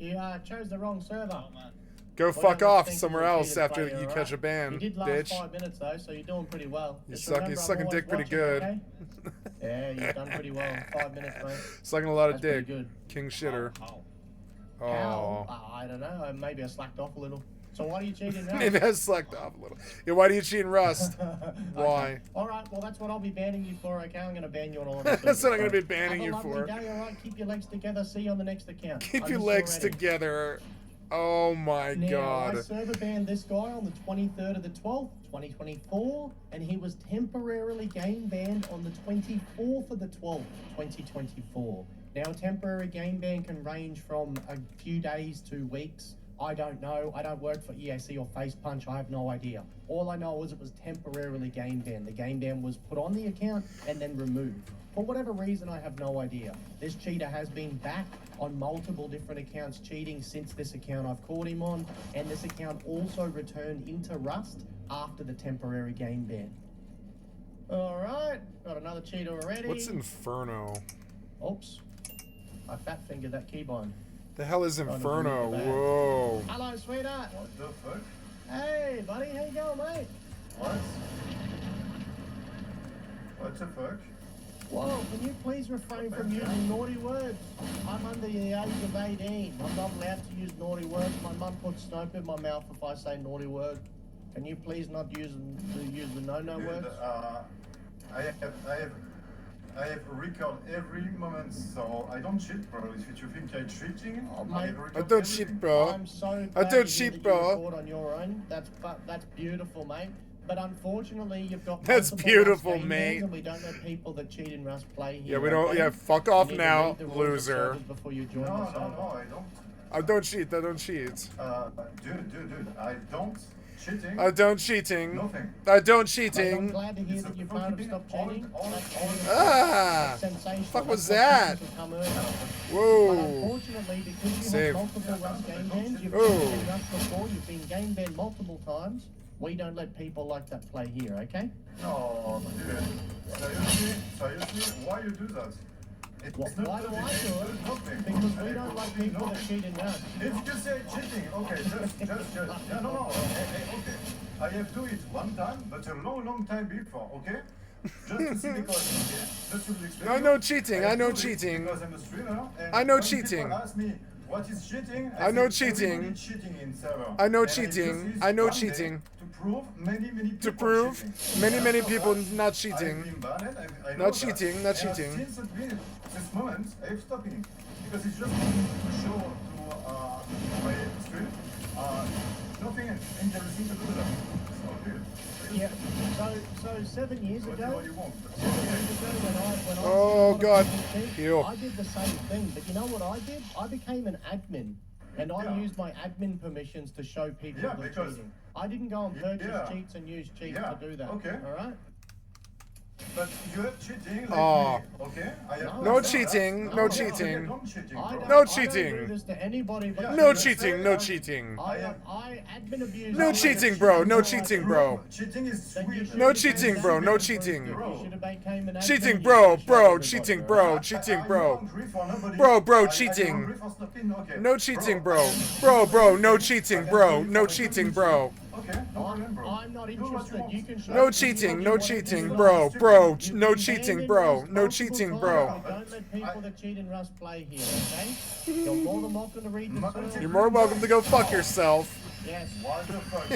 You chose the wrong server. Go Well, fuck yeah, off let's think somewhere you're a else cheated after player, you alright? catch a ban, You did last bitch. 5 minutes though, so you're doing pretty well. You're Just remember, I'm sucking always dick pretty watching, good. okay? Yeah, you've done pretty well in 5 minutes, mate. Sucking a lot of That's pretty dick. good. King shitter. How? Oh. I don't know. Maybe I slacked off a little. So why are you cheating now? Maybe I slacked off a little. Yeah, why do you cheat in Rust? Why? All right, well, that's what I'll be banning you for, okay? I'm going to ban you on all of this. That's what I'm going to be banning you Have a for. lovely day, all right? Keep your legs together. See you on the next account. Keep I your miss you legs already. together. Oh my Now, god. I server banned this guy on the 23rd of the 12th, 2024, and he was temporarily game banned on the 24th of the 12th, 2024. Now, a temporary game ban can range from a few days to weeks. I don't know. I don't work for EAC or Face Punch. I have no idea. All I know is it was temporarily game banned. The game ban was put on the account and then removed. For whatever reason, I have no idea. This cheater has been back on multiple different accounts cheating since this account I've caught him on, and this account also returned into Rust after the temporary game ban. Alright, got another cheater already. What's Inferno? Oops. I fat fingered that keybind. The hell is Trying to Inferno? read the bag. Whoa. Hello, sweetheart. What the fuck? Hey, buddy, how you going, mate? What? What the fuck? Whoa, can you please refrain from using naughty words? I'm under the age of 18. I'm not allowed to use naughty words. My mum puts soap in my mouth if I say naughty word. Can you please not use the no-no Dude, words? I have record every moment, so I don't cheat, bro. If you think I'm cheating, I I don't cheat, bro. I'm so I glad don't to hear cheat, that you bro. record on your own. That's beautiful, mate. But unfortunately, you've got That's multiple beautiful, Rust game mate. bans, and we don't let people that cheat in Rust play here. Yeah, we don't. okay? Yeah, fuck off You need to now, read the rules of loser. servers before you join the server. No, I don't. I don't cheat. I don't cheat. Dude, I don't cheating. I don't cheating. Nothing. I don't I'm cheating. glad to hear that you found have stopped cheating. Ah! Sensational. Fuck was That's that? what come earlier. But Whoa. unfortunately, because you Save. have multiple Rust game bans, you've Oh. been in Rust before, you've been game banned multiple times. We don't let people like that play here, okay? No, dude. Seriously, why you do that? It's Why do I do it? nothing. Because we don't like people that cheat in Rust. If you say cheating, okay, just, yeah, no, okay. I have do it one time, but a long time before, okay? Just to see because, okay, just to explain. I know cheating. I know do it cheating. Because I'm a streamer, and I know when cheating. People ask me what is cheating. I know say cheating. everybody cheating in server. I know And cheating. use this I know one day cheating. To prove many people To prove cheating. many After people that, not I've cheating. been banned, I know Not that. cheating, not And cheating. Since this moment, I'm stopping because it's just to show to my stream nothing interesting to do with that. So, dude, Yeah. So 7 years ago, what you want. when I Oh, God. cheat, Heal. I did the same thing. But you know what I did? I became an admin. And I used my admin permissions to show people Yeah, that because- cheating. I didn't go and purchase Yeah. cheats and use cheats Yeah, to do that. okay. All right? But you have cheating like Oh. me, okay? I have No cheating. No No, cheating. don't cheating, I bro. don't, No I don't cheating. do this to anybody but Yeah, No you cheating. No cheating. I admin abuse. No cheating, bro. No cheating, bro. Cheating is Then you sweet. should No have cheating, became bro. an No admin. cheating. You should have became an admin. Cheating, You bro. should have Bro. everybody, Cheating, right? bro. Cheating, bro. Bro, cheating. No cheating, bro. Bro. No cheating, bro. No cheating, bro. Okay, no problem, bro. I'm not interested. You can show No me cheating. what No you want to cheating, do. bro. You've No been cheating, banned in bro. Rust No multiple cheating, times. bro. We don't let people that cheat in Rust play here, okay? You're more than welcome to read the server. You're more welcome to go fuck yourself. Yes. What the fuck? I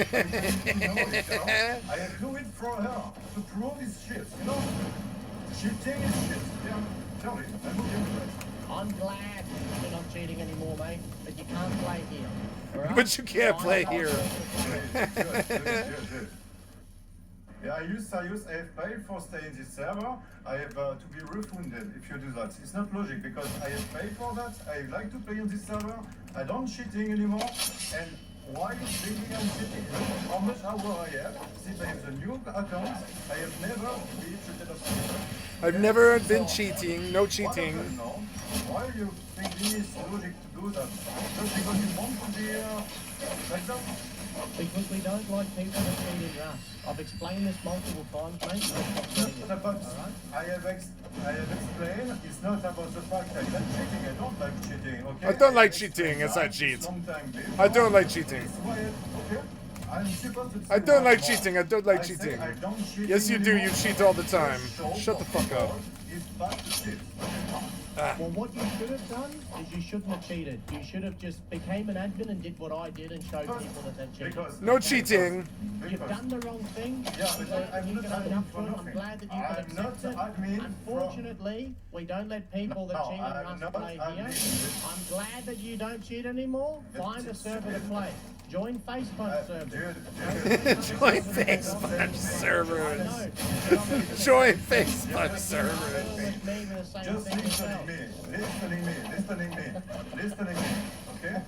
have do it for her to prove it's shit, you know? Cheating is shit. Yeah, tell me. I'm looking at it. I'm glad you're not cheating anymore, mate, but you can't play here. All right? But you can't play I'm here. Good. Yeah, I have paid for staying in this server. I have to be refunded if you do that. It's not logic because I have paid for that. I like to play on this server. I don't cheating anymore. And why you thinking I'm cheating? How much hour I have? Since I have the new account, I have never been treated as cheater. I've never been cheating. No cheating. No. Why you thinking it's logic to do that? Just because you want to be like that? Because we don't like people that cheat in Rust. I've explained this multiple times, mate. It's not about, I have explained, it's not about the fact that I'm cheating. I don't like cheating, okay? I don't like cheating, yes I cheat. I don't like cheating. Okay? I'm supposed to I don't like cheating, I don't like I say cheating. I don't cheat Yes you do, you anymore. cheat all the time. Shut the fuck up. It's bad to cheat. Well, what you should have done is you shouldn't have cheated. You should have just became an admin and did what I did and showed people that they cheated. No cheating. You've done the wrong thing. Yeah, but I'm you not can own admin up for to it. I'm nothing. glad that you can I'm not accept it. admin Unfortunately, we don't let people that No, cheat I'm in Rust not play here. admin. I'm glad that you don't cheat anymore. Find a server to play. Join Face Punch server. Join Face Punch servers. Join Face Punch servers. Just listening me, okay?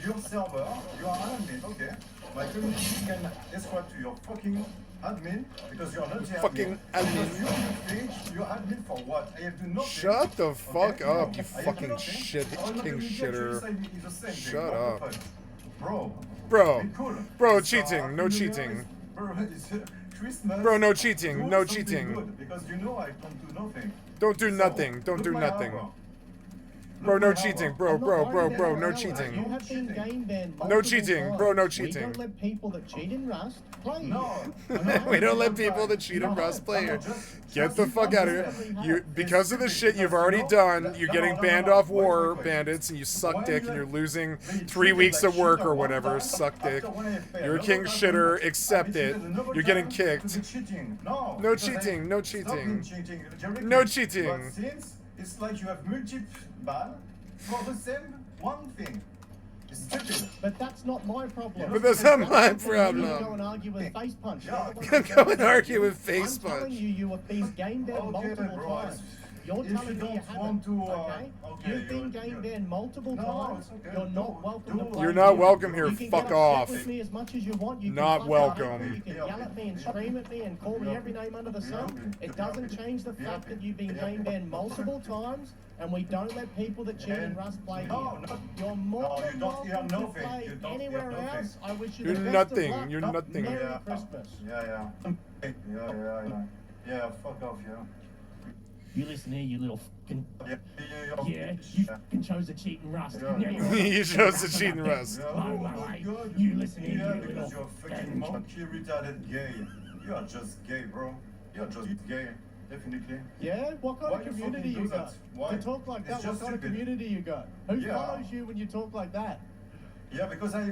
Your server, you are admin, okay? My community can escort to your fucking admin because you are not the Fucking admin. admin. Because you think you're admin for what? I have to nothing. Shut the fuck Okay? up, you I have fucking nothing. shit All my king community shitter. actually say the same thing. Shut What the up. fuck? Bro. Bro. Be cool. Bro, It's, cheating, no New Year cheating. is- Bro, it's Christmas. Bro, no cheating, Do no something cheating. good, because you know I don't do nothing. Don't do So, nothing, don't look do my nothing. armor. Bro, Look no my cheating, armor. bro, bro, bro, bro, no You cheating. have been game banned No multiple cheating, bro, no times. We cheating. don't let people that cheat in Rust play. No. We don't let people that cheat in Rust play here. Get the fuck out of here. You, because of the shit you've already done, you're getting banned off War Bandits and you suck dick and you're losing 3 weeks of work or whatever. Suck dick. You're a king shitter. Accept it. You're getting kicked. No cheating. No cheating. No cheating. But since it's like you have multiple ban for the same one thing. It's stupid. But that's not my problem. But that's not my You go problem. and argue with Face Punch. Go and argue with Face I'm telling Punch. you have been game banned multiple bro, times. You're if telling you me you don't haven't, want to, okay? okay, You've been game banned multiple times. it's okay. You're not welcome to play. You're not here. welcome here. You can Fuck get upset off. with me as much as you want. You Not can welcome. You can yell at me and scream at me and call me every name under the sun. It doesn't change the fact that you've been game banned multiple times, and we don't let people that cheat in Rust play here. You're more than welcome to play anywhere else. I wish you the You're best nothing. of luck. You're nothing. Merry Christmas. Yeah, fuck off, yeah. You listen here, you little fucking... Yeah, you fucking chose to cheat in Rust. You chose to cheat in Rust. You listen here, Yeah, you because little... you're fucking monkey retarded gay. You are just gay, bro. You're just gay, definitely. Yeah? What kind Why of you community fucking you do got? that? Why? To talk like It's that, what just kind of stupid. community you got? Who Yeah. follows you when you talk like that? Yeah, because I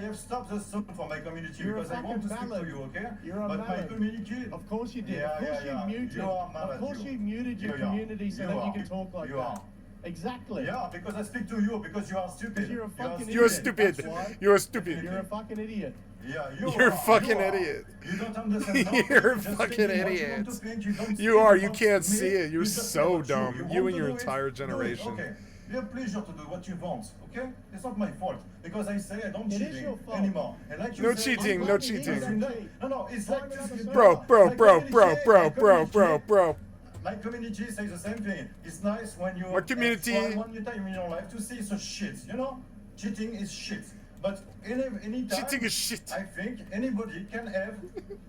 have stopped the song for my community You're a because I want to fucking speak to ballad. you, okay? You're a but my ballad. community. Of course you did. Yeah, Of course yeah, you muted. You are mad Of at course you. you muted your You are. community so You that you are. can talk like You that. are. Exactly. Yeah, because I speak to you because you are stupid. You're a fucking You're idiot. stupid. That's why. You're stupid. You're a fucking idiot. Yeah, You're a fucking idiot. You don't understand. nothing. You're a You just fucking think you want idiot. to think, you don't You think are. You about can't me, see it. You're you just so think about dumb. You You want and to your do it? entire Do it, generation. Okay. You have pleasure to do what you want, okay? It's not my fault because I say I don't It is cheating your fault. anymore. And like you No say, cheating, I'm no not cheating. No, it's like this. Bro, bro, bro, bro, bro, bro, bro, bro. My community says the same thing. It's nice when you My community- try one time in your life to see such shit. You know, cheating is shit. But any time, Cheating is shit. I think anybody can have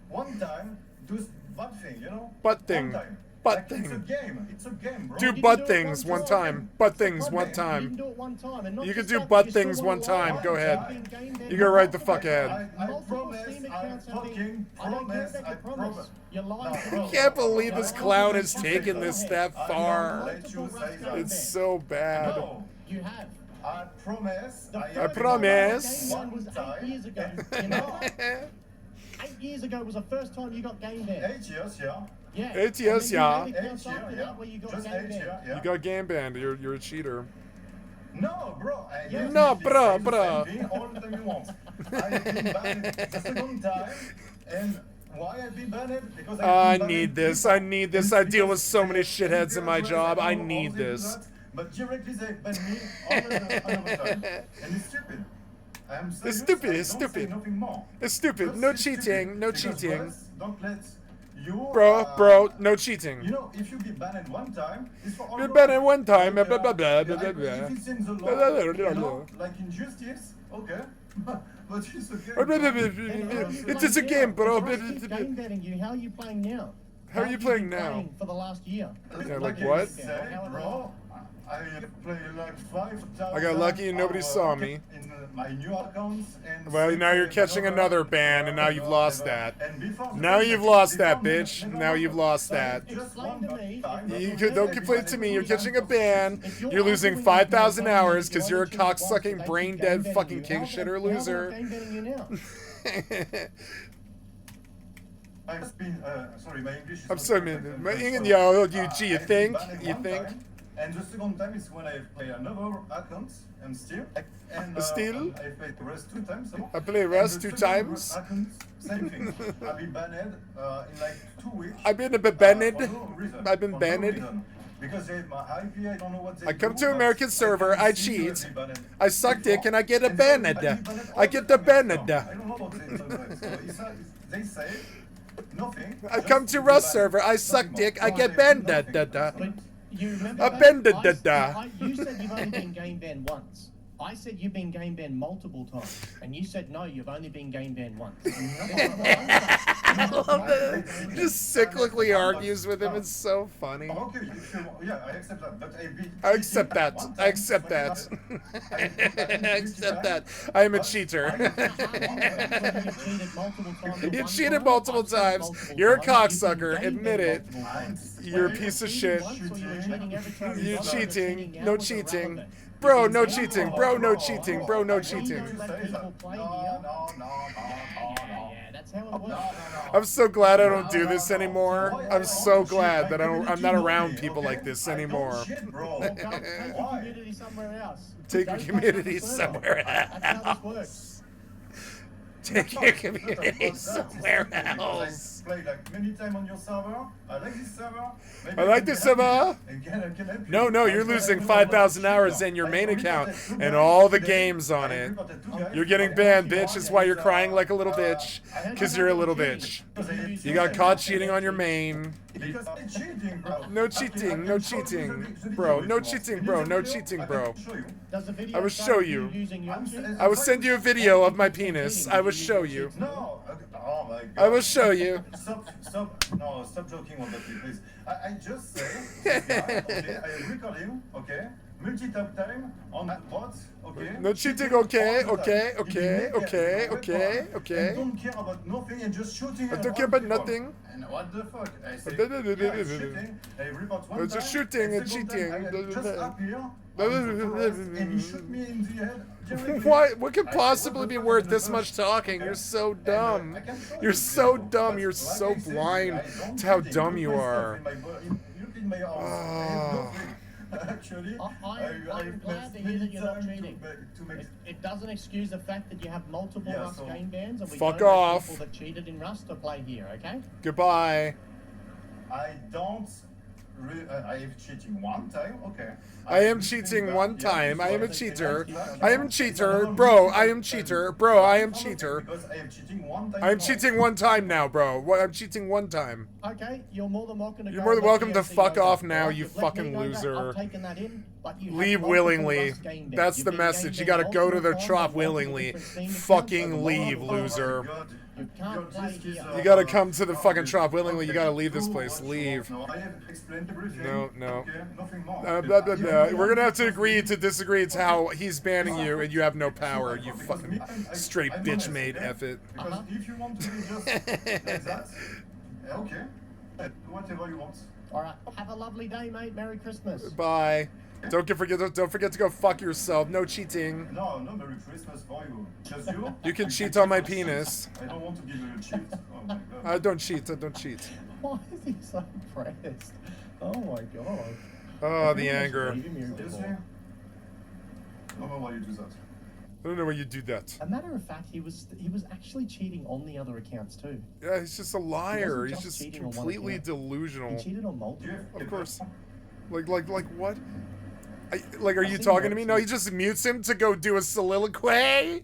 one time do bad thing. You know, Butt One thing. time. Butt Like, It's a thing. game. It's a game, bro. Do You can butt do it things one one time. time. Butt things Butt one thing. You can time. do it one time. And not You can just do that, butt you still things wanna one lie time. about Go it. ahead. You've been game banned You go right the multiple fuck ahead. I Multiple promise, Steam I accounts have been- fucking I don't care promise, about I your promise. promise. You're lying No, to bro. me. I can't believe You're this lying clown to has me. taken this step I far. let you say that. It's so bad. No, You have. I promise. The I first promise. time you got game banned was 8 years ago. You know that? 8 years ago was the first time you got game banned. 8 years, yeah. Yeah. 8 years, And then yeah. you had accounts 8 years, after yeah. that where you got Just game 8 banned. years, yeah. You got game banned. You're a cheater. No, bro. I Yeah. definitely No, say bro, the bro. same thing all the time you want. I've been banned the second time, and why I've been banned? Because I I've been need banned this. before. I need this. I deal with so many shitheads in my job. I need this. But directly they ban me another time, and it's stupid. I'm serious. It's stupid, I it's don't say stupid. nothing more. It's stupid. Just No it's stupid, cheating. No because cheating. boys don't let Bro, no cheating. You know, if you be banned one time, it's for all. You're banned one time. Like, if it's in the law, you know, like in justice, okay. But it's okay. It is a game, bro. Game betting you. How are you playing now? How are you playing now? For the last year. Yeah, like what? Bro, I play like 5,000. I got lucky and nobody saw me. In my new accounts and Well, now you're catching another ban, and now you've lost that. Now you've lost that, bitch. Now you've lost that. Don't complain to me. You're catching a ban. You're losing 5,000 hours because you're a cocksucking, brain-dead, fucking king-shitter loser. Sorry, my English is I'm sorry, man. Yo, you think? You think? And the second time is when I play another account and still. And still? I play Rust 2 times. I play Rust 2 times? Account, same thing. I've been banned in like 2 weeks. I've been banned. I've been For no banned. reason. Because my IP, I don't know what they I come do, to but American server, I cheat, I suck dick, and I get a banned. banned. I get the banned. I don't know what they say. They say nothing. I come to Rust server, I suck dick, I get banned. You remember A that? bend. You said you've only been game banned once. I said you've been game banned multiple times, and you said no, you've only been game banned once. I love that. He just cyclically argues with him. It's so funny. Okay, yeah, I accept that, but I accept that. I accept that. I accept that. I am a cheater. You cheated multiple times. You're a cocksucker. Admit it. You're a piece of shit. You're cheating. No cheating. Bro, no cheating. Bro, no cheating. Bro, no cheating. I'm so glad I don't do this anymore. I'm so glad that I'm not around people like this anymore. Take your community somewhere else. Take your community somewhere else. Play like many times on your server. I like this server. I like this server. No, you're losing 5,000 hours in your main account and all the games on it. You're getting banned, bitch. That's why you're crying like a little bitch. Because you're a little bitch. You got caught cheating on your main. No cheating, no cheating, bro. No cheating, bro. No cheating, bro. I will show you. I will send you a video of my penis. I will show you. I will show you. Stop joking on that, please. I just say, okay, I record him, okay? Multi-tap time on that bot, okay? No cheating, okay? And don't care about nothing and just shooting. I don't care about nothing. And what the fuck? I say, yeah, it's shooting. I report one It's just time, shooting and second cheating. time, I just appear on the forest and he shoot me in the head. What could possibly be worth this much talking? You're so dumb. You're so dumb. You're so blind to how dumb you are. Actually, I'm glad to hear that you're not cheating. It doesn't excuse the fact that you have multiple Rust game bans, and we Fuck don't off. have people that cheated in Rust to play here, okay? Goodbye. I don't. I have cheating one time, okay. I am cheating one time. I am a cheater. I am a cheater. Bro, I am cheater. Bro, I am cheater. I am cheating one time now, bro. I'm cheating one time. Okay, you're more than welcome to You're more than welcome to fuck off now, you fucking loser. Leave willingly. That's the message. You gotta go to the trop willingly. Fucking leave, loser. You gotta come to the fucking shop willingly. You gotta leave this place. Leave. No. We're gonna have to agree to disagree. It's how he's banning you and you have no power. You fucking straight bitch made F it. Because if you want to be just like that, okay. Whatever you want. Alright, have a lovely day, mate. Merry Christmas. Bye. Don't forget to go fuck yourself. No cheating. No, Merry Christmas for you. Just you? You can cheat on my penis. I don't want to give you a cheat. Oh my god. I don't cheat. Why is he so pressed? Oh my god. Oh, the anger. Seriously? I don't know why you do that. I don't know why you do that. As a matter of fact, he was actually cheating on the other accounts too. Yeah, he's just a liar. He's just cheating completely delusional. He cheated on multiple. Of course. Like what? Are you talking to me? No, he just mutes him to go do a soliloquy.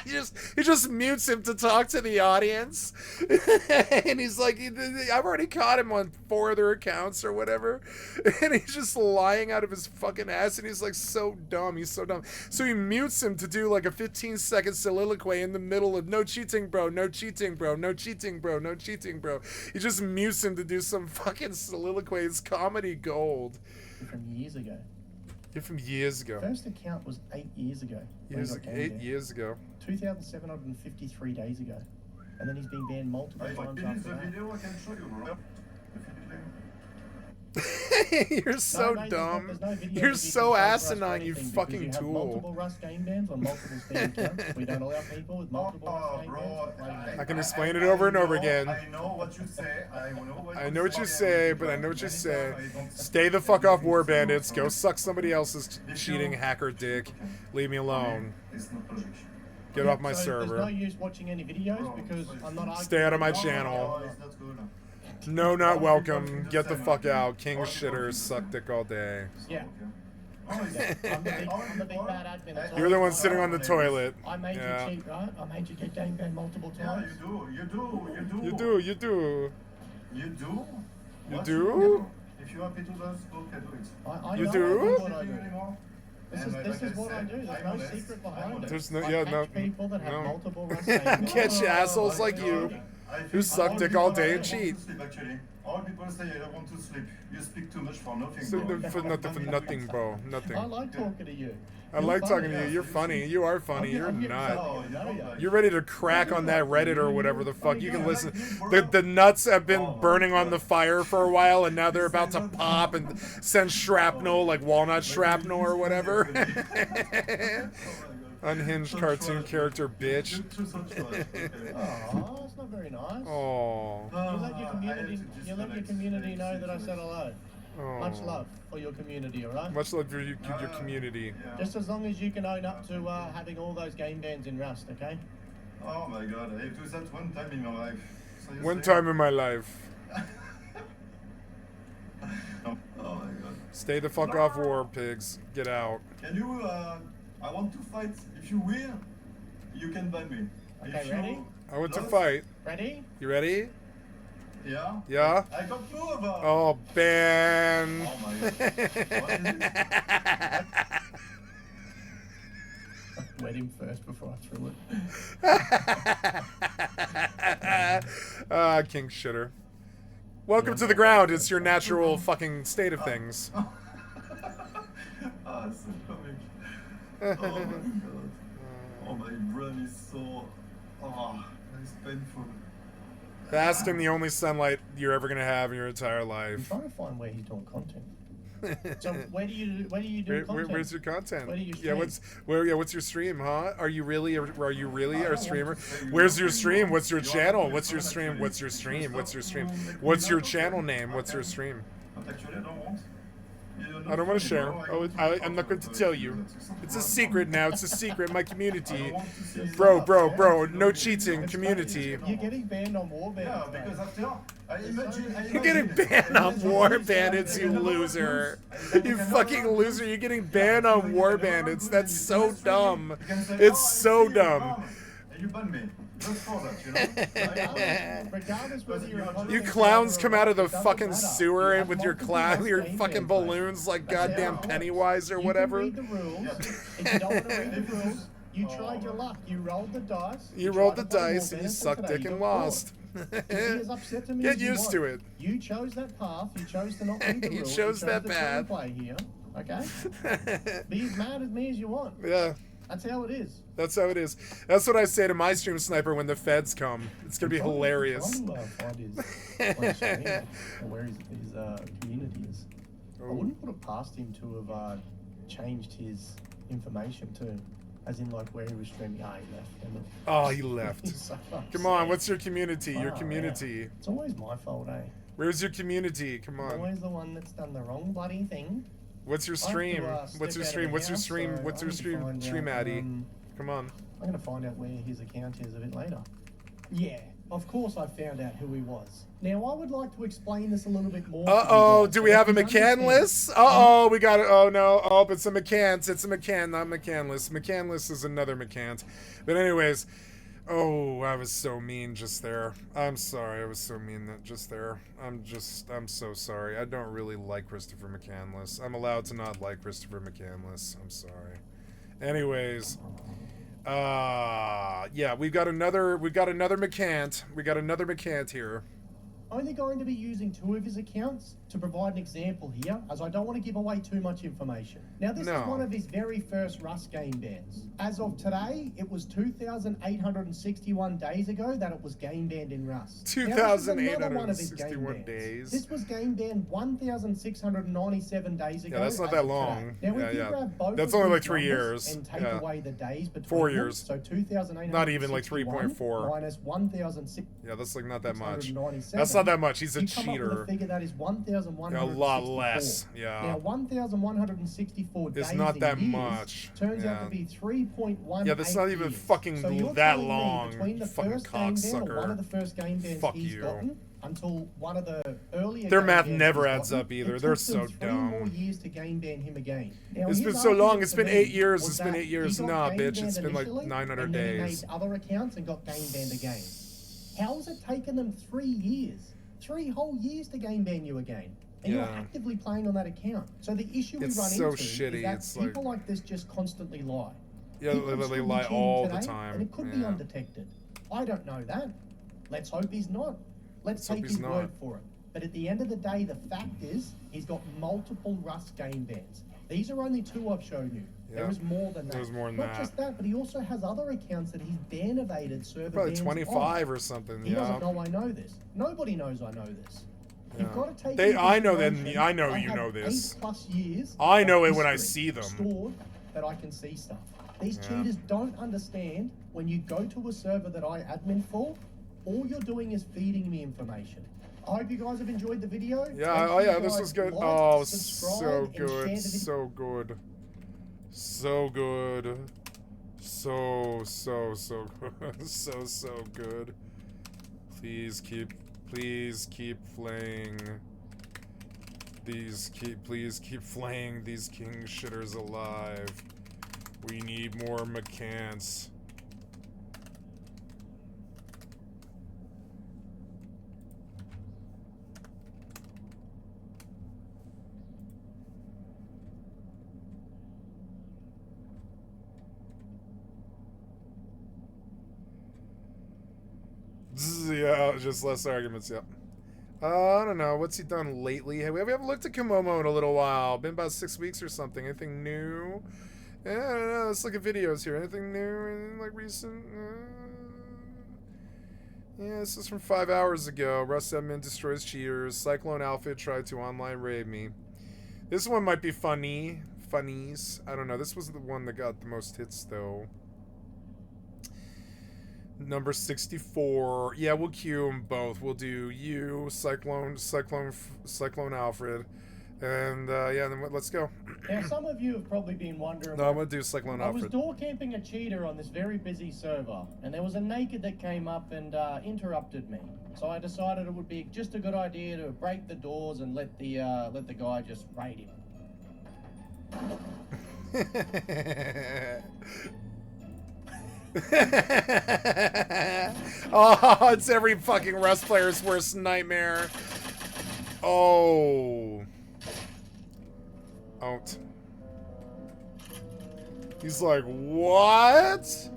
he just mutes him to talk to the audience. And he's like, I've already caught him on 4 other accounts or whatever. And he's just lying out of his fucking ass. And he's like so dumb. He's so dumb. So he mutes him to do like a 15-second soliloquy in the middle of no cheating, bro, no cheating, bro, no cheating, bro, no cheating, bro. He just mutes him to do some fucking soliloquy. It's comedy gold. From years ago. You're from years ago. First account was 8 years ago. 8 years ago. 2,753 days ago. And then he's been banned multiple times after that. Video, I can show you, bro. You're so dumb. You're so asinine, you fucking have tool. multiple Rust game bans on multiple Steam accounts. We don't allow people with multiple Rust game bans. I can explain it over and over again. I know what you say. I know what you say, but I know what you say. Stay the fuck off War Bandits. Go suck somebody else's cheating hacker dick. Leave me alone. Get off my server. There's no use watching any videos because I'm not arguing. Stay out of my channel. No, not welcome. Get the fuck out. King shitters suck dick all day. Yeah. I'm the big bad admin. You're the one sitting on the toilet. I made you cheat, right? I made you get game banned multiple times. Yeah, you do. You do. You do? You do? If you're happy to do this, okay, do it. You do? This is what I do. There's no secret behind it. There's no, I yeah, catch no. people that have multiple Rust Catch assholes like you who suck dick all day and cheat. All people say I want to sleep. You speak too much for nothing, So, bro. for nothing, bro. Nothing. I like talking to you. I like talking to you. You're funny. You are funny. You're not. You're ready to crack on that Reddit or whatever the fuck. You can listen. The nuts have been burning on the fire for a while, and now they're about to pop and send shrapnel, like walnut shrapnel or whatever. Unhinged cartoon character, bitch. Oh, that's not very nice. Oh. You let your community know that I said hello. Much love for your community, alright? Much love for your community. Just as long as you can own up to having all those game bans in Rust, okay? Oh my god, I do that one time in my life. So One time in my life. Oh my god. Stay the fuck off war, pigs. Get out. Can you, I want to fight. If you win, you can ban me. Okay, ready? I want to fight. Ready? You ready? Yeah? Yeah? I got blue about. Oh, ban. Oh my god. What is it? Wet him first before I threw it. King shitter. Welcome to the ground. It's your natural fucking state of things. Ah, it's so comic. Oh my god. Oh, my brain is so... Oh, it's painful. Fasting, the only sunlight you're ever gonna have in your entire life. I'm trying to find where he's doing content. So where do you do content? Where's your content? Where do you stream? What's your stream, huh? Are you really a streamer? Where's your stream? What's your channel? What's your stream? What's your stream? What's your stream? What's your channel name? What's your stream? Actually, I don't want. I don't want to share. Oh, I'm not going to tell you. It's a secret now. It's a secret. My community. Bro. No cheating. Community. You're getting banned on War Bandits. Yeah, because after, I imagine... You're getting banned on War Bandits, you loser. You fucking loser. You're getting banned on War Bandits. That's so dumb. It's so dumb. You ban me. Just for that, Regardless whether you're You clowns come out of the fucking sewer and with your fucking balloons like goddamn Pennywise or whatever. You can read the rules. If you don't want to read the rules, you tried your luck. You rolled the dice. You rolled the dice and you sucked dick and lost. Get used to it. You chose that path. You chose to not read the rules. You chose that path. Play here, okay? Be as mad at me as you want. Yeah. That's how it is. That's how it is. That's what I say to my stream sniper when the feds come. It's gonna be hilarious. Where his community is. I wouldn't put it past him to have changed his information too. As in like where he was streaming. Ah, he left. Oh, he left. So come on, what's your community? Your community. Yeah. It's always my fault, eh? Where's your community? Come on. I'm always the one that's done the wrong bloody thing. What's your stream? What's your stream? What's your stream? What's your stream, Addy? Come on. I'm gonna find out where his account is a bit later. Yeah. Of course I found out who he was. Now, I would like to explain this a little bit more. Uh-oh, do we have a McCann McCanless? Uh-oh, we got it. Oh, no. Oh, it's a McCants. It's a McCann, not McCanless. McCanless is another McCant. But anyways, oh, I was so mean just there. I'm sorry, I was so mean just there. I'm so sorry. I don't really like Christopher McCandless. I'm allowed to not like Christopher McCandless. I'm sorry. Anyways, yeah, we've got another McCant. We got another McCant here. Only going to be using 2 of his accounts to provide an example here, as I don't want to give away too much information. Now, this is one of his very first Rust game bans. As of today, it was 2,861 days ago that it was game banned in Rust. 2,861 days. This was game banned 1,697 days ago. Yeah, that's not that long. Now, if you grab both that's of only like these 3 numbers years. and take away the days between 4 them, years. so 2,861 not even like 3.4. minus 1,697. Yeah, that's like not that much. That's not that much. He's a cheater. A figure that is 1,164. A lot less. Yeah. Now 1,164 days. It's not that in years much. Turns out to be 3.1. Yeah, that's not even years. fucking so that long. Between the fucking first game ban, or one of cocksucker. the first game bans Fuck he's you. gotten, until one of the earlier. Their game math bans never he's adds gotten, up either. it They're took them so 3 more dumb. years to game ban him again. Now, It's his been so long. argument It's to been me 8 years. was It's been that 8 years. he got Nah, game bitch. banned It's been like initially, 900 and then he days. made other accounts and got game banned again. How has it taken them 3 years? 3 whole years to game ban you again. And you're actively playing on that account. So the issue we It's run so into shitty. is that It's people like this just constantly lie. Yeah, He could they still be lie cheating all the today, time. and it could be Yeah. undetected. I don't know that. Let's hope he's not. Let's hope take he's his not. word for it. But at the end of the day, the fact is, he's got multiple Rust game bans. These are only 2 I've shown you. There Yeah. is more than that. There's more than Not that. just that, but he also has other accounts that he's ban evaded server Probably bans 25 on. or something. He Yeah. doesn't know I know this. Nobody knows I know this. You've Yeah. got to take. They- into I know that- consideration, I know you have know this. 8+ years. I know of it when I history see them. Stored that I can see stuff. These Yeah. cheaters don't understand when you go to a server that I admin for, all you're doing is feeding me information. I hope you guys have enjoyed the video. Yeah, Make oh sure yeah, you this guys was good. like, Oh, subscribe, so and share good, the video. so good, so good, so good, so good. Please keep flaying. Please keep flaying these king shitters alive. We need more McCants. Yeah, just less arguments, yep. I don't know. What's he done lately? Hey, we haven't looked at Komomo in a little while. Been about 6 weeks or something. Anything new? Yeah, I don't know. Let's look at videos here. Anything new? Anything like recent? Yeah, this is from 5 hours ago. Rust admin destroys cheaters. Cyclone Outfit tried to online raid me. This one might be funnies. I don't know. This was the one that got the most hits, though. Number 64. Yeah, we'll queue them both. We'll do you, Cyclone Alfred, and yeah, then let's go. Now, some of you have probably been wondering. No, I'm gonna do Cyclone I was Alfred. door camping a cheater on this very busy server, and there was a naked that came up and interrupted me. So I decided it would be just a good idea to break the doors and let the guy just raid him. Oh, it's every fucking Rust player's worst nightmare. Oh. Out. He's like, what?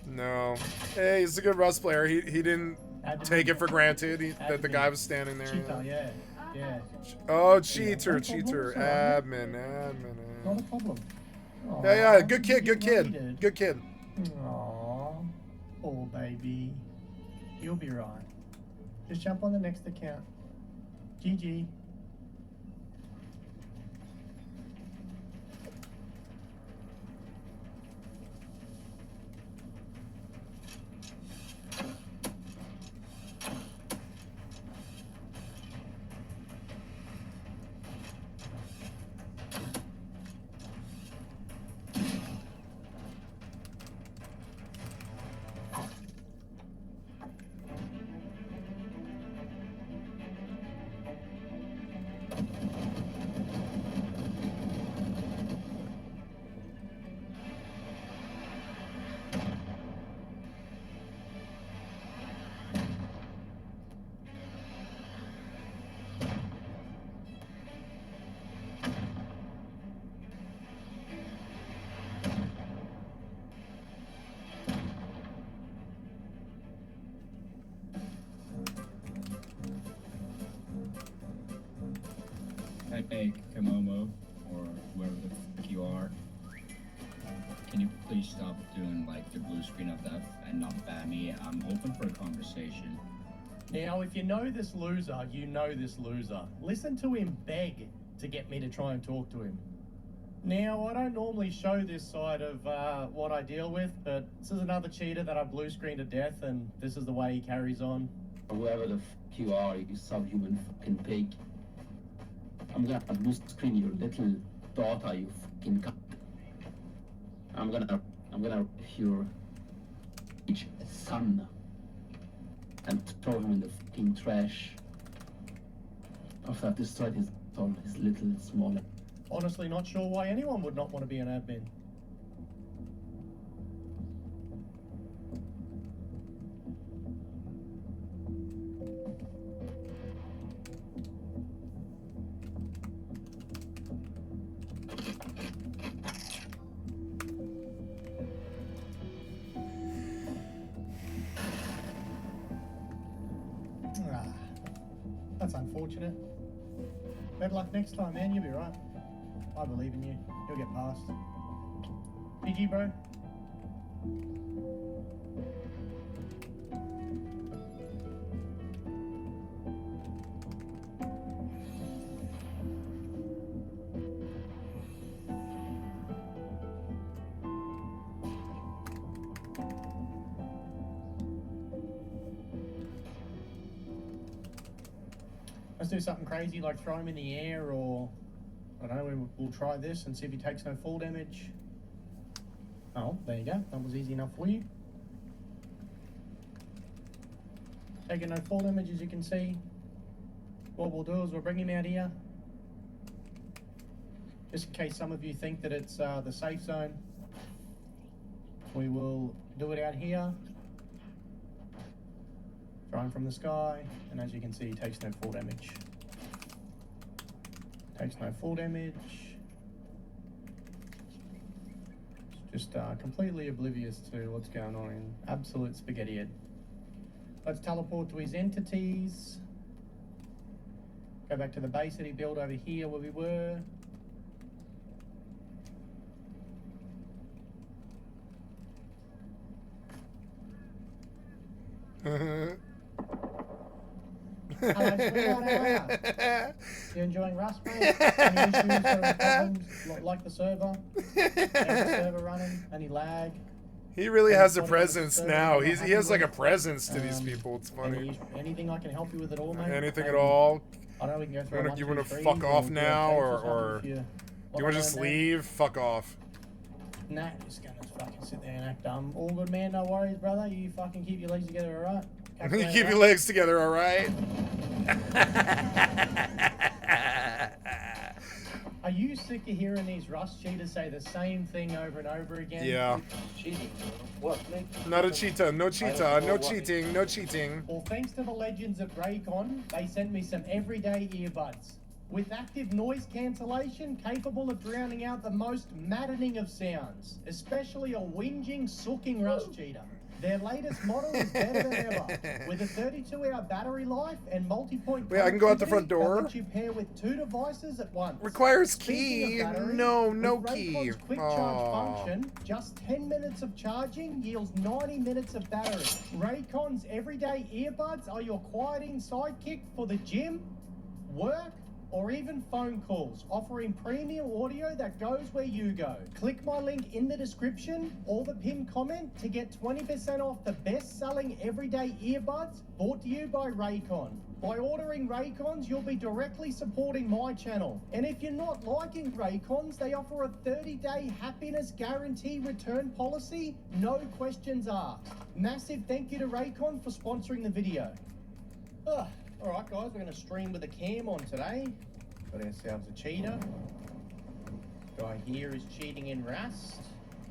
No. Hey, he's a good Rust player. He didn't take it for granted that the guy was standing there. Cheater, yeah. Oh, cheater. Not Admin. a problem. Yeah, good kid. Aww. Oh, baby. You'll be right. Just jump on the next account. GG. you stop doing like the blue screen of that and not ban me, I'm open for a conversation. Now, if you know this loser, you know this loser. Listen to him beg to get me to try and talk to him. Now, I don't normally show this side of what I deal with, but this is another cheater that I blue screened to death, and this is the way he carries on. Whoever the fuck you are, you subhuman fucking pig. I'm gonna blue screen your little daughter, you fucking cunt. I'm gonna your son and throw him in the fucking trash after I've destroyed his little small. Honestly, not sure why anyone would not want to be an admin. That's unfortunate. Better luck next time, man. You'll be right. I believe in you. You'll get past. GG, bro. Let's do something crazy like throw him in the air, or I don't know, we'll try this and see if he takes no fall damage. Oh, there you go. That was easy enough for you. Taking no fall damage, as you can see. What we'll do is we'll bring him out here. Just in case some of you think that it's the safe zone. We will do it out here. Throw him from the sky, and as you can see, he takes no fall damage. Takes no fall damage. Just completely oblivious to what's going on in absolute spaghetti head. Let's teleport to his entities. Go back to the base that he built over here where we were. Hello, sweetheart, how are you? You enjoying Rust, mate? Any issues or problems? Like the server? How's the server running? Any lag? He really has a presence now. He has like a presence to these people. It's funny. Anything I can help you with at all, mate? Anything at all? I know we can go through. You want to fuck off now, or do you want to just leave? Fuck off. Nah, just gonna fucking sit there and act dumb. All good, man. No worries, brother. You fucking keep your legs together, alright? You keep your legs together, alright? Are you sick of hearing these Rust cheaters say the same thing over and over again? Yeah. Cheating. What, mate? Not a cheetah. No cheetah. No cheating. No cheating. Well, thanks to the legends at Raycon, they sent me some everyday earbuds. With active noise cancellation, capable of drowning out the most maddening of sounds, especially a whinging, sooking Rust cheater. Their latest model is better than ever, with a 32-hour battery life and multi-point. Wait, I can go out the front door. That you pair with 2 devices at once. Requires key. Battery, no with key. Raycon's quick charge function, just 10 minutes of charging yields 90 minutes of battery. Raycon's everyday earbuds are your quieting sidekick for the gym, work, or even phone calls, offering premium audio that goes where you go. Click my link in the description or the pinned comment to get 20% off the best-selling everyday earbuds brought to you by Raycon. By ordering Raycons, you'll be directly supporting my channel. And if you're not liking Raycons, they offer a 30-day happiness guarantee return policy, no questions asked. Massive thank you to Raycon for sponsoring the video. Alright guys, we're going to stream with a cam on today. Got ourselves a cheater. Guy here is cheating in Rust.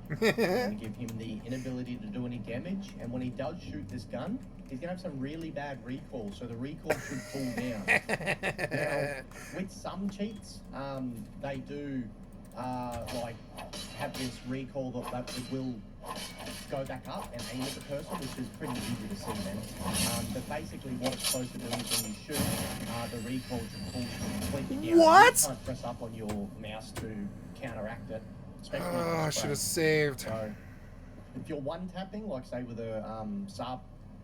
We're going to give him the inability to do any damage, and when he does shoot this gun, he's going to have some really bad recoil, so the recoil should cool down. Now, with some cheats, they do like have this recoil that it will go back up and aim at the person, which is pretty easy to see then. But basically what it's supposed to do is when you shoot, the recoil should pull completely down. What? You can't press up on your mouse to counteract it. I should have saved. So if you're one tapping, like say with a sub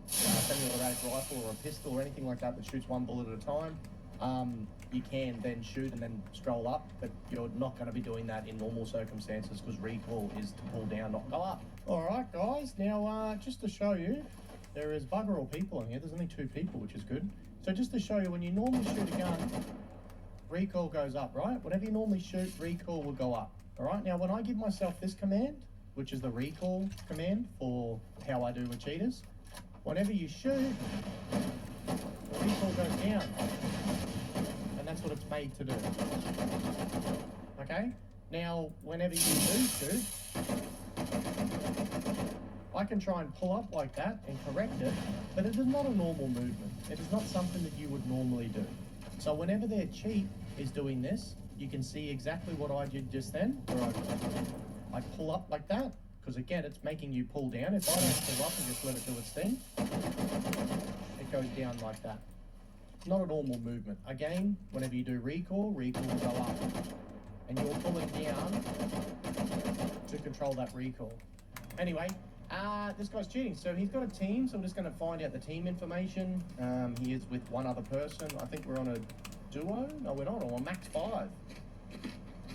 semi-automatic rifle or a pistol or anything like that shoots one bullet at a time, you can then shoot and then scroll up, but you're not going to be doing that in normal circumstances because recoil is to pull down, not go up. All right, guys. Now, just to show you, there is bugger all people in here. There's only 2 people, which is good. So just to show you, when you normally shoot a gun, recoil goes up, right? Whenever you normally shoot, recoil will go up. All right. Now, when I give myself this command, which is the recoil command for how I do with cheaters, whenever you shoot, the recoil goes down. And that's what it's made to do. Okay? Now, whenever you do shoot, I can try and pull up like that and correct it, but it is not a normal movement. It is not something that you would normally do. So whenever their cheat is doing this, you can see exactly what I did just then, where I pull up like that, because again, it's making you pull down. If I don't pull up and just let it do its thing, it goes down like that. Not a normal movement. Again, whenever you do recoil will go up. And you're pulling down to control that recoil. Anyway, this guy's cheating. So he's got a team, so we're just going to find out the team information. He is with one other person. I think we're on a duo? No, we're not. We're on max 5.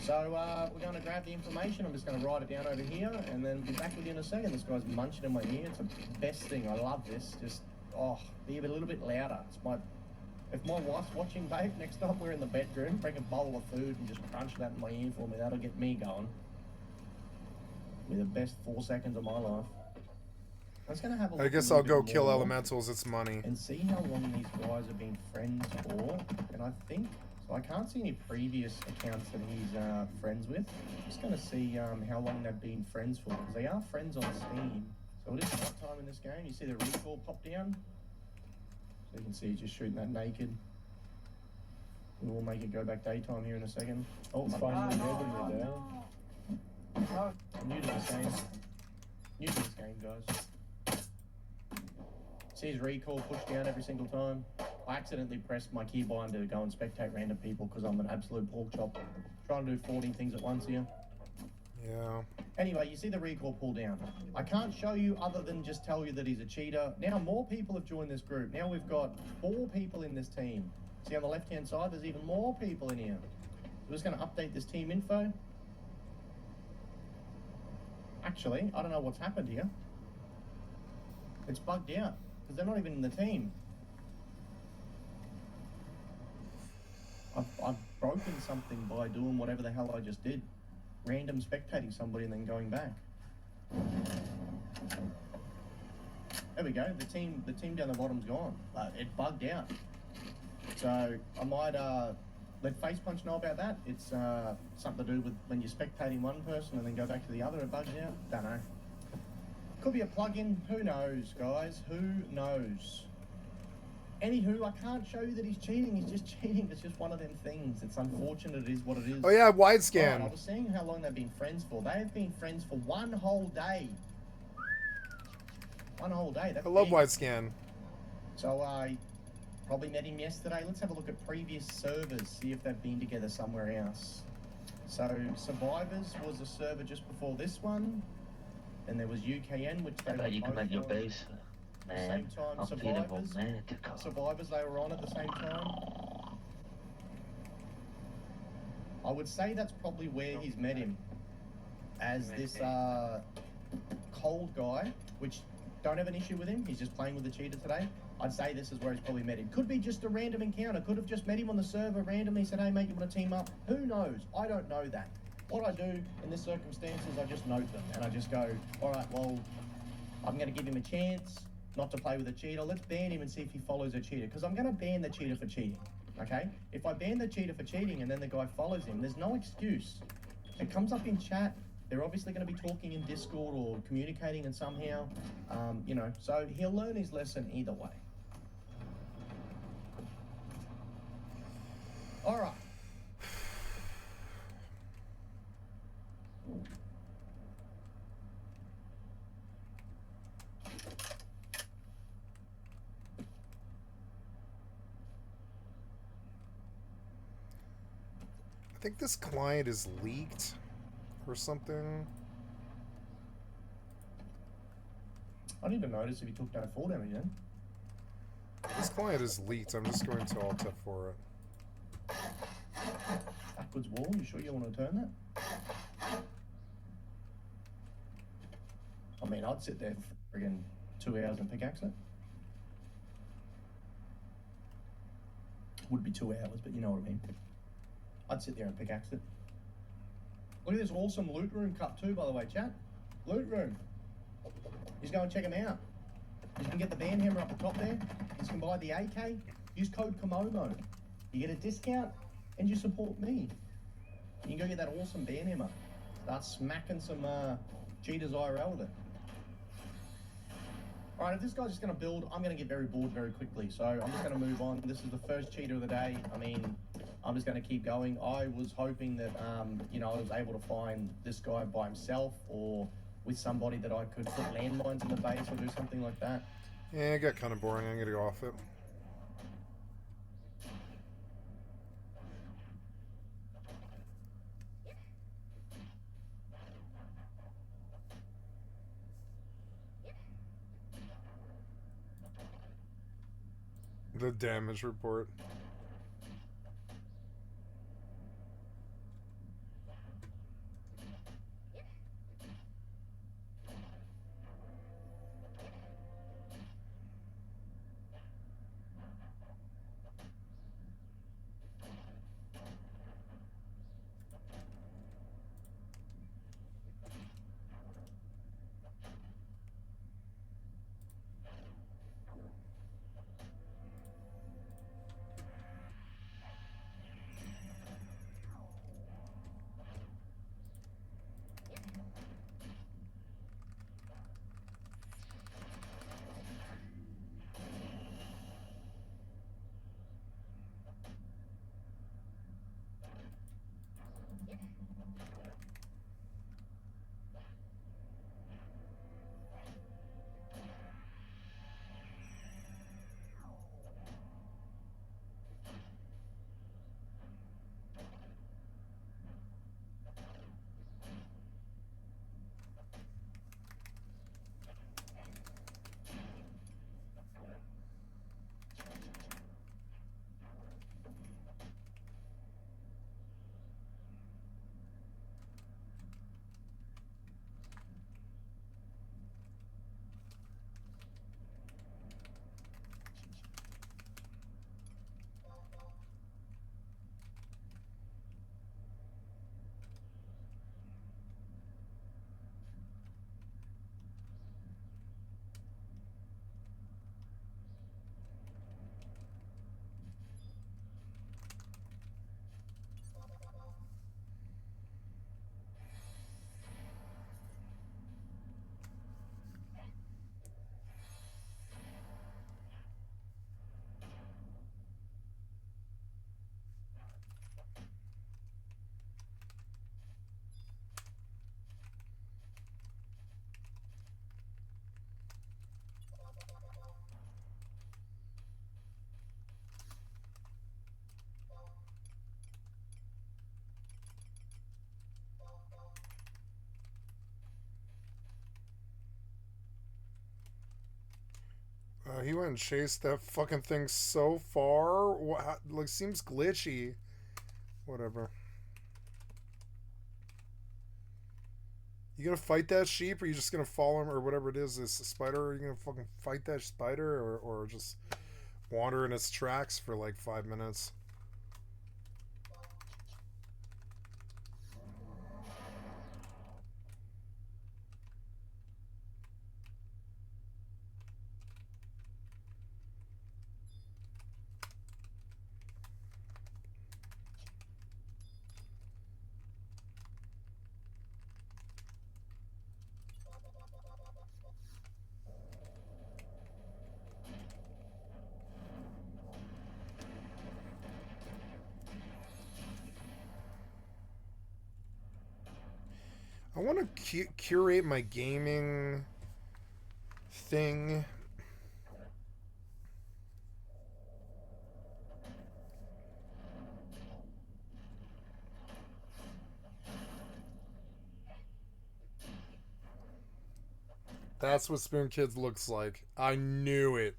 So we're going to grab the information. I'm just going to write it down over here, and then be back with you in a second. This guy's munching in my ear. It's the best thing. I love this. Just, be a little bit louder. If my wife's watching, babe, next time we're in the bedroom, bring a bowl of food and just crunch that in my ear for me. That'll get me going. Be the best 4 seconds of my life. I was gonna have a look. I guess I'll go kill elementals. It's money. And see how long these guys have been friends for. And I think, so I can't see any previous accounts that he's friends with. I'm just gonna see how long they've been friends for, because they are friends on Steam. So it is night time in this game. You see the recoil pop down. So you can see he's just shooting that naked. We will make it go back daytime here in a second. Oh, it's finally moving it down. I'm new to this game. New to this game, guys. See his recoil push down every single time. I accidentally pressed my keybind to go and spectate random people because I'm an absolute pork chop. Trying to do 14 things at once here. Yeah. Anyway, you see the recoil pull down. I can't show you other than just tell you that he's a cheater. Now more people have joined this group. Now we've got 4 people in this team. See on the left-hand side, there's even more people in here. We're just going to update this team info. Actually, I don't know what's happened here. It's bugged out because they're not even in the team. I've broken something by doing whatever the hell I just did. Random spectating somebody and then going back. There we go. The team down the bottom's gone. It bugged out. So I might let Face Punch know about that. It's something to do with when you're spectating one person and then go back to the other. It bugs out. Don't know. Could be a plugin. Who knows, guys? Who knows? Anywho, I can't show you that he's cheating. He's just cheating. It's just one of them things. It's unfortunate. It is what it is. Oh yeah, wide scan. Right, I was seeing how long they've been friends for. They have been friends for 1 whole day. 1 whole day. That's I love big. wide scan. So I probably met him yesterday. Let's have a look at previous servers, see if they've been together somewhere else. So Survivors was a server just before this one. Then there was UKN, which they were you come at your base. Man, same time. Survivors they were on at the same time. I would say that's probably where he's met him. As this cold guy, which don't have an issue with him, he's just playing with the cheater today. I'd say this is where he's probably met him. Could be just a random encounter, could have just met him on the server randomly, said, hey mate, you want to team up? Who knows? I don't know that. What I do in this circumstance is I just note them and I just go, all right, well, I'm going to give him a chance not to play with a cheater. Let's ban him and see if he follows a cheater, because I'm going to ban the cheater for cheating, okay? If I ban the cheater for cheating and then the guy follows him, there's no excuse. It comes up in chat. They're obviously going to be talking in Discord or communicating and somehow, you know, so he'll learn his lesson either way. All right. I think this client is leaked or something. I didn't even notice if he took no fall damage then. This client is leaked. I'm just going to Alt F4 it. Backwards wall, you sure you want to turn that? I mean, I'd sit there for friggin' 2 hours and pickaxe it. Would be 2 hours, but you know what I mean. I'd sit there and pickaxe it. Look at this awesome loot room cup too, by the way, chat. Loot room. Just go and check them out. You can get the band hammer up the top there. You can buy the AK. Use code Komomo. You get a discount and you support me. You can go get that awesome band hammer. Start smacking some cheaters IRL with it. Alright, if this guy's just going to build, I'm going to get very bored very quickly. So I'm just going to move on. This is the first cheater of the day. I mean, I'm just going to keep going. I was hoping that, you know, I was able to find this guy by himself or with somebody that I could put landmines in the base or do something like that. Yeah, it got kind of boring. I'm going to go off it. The damage report. He went and chased that fucking thing so far. What, like, seems glitchy. Whatever. You gonna fight that sheep, or you just gonna follow him, or whatever it is? This spider? Are you gonna fucking fight that spider, or just wander in its tracks for like 5 minutes? I want to curate my gaming thing. That's what Spoon Kids looks like. I knew it.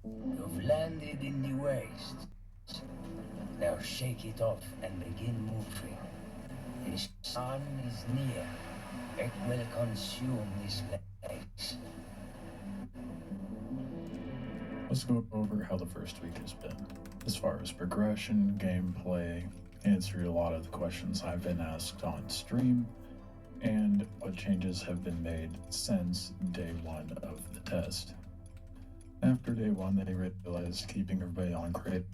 You've landed in the waste. Now shake it off and begin moving. The sun is near. It will consume this place. Let's go over how the first week has been. As far as progression, gameplay, answered a lot of the questions I've been asked on stream, and what changes have been made since day one of the test. After day one, they realized keeping everybody on crate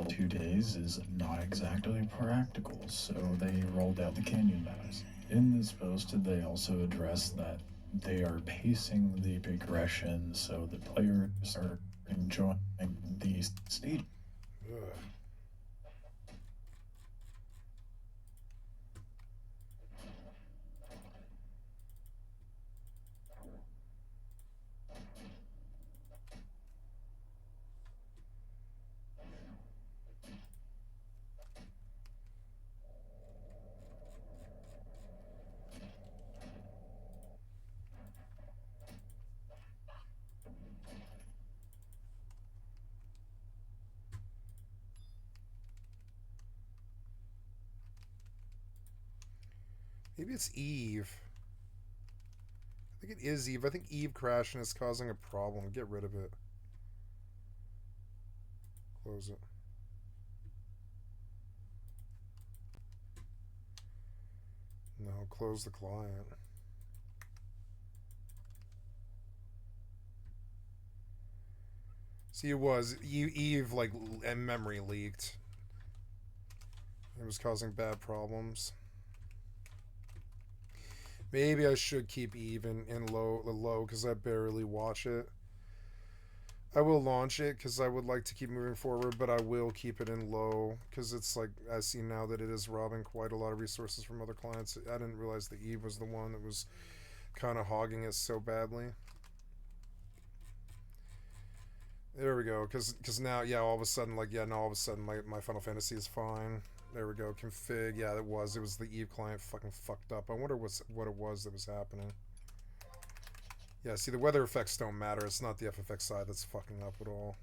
2 days is not exactly practical, so they rolled out the canyon maps. In this post, they also addressed that they are pacing the progression so the players are enjoying the stage. Maybe it's Eve. I think it is Eve. I think Eve crashing is causing a problem. Get rid of it. Close it. No, close the client. See, it was Eve, like, and memory leaked. It was causing bad problems. Maybe I should keep Eve in low because I barely watch it. I will launch it because I would like to keep moving forward, but I will keep it in low because it's like I see now that it is robbing quite a lot of resources from other clients. I didn't realize that Eve was the one that was kind of hogging it so badly. There we go, because now, yeah, all of a sudden, like, yeah, now all of a sudden my Final Fantasy is fine. There we go, config, yeah, it was the Eve client fucking fucked up. I wonder what it was that was happening. Yeah, see, the weather effects don't matter, it's not the FFX side that's fucking up at all.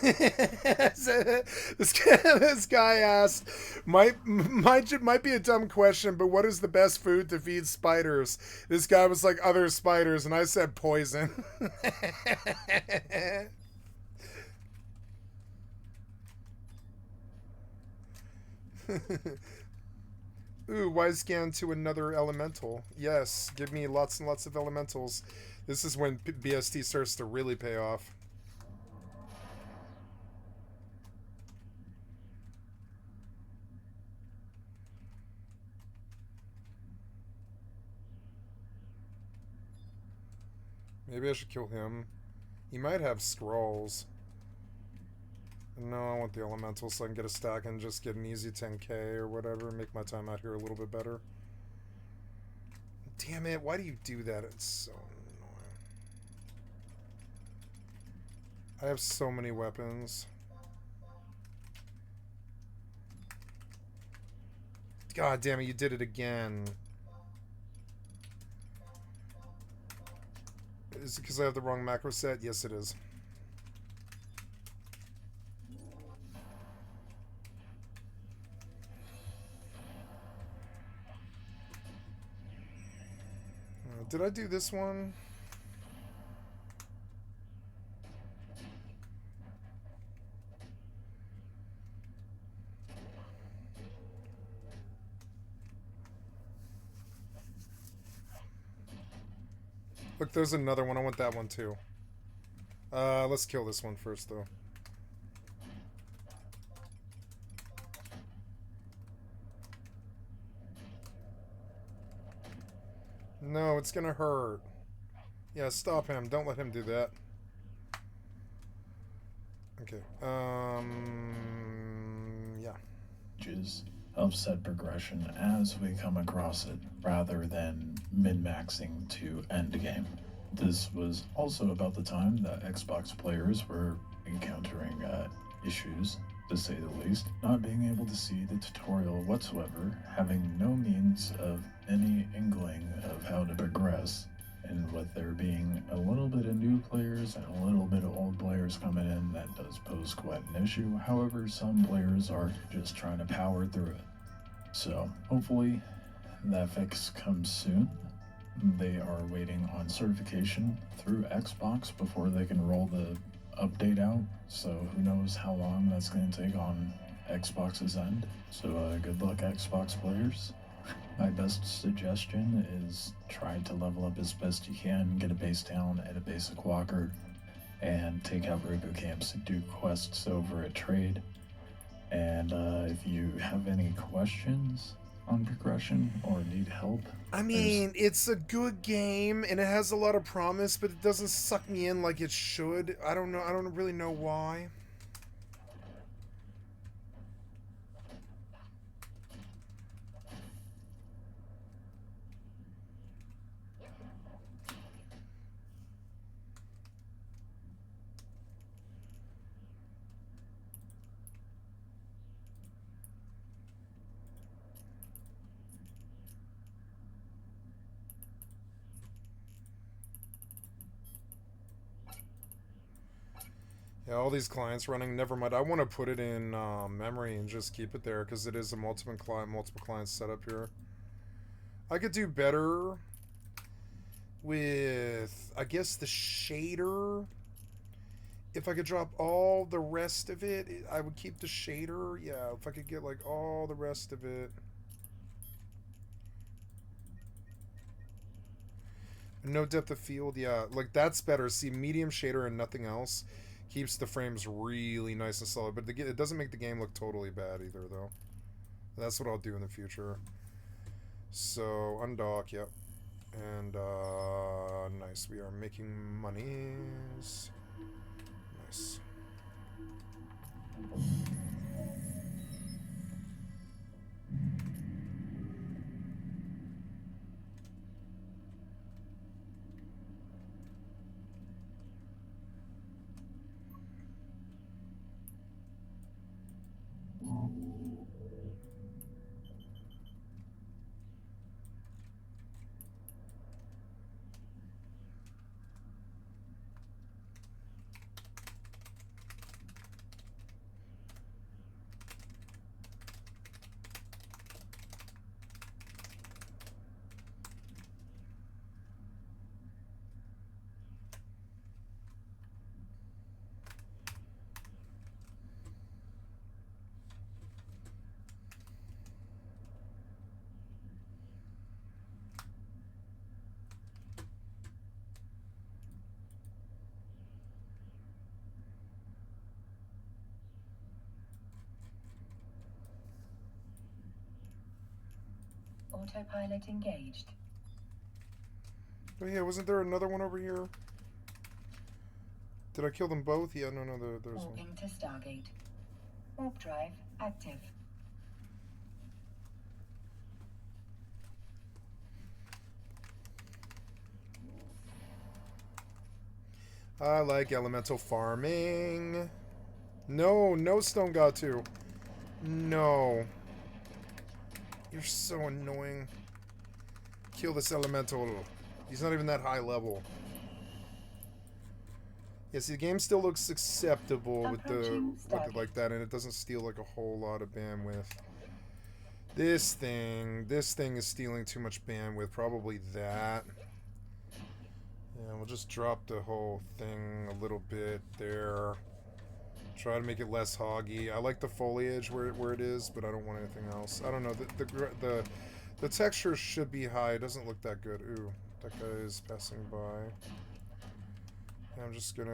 This guy asked, might be a dumb question, but what is the best food to feed spiders? This guy was like, other spiders, and I said poison. Ooh, wise scan to another elemental. Yes, give me lots and lots of elementals. This is when BST starts to really pay off. Maybe I should kill him. He might have scrolls. No, I want the elemental so I can get a stack and just get an easy 10k or whatever. Make my time out here a little bit better. Damn it, why do you do that? It's so annoying. I have so many weapons. God damn it, you did it again. Is it because I have the wrong macro set? Yes, it is. Did I do this one? Look, there's another one. I want that one too. Let's kill this one first, though. No, it's gonna hurt. Yeah, stop him. Don't let him do that. Okay. Yeah. Of set progression as we come across it, rather than min-maxing to end game. This was also about the time that Xbox players were encountering issues, to say the least, not being able to see the tutorial whatsoever, having no means of any inkling of how to progress, and with there being a little bit of new players and a little bit of old players coming in, that does pose quite an issue. However, some players are just trying to power through it. So hopefully that fix comes soon. They are waiting on certification through Xbox before they can roll the update out, so who knows how long that's going to take on Xbox's end. So good luck, Xbox players. My best suggestion is try to level up as best you can, get a base down at a basic walker, and take out Rainbow camps and do quests over at trade. And if you have any questions on progression or need help, I mean, it's a good game and it has a lot of promise, but it doesn't suck me in like it should. I don't know. I don't really know why. Yeah, all these clients running. Never mind. I want to put it in memory and just keep it there because it is a multiple client setup here. I could do better with, I guess, the shader. If I could drop all the rest of it, I would keep the shader. Yeah, if I could get like all the rest of it. No depth of field. Yeah, like that's better. See, medium shader and nothing else keeps the frames really nice and solid, but it doesn't make the game look totally bad either, though. That's what I'll do in the future. So, undock, yep. And, nice. We are making monies. Nice. Autopilot engaged. Oh yeah, wasn't there another one over here? Did I kill them both? Yeah, no, there's one. Warping to Stargate. Warp drive active. I like elemental farming. No, Stone God 2. No. You're so annoying. Kill this elemental. He's not even that high level. Yeah, see, the game still looks acceptable with it like that, and it doesn't steal like a whole lot of bandwidth. This thing is stealing too much bandwidth. Probably that. Yeah, we'll just drop the whole thing a little bit there. Try to make it less hoggy. I like the foliage where it is, but I don't want anything else. I don't know. The texture should be high. It doesn't look that good. Ooh, that guy is passing by. Yeah, I'm just gonna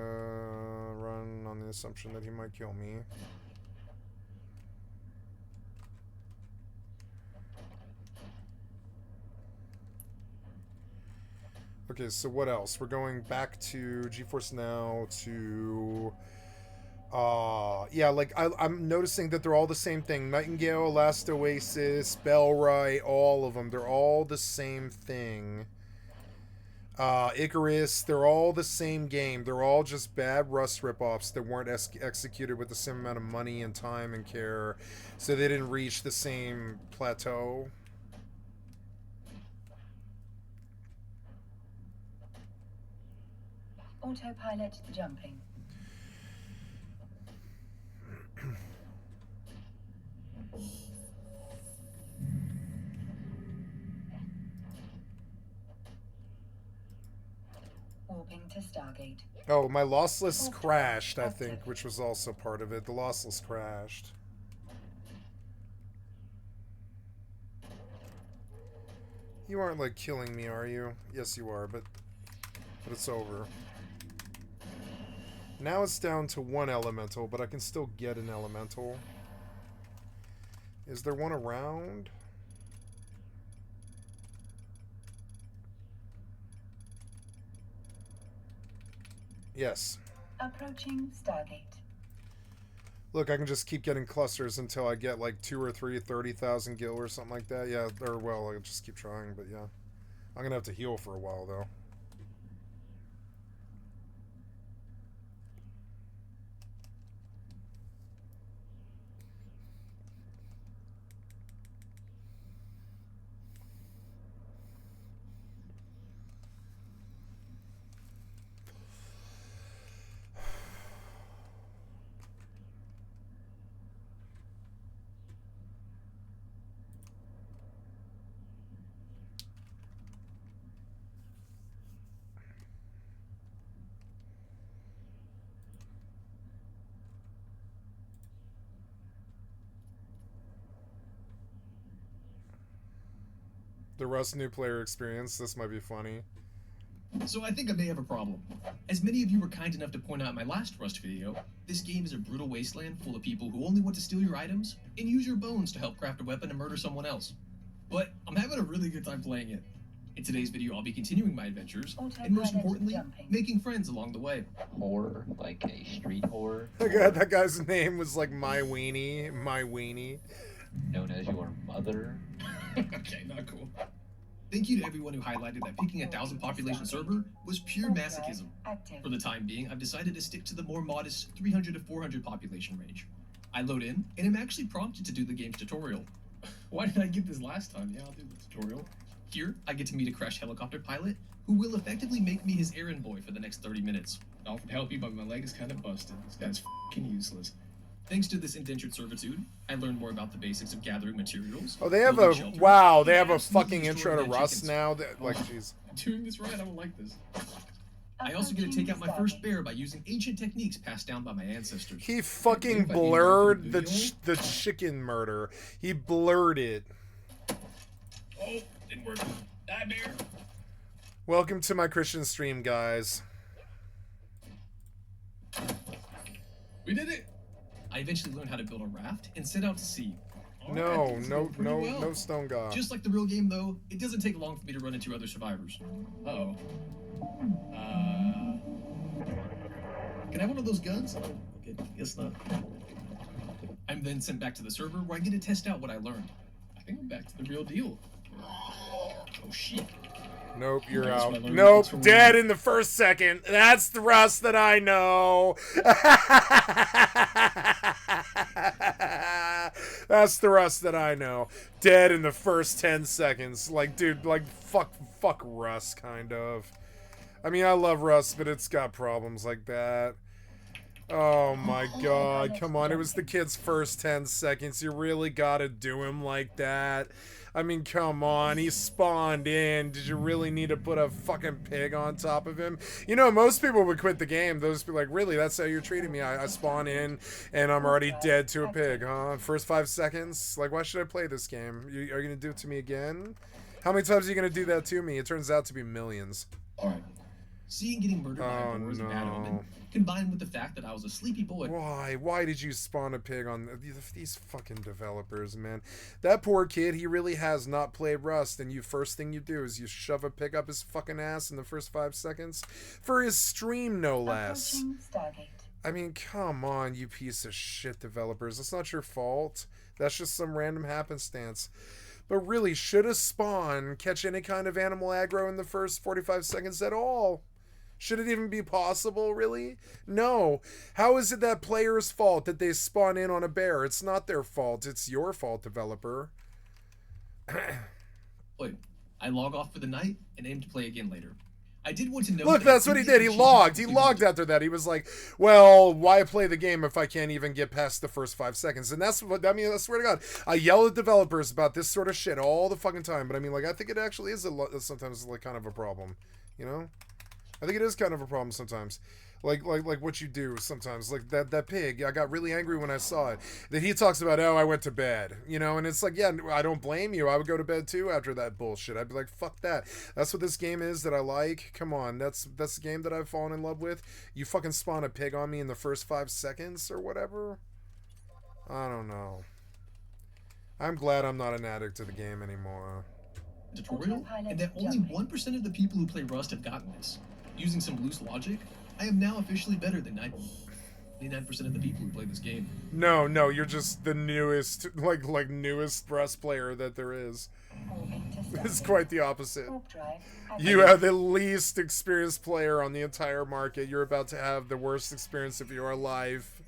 run on the assumption that he might kill me. Okay, so what else? We're going back to GeForce Now to... yeah, like, I'm noticing that they're all the same thing. Nightingale, Last Oasis, Bellright, all of them. They're all the same thing. Icarus, they're all the same game. They're all just bad Rust ripoffs that weren't executed with the same amount of money and time and care, so they didn't reach the same plateau. Autopilot jumping. Warping to Stargate. Oh, my lossless crashed, I think, which was also part of it. The lossless crashed. You aren't, like, killing me, are you? Yes, you are, but it's over. Now it's down to one elemental, but I can still get an elemental. Is there one around? Yes. Approaching Stargate. Look, I can just keep getting clusters until I get like 2 or 3 30,000 gil or something like that. Yeah, or well, I'll just keep trying, but yeah. I'm gonna have to heal for a while though. The Rust new player experience. This might be funny. So I think I may have a problem. As many of you were kind enough to point out in my last Rust video, this game is a brutal wasteland full of people who only want to steal your items and use your bones to help craft a weapon and murder someone else. But I'm having a really good time playing it. In today's video, I'll be continuing my adventures, and most importantly, making friends along the way. Horror, like a street horror. That guy's name was like My Weenie. Known as your mother. Okay, not cool. Thank you to everyone who highlighted that picking 1,000 population server was pure masochism. For the time being, I've decided to stick to the more modest 300 to 400 population range. I load in, and am actually prompted to do the game's tutorial. Why did I get this last time? Yeah, I'll do the tutorial. Here, I get to meet a crash helicopter pilot who will effectively make me his errand boy for the next 30 minutes. I offered to help you, but my leg is kind of busted. This guy's f***ing useless. Thanks to this indentured servitude, I learned more about the basics of gathering materials. Oh, they have a shelters, wow! They have a fucking intro to Rust now. That, like, jeez. Doing this right, I don't like this. I also get to take out my first bear by using ancient techniques passed down by my ancestors. He fucking blurred the chicken murder. He blurred it. Oh, didn't work. Die, bear. Welcome to my Christian stream, guys. We did it. I eventually learned how to build a raft and set out to sea. No, no, pretty no, well. no stone god. Just like the real game, though, it doesn't take long for me to run into other survivors. Uh-oh. Can I have one of those guns? Oh, okay, guess not. I'm then sent back to the server where I get to test out what I learned. I think I'm back to the real deal. Oh, shit. Nope, you're That's out. what I learned. Nope, That's what dead we- in the first second. That's the Rust that I know. That's the Rust that I know. Dead in the first 10 seconds. Like, dude, like, fuck Rust, kind of. I mean, I love Rust, but it's got problems like that. Oh my god, come on. It was the kid's first 10 seconds. You really gotta do him like that. I mean, come on. He spawned in. Did you really need to put a fucking pig on top of him? You know, most people would quit the game. Those be like, really? That's how you're treating me? I spawn in and I'm already dead to a pig, huh? First 5 seconds? Like, why should I play this game? Are you gonna do it to me again? How many times are you gonna do that to me? It turns out to be millions. Alright. Seeing getting murdered by a boar is a bad omen, combined with the fact that I was a sleepy boy. Why? Why did you spawn a pig on these fucking developers, man? That poor kid, he really has not played Rust, and first thing you do is you shove a pig up his fucking ass in the first 5 seconds for his stream, no less. I mean, come on, you piece of shit developers. That's not your fault. That's just some random happenstance. But really, should a spawn catch any kind of animal aggro in the first 45 seconds at all? Should it even be possible, really? No. How is it that player's fault that they spawn in on a bear? It's not their fault. It's your fault, developer. Wait, I log off for the night and aim to play again later. I did want to know. Look, that's what he did. He logged. He logged after that. He was like, well, why play the game if I can't even get past the first 5 seconds? And that's what, I mean, I swear to God, I yell at developers about this sort of shit all the fucking time. But I mean, like, I think it actually is sometimes like kind of a problem, you know? I think it is kind of a problem sometimes. Like what you do sometimes. Like that pig, I got really angry when I saw it. That he talks about, oh, I went to bed. You know, and it's like, yeah, I don't blame you. I would go to bed too after that bullshit. I'd be like, fuck that. That's what this game is that I like. Come on, that's the game that I've fallen in love with. You fucking spawn a pig on me in the first 5 seconds or whatever. I don't know. I'm glad I'm not an addict to the game anymore. Tutorial, and that only 1% of the people who play Rust have gotten this. Using some loose logic, I am now officially better than 99% of the people who play this game. No, you're just the newest, like newest Rust player that there is. It's quite the opposite. You are the least experienced player on the entire market. You're about to have the worst experience of your life.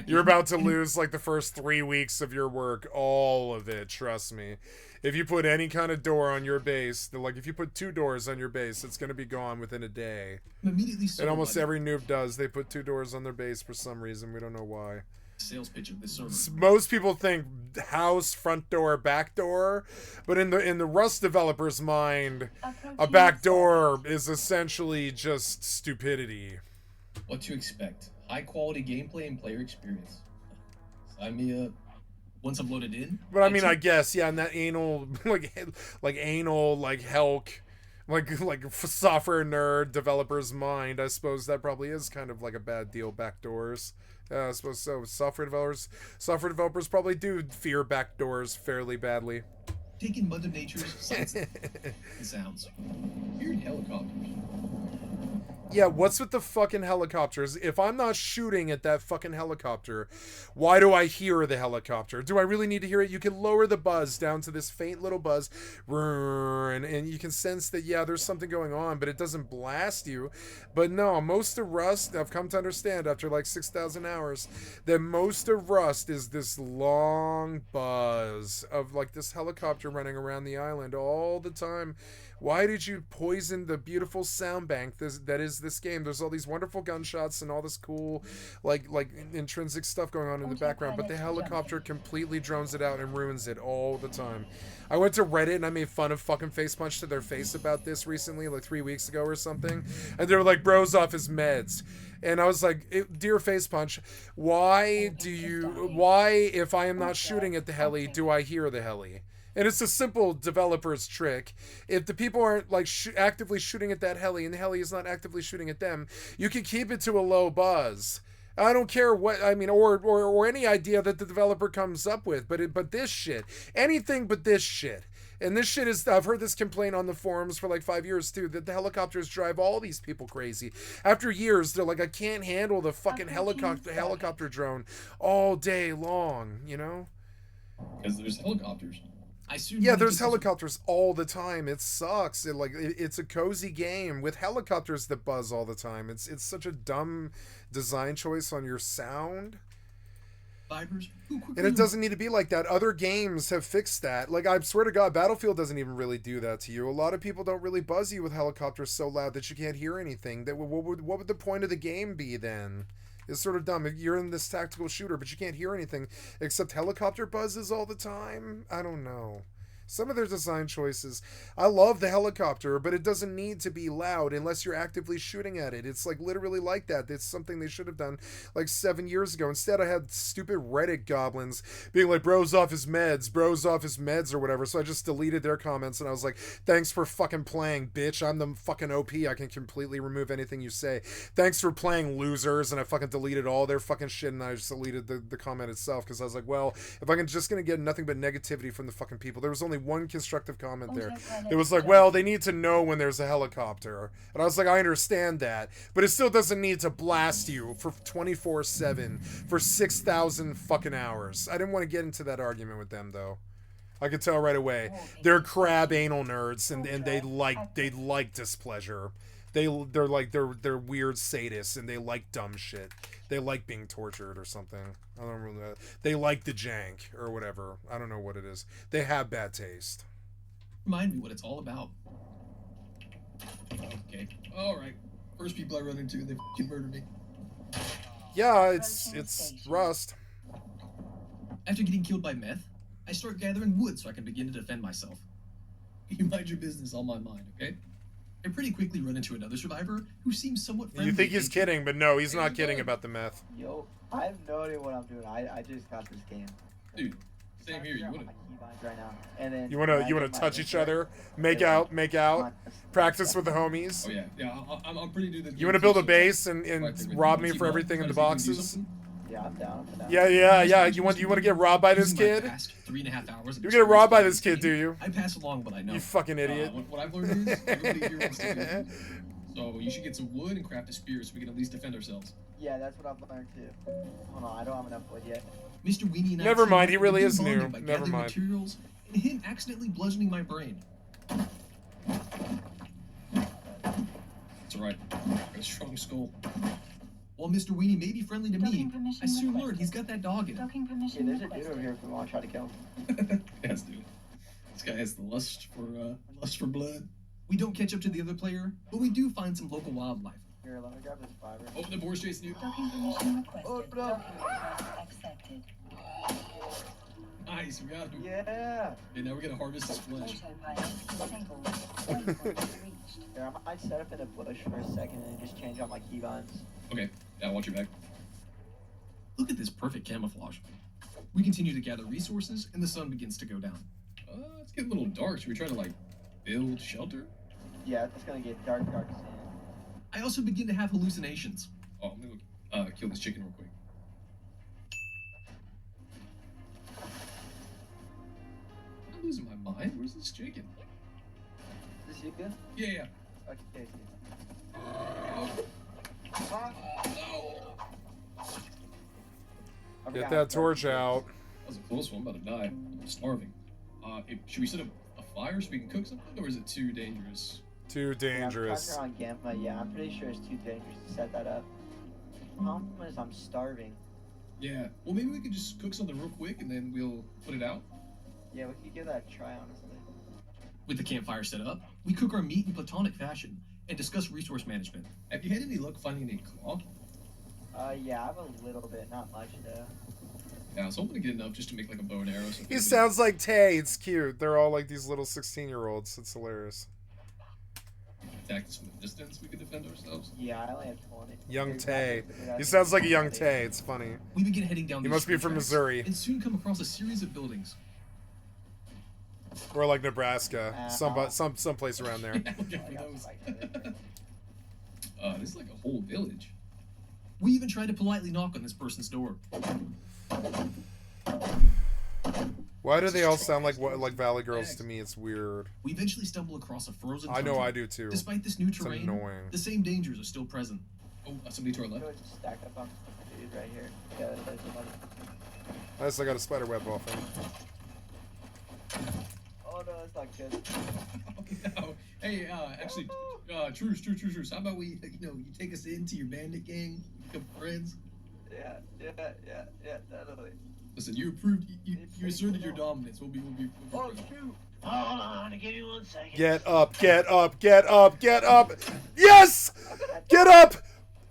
You're about to lose like the first 3 weeks of your work, all of it, trust me. If you put any kind of door on your base, like if you put 2 doors on your base, it's going to be gone within a day. And almost every noob does. They put 2 doors on their base for some reason. We don't know why. Sales pitch of this server. Most people think house, front door, back door, but in the Rust developer's mind, a back door is essentially just stupidity. What to expect? High quality gameplay and player experience. Sign me up. Once I'm loaded in. But I mean, I guess, yeah, in that anal, like Helk, like software nerd developer's mind, I suppose that probably is kind of like a bad deal. Backdoors. I suppose so. Software developers probably do fear backdoors fairly badly. Taking Mother Nature's sights and sounds. Weird helicopters. Yeah, what's with the fucking helicopters? If I'm not shooting at that fucking helicopter, why do I hear the helicopter? Do I really need to hear it? You can lower the buzz down to this faint little buzz, and you can sense that, yeah, there's something going on, but it doesn't blast you. But no, most of Rust, I've come to understand after like 6,000 hours, that most of Rust is this long buzz of like this helicopter running around the island all the time. Why did you poison the beautiful sound bank that is this game? There's all these wonderful gunshots and all this cool, like intrinsic stuff going on in the background, but the helicopter completely drones it out and ruins it all the time. I went to Reddit and I made fun of fucking Face Punch to their face about this recently, like 3 weeks ago or something, and they were like, bro's off his meds. And I was like, dear Face Punch, why, if I am not shooting at the heli, do I hear the heli? And it's a simple developer's trick. If the people aren't like actively shooting at that heli and the heli is not actively shooting at them, you can keep it to a low buzz. I don't care what, I mean, or any idea that the developer comes up with, but this shit, anything but this shit. And this shit is, I've heard this complaint on the forums for like 5 years too, that the helicopters drive all these people crazy. After years, they're like, I can't handle the fucking helicopter drone all day long, you know? Because there's helicopters. Yeah, there's helicopters all the time. It sucks. It's a cozy game with helicopters that buzz all the time. It's such a dumb design choice on your sound. And it doesn't need to be like that. Other games have fixed that. Like, I swear to God, Battlefield doesn't even really do that to you. A lot of people don't really buzz you with helicopters so loud that you can't hear anything. What would the point of the game be then? It's sort of dumb. If you're in this tactical shooter, but you can't hear anything except helicopter buzzes all the time. I don't know. Some of their design choices. I love the helicopter, but it doesn't need to be loud unless you're actively shooting at it. It's like literally like that. It's something they should have done like 7 years ago. Instead, I had stupid Reddit goblins being like, bro's off his meds or whatever. So I just deleted their comments and I was like, thanks for fucking playing, bitch. I'm the fucking OP. I can completely remove anything you say. Thanks for playing, losers. And I fucking deleted all their fucking shit and I just deleted the comment itself because I was like, well, if I'm just going to get nothing but negativity from the fucking people. There was only one constructive comment there. It was like, well, they need to know when there's a helicopter. And I was like, I understand that. But it still doesn't need to blast you for 24/7 for 6,000 fucking hours. I didn't want to get into that argument with them, though. I could tell right away. They're crab anal nerds, and they like displeasure. They're weird sadists, and they like dumb shit. They like being tortured or something. I don't really know. They like the jank or whatever. I don't know what it is. They have bad taste. Remind me what it's all about. Okay. All right. First people I run into, they fucking murder me. Yeah, it's Rust. After getting killed by meth, I start gathering wood so I can begin to defend myself. You mind your business on my mind, okay? I pretty quickly run into another survivor who seems somewhat friendly. You think he's kidding, but no, he's not kidding about the meth. Yo, I have no idea what I'm doing. I just got this game. Dude, same here. You wanna right now. And then you wanna touch each other, make out, practice with the homies. Oh yeah, I'm pretty new. You wanna build a base and rob me for everything in the boxes? Yeah, I'm down. Yeah. You want to get robbed by this kid? 3.5 hours. You get robbed by this kid, do you? I pass along what I know. You fucking idiot. What I've learned is everybody here wants to do. So you should get some wood and craft a spear so we can at least defend ourselves. Yeah, that's what I've learned too. Hold on, I don't have enough wood yet. Mr. Weenie and I Never mind, he really is new. Never mind. Materials and him accidentally bludgeoning my brain. That's alright. Got a strong skull. While Mr. Weenie may be friendly to me, I soon learned he's got that dog in him. Yeah, there's a dude over here if we want to try to kill him. Yes, dude. This guy has the lust for blood. We don't catch up to the other player, but we do find some local wildlife. Here, let me grab this fiber. Oh, the boar's chasing you. Docking permission requested. Oh, no. Accepted. Nice, we got him. Yeah. Okay, now we're gonna harvest his flesh. Here, I might set up in a bush for a second and just change out my keybinds. Okay, yeah, watch your back. Look at this perfect camouflage. We continue to gather resources, and the sun begins to go down. It's getting a little dark. Should we try to, like, build shelter? Yeah, it's gonna get dark soon. I also begin to have hallucinations. Oh, let me look, kill this chicken real quick. I'm losing my mind. Where's this chicken? Is this you good? Yeah. Okay, Get that torch out. That was a close one. I'm about to die. I'm starving. Should we set up a fire so we can cook something, or is it too dangerous? Too dangerous. On Gamma, yeah, I'm pretty sure it's too dangerous to set that up. The problem is I'm starving. Yeah. Well, maybe we could just cook something real quick and then we'll put it out. Yeah, we could give that a try, honestly. With the campfire set up, we cook our meat in platonic fashion and discuss resource management. Have you had any luck finding any cloth? Yeah, I have a little bit, not much though. Yeah, I was hoping to get enough just to make like a bow and arrow. He sounds like Tay. It's cute. They're all like these little 16-year-olds. It's hilarious. Attack us from a distance. We could defend ourselves. Yeah, I only have 20. Young Tay. He sounds like a young Tay. It's funny. We begin heading down. He must be from Missouri. And soon come across a series of buildings. Or like Nebraska. Some place around there. Yeah, this is like a whole village. We even tried to politely knock on this person's door. Why do they all sound like Valley Girls to me? It's weird. We eventually stumble across a frozen I know, tundra. I do too. Despite this new terrain, annoying. the same dangers are still present. Oh, somebody to our left. Go just stack up on dude right here. Yeah, there's somebody. I got a spider web off him. Oh no, that's not good. Oh, no. Hey, actually, truce. How about we, you take us into your bandit gang, become friends? Yeah, totally. Listen, you asserted your dominance. We'll be Oh shoot! Hold on, give me 1 second. Get up, get up, get up, get up! Yes! Get up!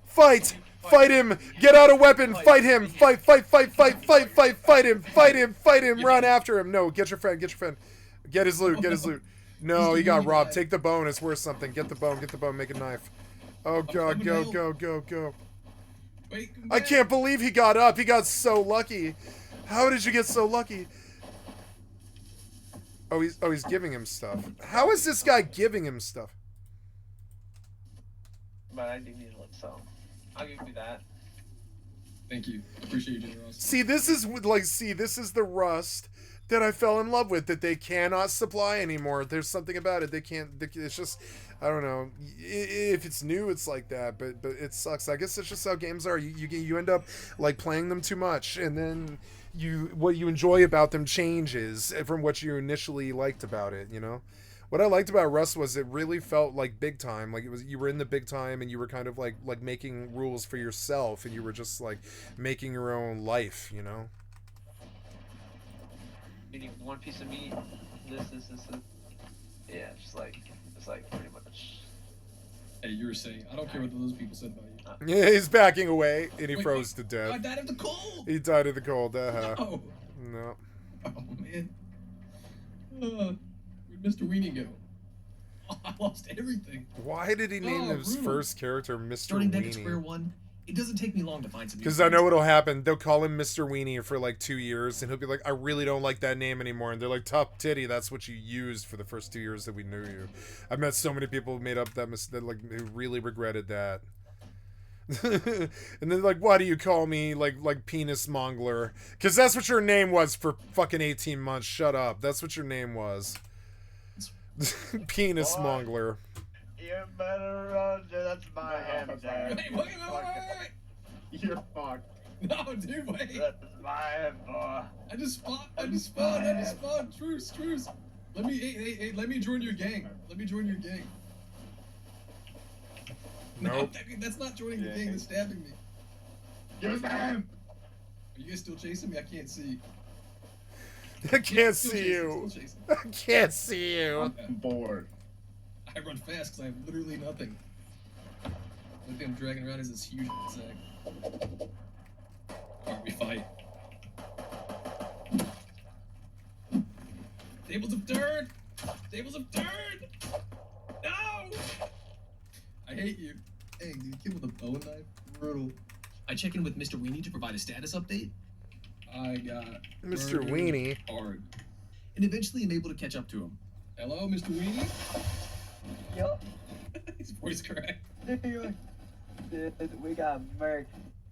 Fight! Fight him! Get out a weapon! Fight him! Fight him! Run after him! No, get your friend, Get his loot, No, he got robbed. Take the bone, it's worth something. Get the bone, make a knife. Oh god, go. Wait, I can't believe he got up. He got so lucky. How did you get so lucky? Oh, he's giving him stuff. How is this guy giving him stuff? But I do need one, so I'll give you that. Thank you. Appreciate your generosity. See, this is the Rust that I fell in love with, that they cannot supply anymore. There's something about it. They can't, it's just, I don't know. If it's new, it's like that, but it sucks. I guess it's just how games are. You end up like playing them too much, and then what you enjoy about them changes from what you initially liked about it, you know? What I liked about Rust was it really felt like big time. Like you were in the big time, and you were kind of like making rules for yourself, and you were just like making your own life, you know? You need one piece of meat. This. Yeah, just like pretty much. Hey, you were saying, I don't care what those people said about you. Yeah, he's backing away, and he froze to death. I died of the cold! He died of the cold, No. No. Oh, man. Where'd Mr. Weenie go? Oh, I lost everything. Why did he name his first character Mr. Starting back at square Weenie? one, it doesn't take me long to find some. Because I know what'll happen. They'll call him Mr. Weenie for like 2 years, and he'll be like, I really don't like that name anymore. And they're like, Top Titty, that's what you used for the first 2 years that we knew you. I've met so many people who made up that mistake, like, who really regretted that. And then like, why do you call me like Penis Mongler? Because that's what your name was for fucking 18 months. Shut up. That's what your name was. Penis Mongler. You better run, dude. That's my hand, Dad. Wait. You're fucked. No, dude, wait. That's my hand, boy. I just spawned. Truce. Let me join your gang. Nope. No, that's not joining the gang. That's stabbing me. Give us the hand. Are you guys still chasing me? I can't see. I can't see you. I can't see you. I'm bored. I run fast because I have literally nothing. The only thing I'm dragging around is this huge sack. Alright, we fight. Tables have turned! No! I hate you. Dang, dude, kid with a bow and knife? Brutal. I check in with Mr. Weenie to provide a status update. I got Mr. Weenie. Hard. And eventually I'm able to catch up to him. Hello, Mr. Weenie? Yup. His voice cracked. Dude, we got murked.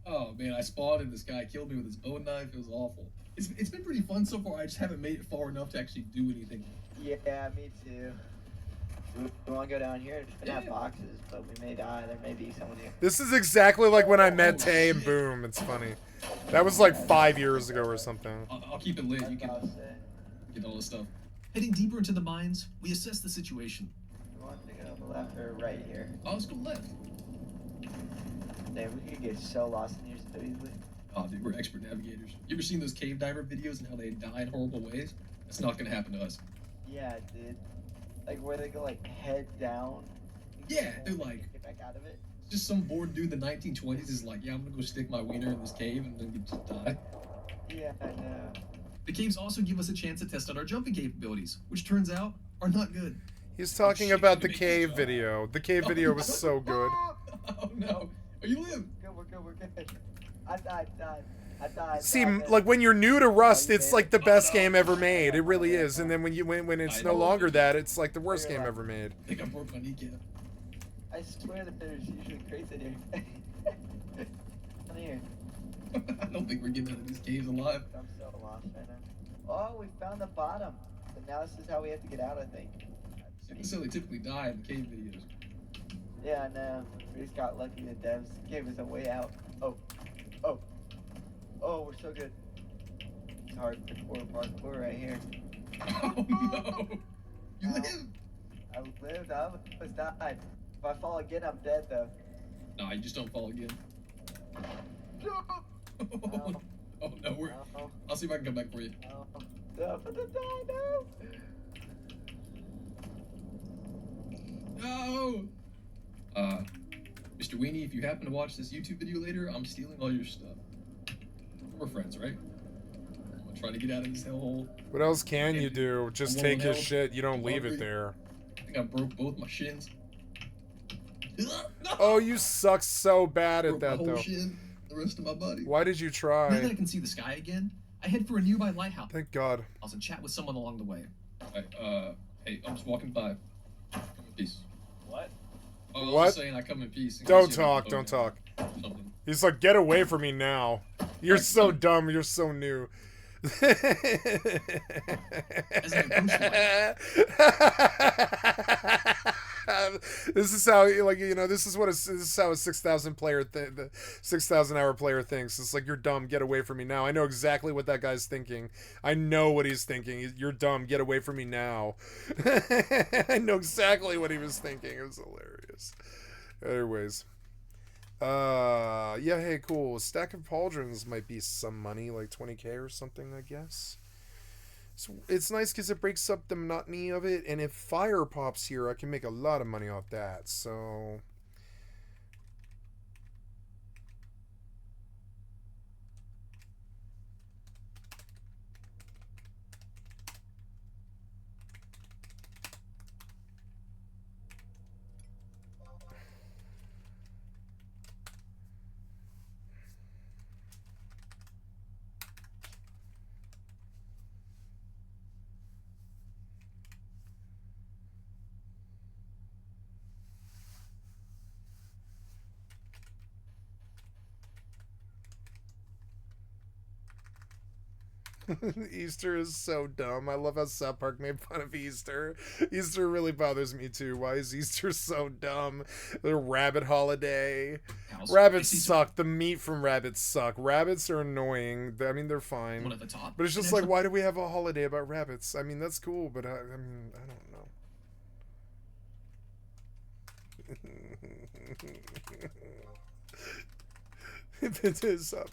Oh man, I spawned and this guy killed me with his bow and knife. It was awful. It's been pretty fun so far. I just haven't made it far enough to actually do anything. Yeah, me too. We want to go down here. We have boxes, but we may die. There may be someone here. This is exactly like when I met Tay and boom. It's funny. That was like 5 years ago or something. I'll keep it lit. You can get all this stuff. Heading deeper into the mines, we assess the situation. You want to go left or right here? Oh, let's go left. Damn, we could get so lost in here so easily. Oh, dude, we're expert navigators. You ever seen those cave diver videos and how they die in horrible ways? That's not gonna happen to us. Yeah, dude. Like where they go like head down. Yeah, they're like get back out of it. Just some bored dude in the 1920s is like, yeah, I'm gonna go stick my wiener in this cave and then just die. Yeah, I know. The caves also give us a chance to test out our jumping capabilities, which turns out are not good. He's talking about the cave video. The cave video was so good. Oh no. Are you live? We're good. I died. See, like when you're new to Rust, it's like the best game ever made. It really is. And then when it's no longer that, it's like the worst game ever made. I think I broke my kneecap. I swear that there's usually crates in here. in here? I don't think we're getting out of these caves alive. I'm so lost right now. Oh, we found the bottom. But now this is how we have to get out, I think. This is how they typically die in the cave videos. Yeah, no. We just got lucky that devs gave us a way out. Oh. Oh. Oh, we're so good. It's hard parkour right here. Oh no! You live! I lived. I almost died. If I fall again, I'm dead though. No, you just don't fall again. No. Oh no, we're. No. I'll see if I can come back for you. No. No, I'm gonna die, no. No! Mr. Weenie, if you happen to watch this YouTube video later, I'm stealing all your stuff. We're friends, right? I'm gonna try to get out of this hellhole. What else can you do? Just take his shit. You don't leave it there. I think I broke both my shins. Oh, you suck so bad at that, My whole though. shin, the rest of my body. Why did you Now that try? I can see the sky again, I head for a nearby lighthouse. Thank God. I was in chat with someone along the way. Hey, I'm just walking by. Come in peace. What? Oh, I was What? just saying I come in peace. in Don't case you have talk, a don't phone talk. or something. He's like, get away from me now. You're so dumb, you're so new. As I approach the This is how, like, you know, this is how a 6,000 player the 6,000 hour player thinks. It's like, you're dumb, get away from me now. I know exactly what that guy's thinking. I know what he's thinking. You're dumb, get away from me now. I know exactly what he was thinking. It was hilarious. Anyways, yeah, hey, cool. A stack of pauldrons might be some money, like 20k or something, I guess. So it's nice because it breaks up the monotony of it, and if fire pops here, I can make a lot of money off that, so... Easter is so dumb. I love how South Park made fun of Easter. Easter really bothers me too. Why is Easter so dumb? The rabbit holiday. Rabbits suck. The meat from rabbits suck. Rabbits are annoying. I mean, they're fine. One at the top. But it's just like, why do we have a holiday about rabbits? I mean, that's cool, but I mean, I don't know. If it is up,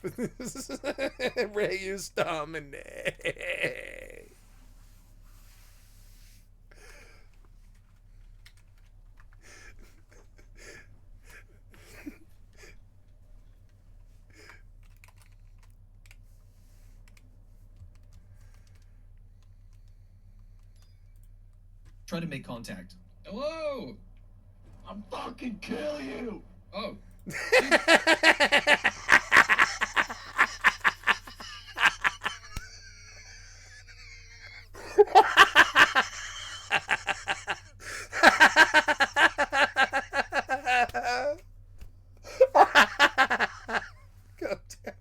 Ray, you dominate. Try to make contact. Hello! I'm fucking kill you! Oh. God damn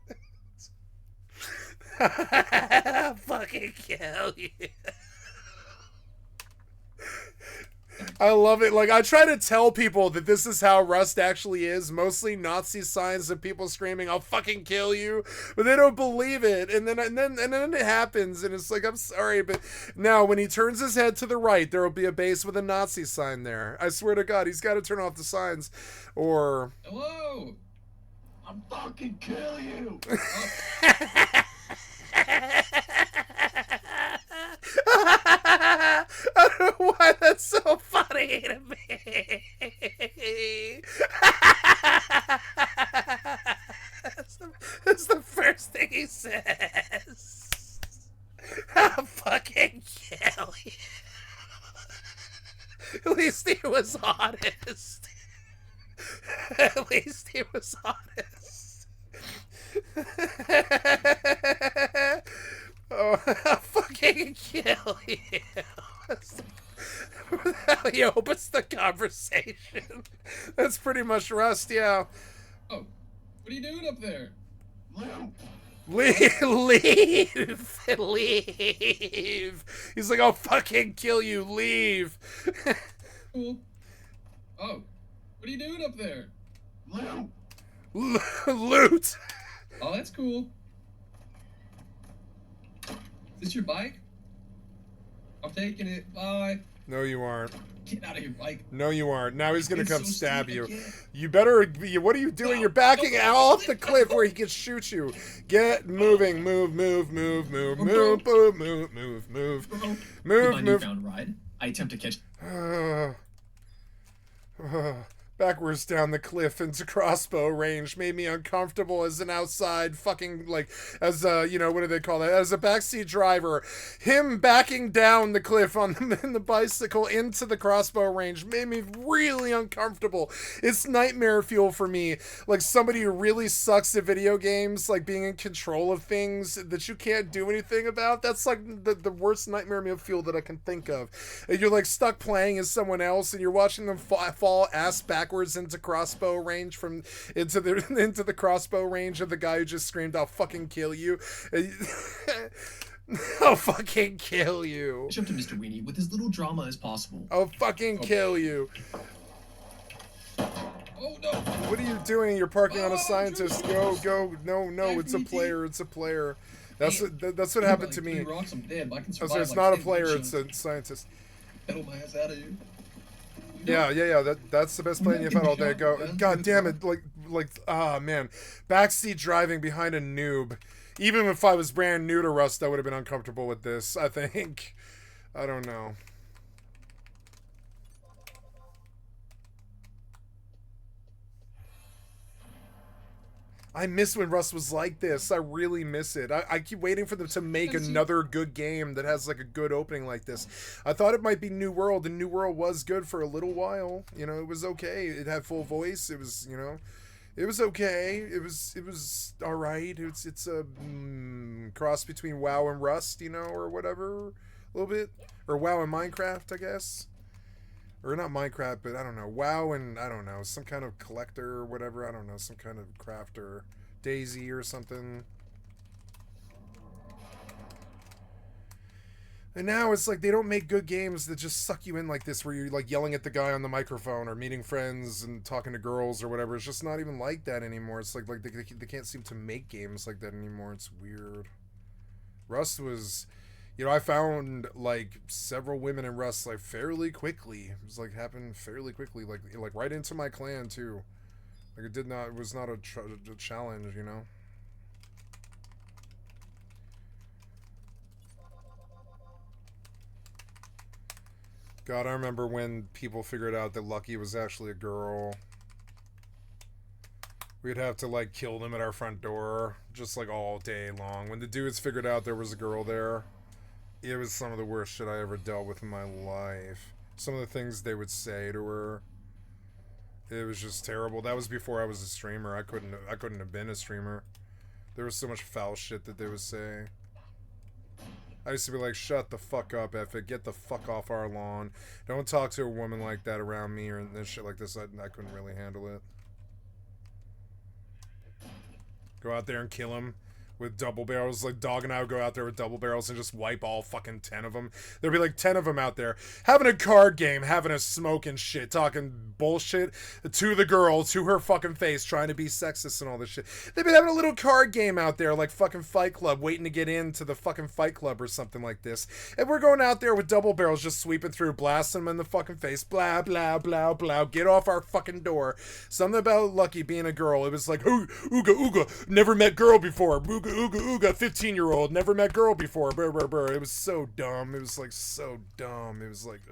it. Fucking kill you. I love it. Like, I try to tell people that this is how Rust actually is. Mostly Nazi signs and people screaming, "I'll fucking kill you," but they don't believe it. And then it happens, and it's like, I'm sorry, but now when he turns his head to the right, there will be a base with a Nazi sign there. I swear to God, he's got to turn off the signs, or. Hello. I'm fucking kill you. I don't know why that's so funny to me. That's the first thing he says. I'll fucking kill you. At least he was honest. At least he was honest. Oh, I'll fucking kill you. He opens the conversation. That's pretty much Rust, yeah. Oh. What are you doing up there? Leave! Leave! He's like, I'll fucking kill you, leave! Cool. Oh, what are you doing up there? Loot! Oh, that's cool. Is this your bike? I'm taking it. Bye. No, you aren't. Get out of here, bike. No, you aren't. Now he's gonna It's come so stab stupid, you. kid. You better be. What are you doing? You're backing off the cliff where he can shoot you. Get moving. Move, move, move, move, move, move, move, move, move, With move, my move. newfound ride, I attempt to catch. Backwards down the cliff into crossbow range made me uncomfortable as an outside fucking, like, as a, you know, what do they call that? As a backseat driver. Him backing down the cliff on the bicycle into the crossbow range made me really uncomfortable. It's nightmare fuel for me. Like somebody who really sucks at video games, like being in control of things that you can't do anything about. That's like the worst nightmare fuel that I can think of. And you're like stuck playing as someone else and you're watching them fall ass backwards into crossbow range into the crossbow range of the guy who just screamed, I'll fucking kill you. I'll fucking kill you. Catch up to Mr. Weenie with as little drama as possible. I'll fucking kill you. Oh no! What are you doing? You're parking on a scientist. Go, go. No, it's a player. It's a player. That's what happened to me. Rocks, I'm dead, but I can So survive, it's like, not a 10 player. gunshots. It's a scientist. Pedal my ass out of here. Yeah. That's the best plane you've had all day. Go. God damn it! Ah man, backseat driving behind a noob. Even if I was brand new to Rust, I would have been uncomfortable with this. I think. I don't know. I miss when Rust was like this. I really miss it. I keep waiting for them to make another good game that has like a good opening like this. I thought it might be New World, and New World was good for a little while. You know, it was okay. It had full voice. It was, you know, it was okay. It was all right. It's a cross between WoW and Rust, you know, or whatever, a little bit, or WoW and Minecraft, I guess. Or not Minecraft, but I don't know. WoW and, I don't know, some kind of collector or whatever. I don't know, some kind of crafter. Daisy or something. And now it's like they don't make good games that just suck you in like this, where you're like yelling at the guy on the microphone or meeting friends and talking to girls or whatever. It's just not even like that anymore. It's like they can't seem to make games like that anymore. It's weird. Rust was... You know, I found like several women in Rust like fairly quickly. It was like happened fairly quickly, like right into my clan too. Like it was not a challenge, you know. God, I remember when people figured out that Lucky was actually a girl. We'd have to like kill them at our front door just like all day long. When the dudes figured out there was a girl there. It was some of the worst shit I ever dealt with in my life. Some of the things they would say to her. It was just terrible. That was before I was a streamer. I couldn't have been a streamer. There was so much foul shit that they would say. I used to be like, shut the fuck up, F it. Get the fuck off our lawn. Don't talk to a woman like that around me or shit like this. I couldn't really handle it. Go out there and kill him. With double barrels, like Dog and I would go out there with double barrels and just wipe all fucking 10 of them. There'd be like 10 of them out there having a card game, having a smoke and shit, talking bullshit to the girl, to her fucking face, trying to be sexist and all this shit. They've been having a little card game out there like fucking Fight Club, waiting to get into the fucking Fight Club or something like this. And we're going out there with double barrels, just sweeping through, blasting them in the fucking face, blah, blah, blah, blah, get off our fucking door. Something about Lucky being a girl. It was like, ooga, ooga, never met girl before, ooga, ooga, 15-year-old, never met girl before, brr, brr, brr. It was so dumb. It was like so dumb. It was like,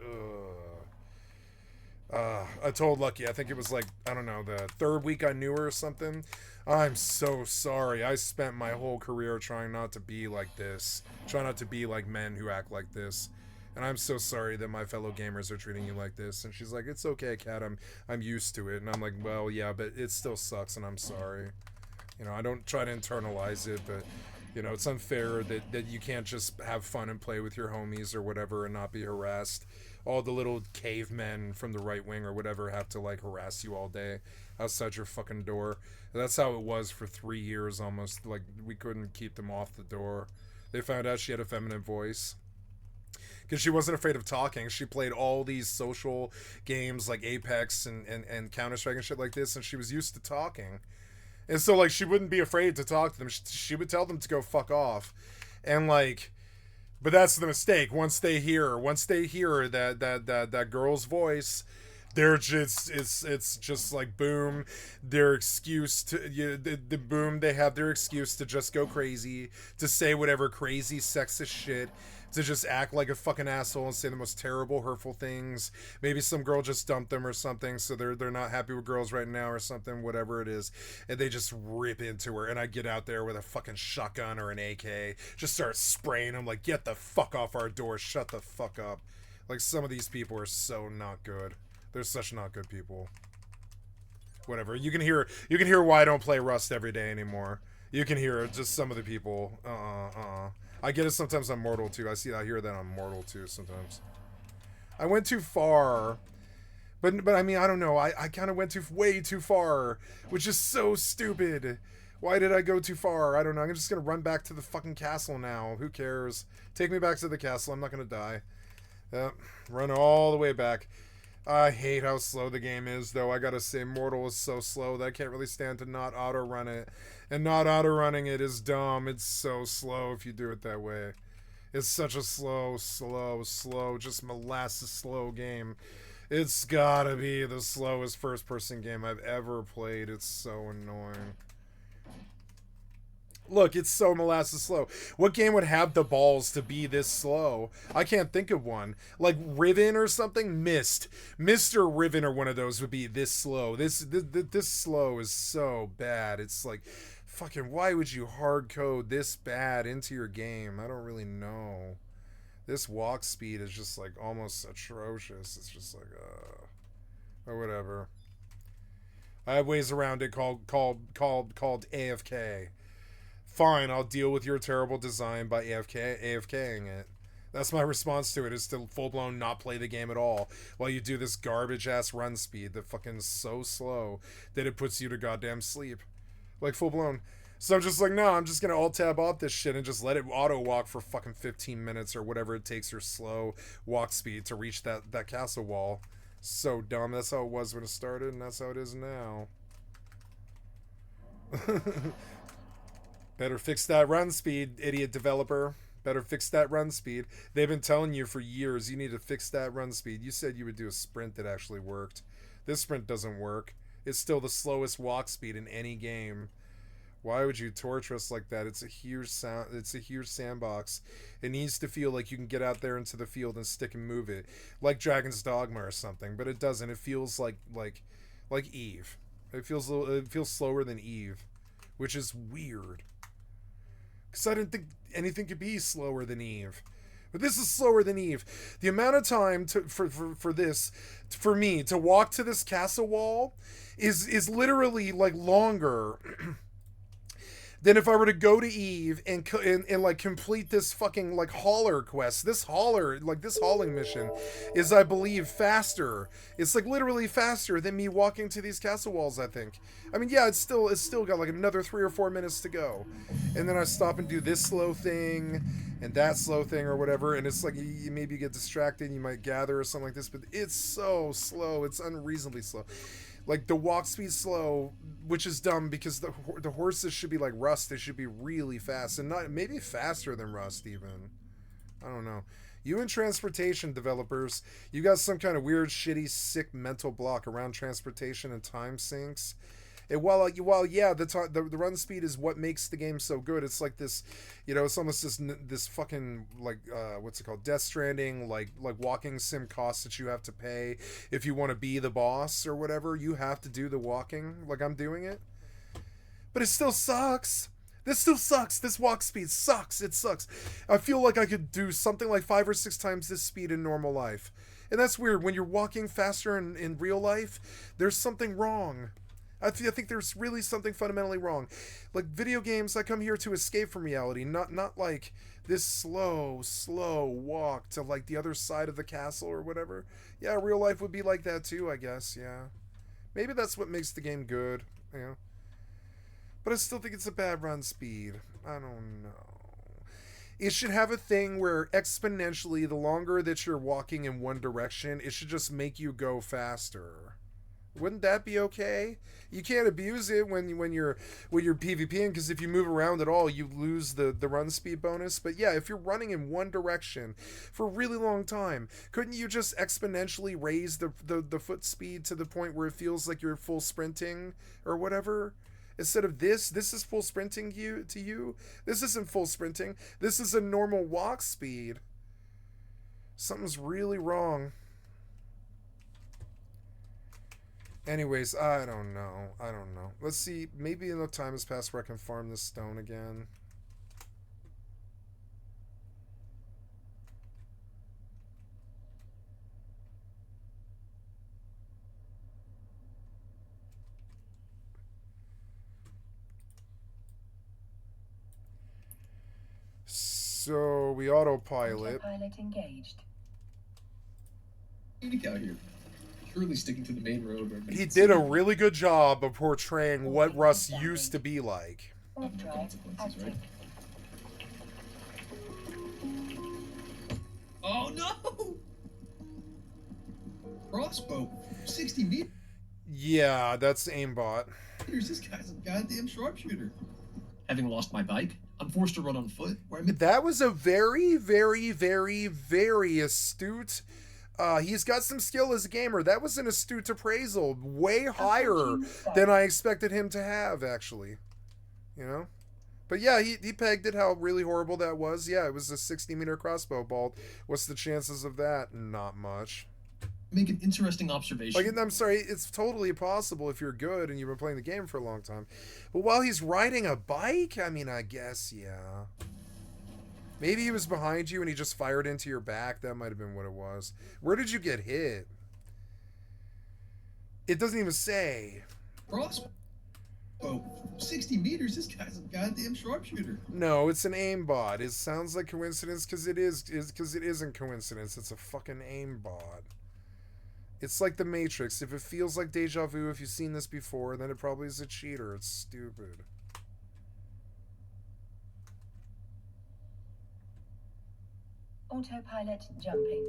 I told Lucky, I think it was like, I don't know, the third week I knew her or something. I'm so sorry. I spent my whole career trying not to be like this. Try not to be like men who act like this. And I'm so sorry that my fellow gamers are treating you like this. And she's like, it's okay, Kat, I'm used to it. And I'm like, well, yeah, but it still sucks and I'm sorry. You know, I don't try to internalize it, but You know, it's unfair that you can't just have fun and play with your homies or whatever and not be harassed. All the little cavemen from the right wing or whatever have to, like, harass you all day outside your fucking door. That's how it was for 3 years almost. Like, we couldn't keep them off the door. They found out she had a feminine voice. Because she wasn't afraid of talking. She played all these social games like Apex and Counter-Strike and shit like this, and she was used to talking. And so, like, she wouldn't be afraid to talk to them. She would tell them to go fuck off. And, like, but that's the mistake. Once they hear that girl's voice, they're just, it's just like, boom, their excuse to, the boom, they have their excuse to just go crazy, to say whatever crazy sexist shit, to just act like a fucking asshole and say the most terrible, hurtful things. Maybe some girl just dumped them or something, so they're not happy with girls right now or something, whatever it is, and they just rip into her, and I get out there with a fucking shotgun or an AK, just start spraying them, like, get the fuck off our door, shut the fuck up. Like, some of these people are so not good. They're such not good people. Whatever. You can hear why I don't play Rust every day anymore. You can hear it, just some of the people. I get it sometimes on Mortal too. I hear that on Mortal too sometimes. I went too far. But I mean, I don't know. I kind of went way too far, which is so stupid. Why did I go too far? I don't know. I'm just going to run back to the fucking castle now. Who cares? Take me back to the castle. I'm not going to die. Yep. Run all the way back. I hate how slow the game is, though. I gotta say, Mortal is so slow that I can't really stand to not auto-run it. And not auto-running it is dumb. It's so slow if you do it that way. It's such a slow, just molasses slow game. It's gotta be the slowest first-person game I've ever played. It's so annoying. Look, it's so molasses slow. What game would have the balls to be this slow? I can't think of one. Like Riven or something? Myst or Riven or one of those would be this slow. This slow is so bad. It's like, fucking, why would you hard code this bad into your game? I don't really know. This walk speed is just like almost atrocious. It's just like, or whatever. I have ways around it called AFK. Fine, I'll deal with your terrible design by AFKing it. That's my response to it, is to full-blown not play the game at all while you do this garbage-ass run speed that fucking so slow that it puts you to goddamn sleep. Like, full-blown. So I'm just like, no, I'm just gonna alt-tab off this shit and just let it auto-walk for fucking 15 minutes or whatever it takes your slow walk speed to reach that castle wall. So dumb. That's how it was when it started, and that's how it is now. Better fix that run speed, idiot developer. Better fix that run speed. They've been telling you for years you need to fix that run speed. You said you would do a sprint that actually worked. This sprint doesn't work. It's still the slowest walk speed in any game. Why would you torture us like that? It's a huge sandbox. It needs to feel like you can get out there into the field and stick and move it, like Dragon's Dogma or something. But it doesn't. It feels like Eve. It feels slower than Eve, which is weird. Because I didn't think anything could be slower than Eve. But this is slower than Eve. The amount of time for me to walk to this castle wall is literally like longer than if I were to go to Eve and like complete this fucking like hauler quest. This hauling mission is, I believe, faster. It's like literally faster than me walking to these castle walls, I think. I mean, yeah, it's still got like another 3 or 4 minutes to go. And then I stop and do this slow thing and that slow thing or whatever, and it's like you maybe get distracted, you might gather or something like this, but it's so slow. It's unreasonably slow. Like, the walk speed slow, which is dumb because the horses should be like Rust. They should be really fast, and not maybe faster than Rust even. I don't know. You and transportation developers, you got some kind of weird, shitty, sick mental block around transportation and time sinks. And while yeah, the run speed is what makes the game so good. It's like this, you know, it's almost this fucking like what's it called, Death Stranding, like walking sim costs that you have to pay if you want to be the boss or whatever. You have to do the walking, like I'm doing it, but it still sucks. This still sucks. This walk speed sucks. It sucks. I feel like I could do something like 5 or 6 times this speed in normal life, and that's weird. When you're walking faster in real life, there's something wrong. I think there's really something fundamentally wrong. Like, video games, I come here to escape from reality, not like this slow walk to, like, the other side of the castle or whatever. Yeah, real life would be like that too, I guess, yeah. Maybe that's what makes the game good, you know. But I still think it's a bad run speed. I don't know. It should have a thing where exponentially, the longer that you're walking in one direction, it should just make you go faster. Wouldn't that be okay? You can't abuse it when you're PvPing, because if you move around at all, you lose the run speed bonus. But yeah, if you're running in one direction for a really long time, couldn't you just exponentially raise the foot speed to the point where it feels like you're full sprinting or whatever? Instead of this is full sprinting to you. This isn't full sprinting. This is a normal walk speed. Something's really wrong. Anyways, I don't know. Let's see. Maybe enough time has passed where I can farm this stone again. So we autopilot. Autopilot engaged. Out here. Surely sticking to the main road. He did a really good job of portraying what Russ used to be like. Consequences, right? Oh no! Crossbow, 60 meters. Yeah, that's aimbot. This guy's a goddamn sharpshooter. Having lost my bike, I'm forced to run on foot. That was a very, very, very, very astute. He's got some skill as a gamer. That was an astute appraisal, way higher than I expected him to have, actually. You know? But yeah, he pegged it how really horrible that was. Yeah, it was a 60-meter crossbow bolt. What's the chances of that? Not much. Make an interesting observation. Like, I'm sorry, it's totally possible if you're good and you've been playing the game for a long time. But while he's riding a bike, I mean, I guess, yeah. Maybe he was behind you and he just fired into your back. That might have been what it was. Where did you get hit? It doesn't even say. Crossbow. Oh, 60 meters. This guy's a goddamn sharpshooter. No, it's an aimbot. It sounds like coincidence because it isn't coincidence. It's a fucking aimbot. It's like the Matrix. If it feels like deja vu, if you've seen this before, then it probably is a cheater. It's stupid. Autopilot jumping.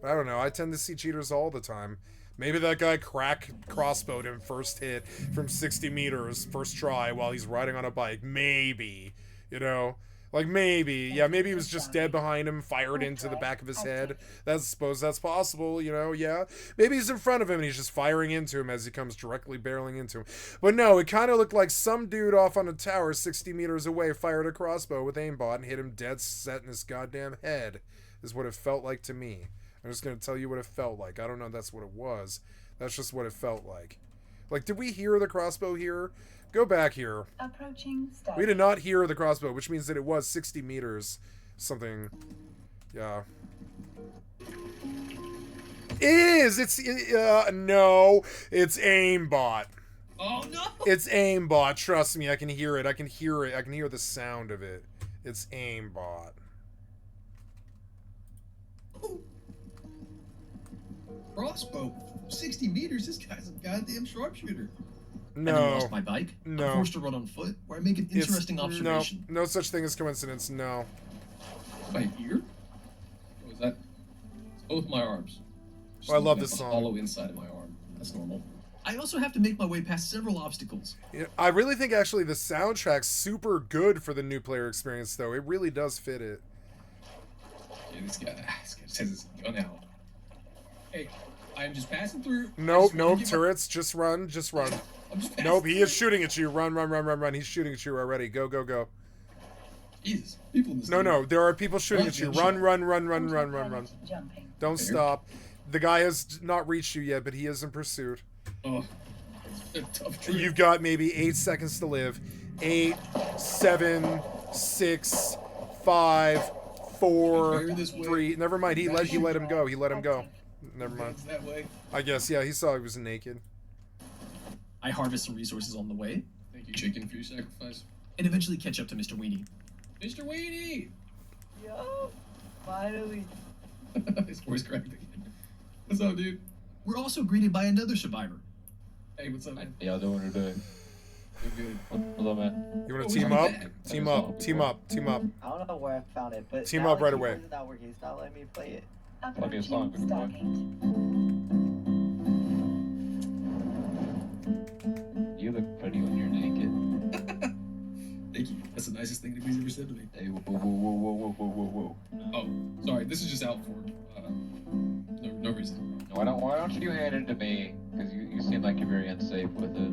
I don't know. I tend to see cheaters all the time. Maybe that guy crossbowed him first hit from 60 meters, first try, while he's riding on a bike. Maybe. You know? Like, maybe. Yeah, maybe he was just dead behind him, fired into the back of his head. I suppose that's possible, you know? Yeah. Maybe he's in front of him and he's just firing into him as he comes directly barreling into him. But no, it kind of looked like some dude off on a tower 60 meters away fired a crossbow with aimbot and hit him dead set in his goddamn head, is what it felt like to me. I'm just going to tell you what it felt like. I don't know if that's what it was. That's just what it felt like. Like, did we hear the crossbow here? Go back here. Approaching start. We did not hear the crossbow, which means that it was 60 meters. Something. Yeah. No. It's aimbot. Oh, no. It's aimbot. Trust me, I can hear it. I can hear it. I can hear the sound of it. It's aimbot. Crossbow, 60 meters. This guy's a goddamn sharpshooter. No. Having lost my bike, no. I'm forced to run on foot, where I make an interesting observation. No such thing as coincidence. No. My ear? What was that? It's both my arms. Oh, I love this song. Hollow inside of my arm. That's normal. I also have to make my way past several obstacles. Yeah, I really think actually the soundtrack's super good for the new player experience, though. It really does fit it. Yeah, this guy says it's gun out. Hey, I'm just passing through. No turrets. Just run. Nope, he is shooting at you. Run. He's shooting at you already. Go. Jesus, people in this No, there are people shooting at you. Run. Jumping. Don't stop. The guy has not reached you yet, but he is in pursuit. Oh, it's a tough trip. You've got maybe 8 seconds to live. 8, 7, 6, 5, 4, 3. Never mind. He let him go. Never mind. That way. I guess, yeah, he saw he was naked. I harvest some resources on the way. Thank you, chicken, for your sacrifice. And eventually catch up to Mr. Weenie. Mr. Weenie! Yo, finally. His voice cracked again. What's up, dude? We're also greeted by another survivor. Hey, what's up, man? Y'all doing today? Good. What's up, man? You want to team up? Team up. Team up. Team up. I don't know where I found it, but Team now up the right keyboard away. is not working. It's not letting me play it. Play me a song. You look pretty when you're naked. Thank you. That's the nicest thing anybody's ever said to me. Hey, whoa. Oh, sorry. This is just out for no reason. Why don't you hand it to me? Because you seem like you're very unsafe with it.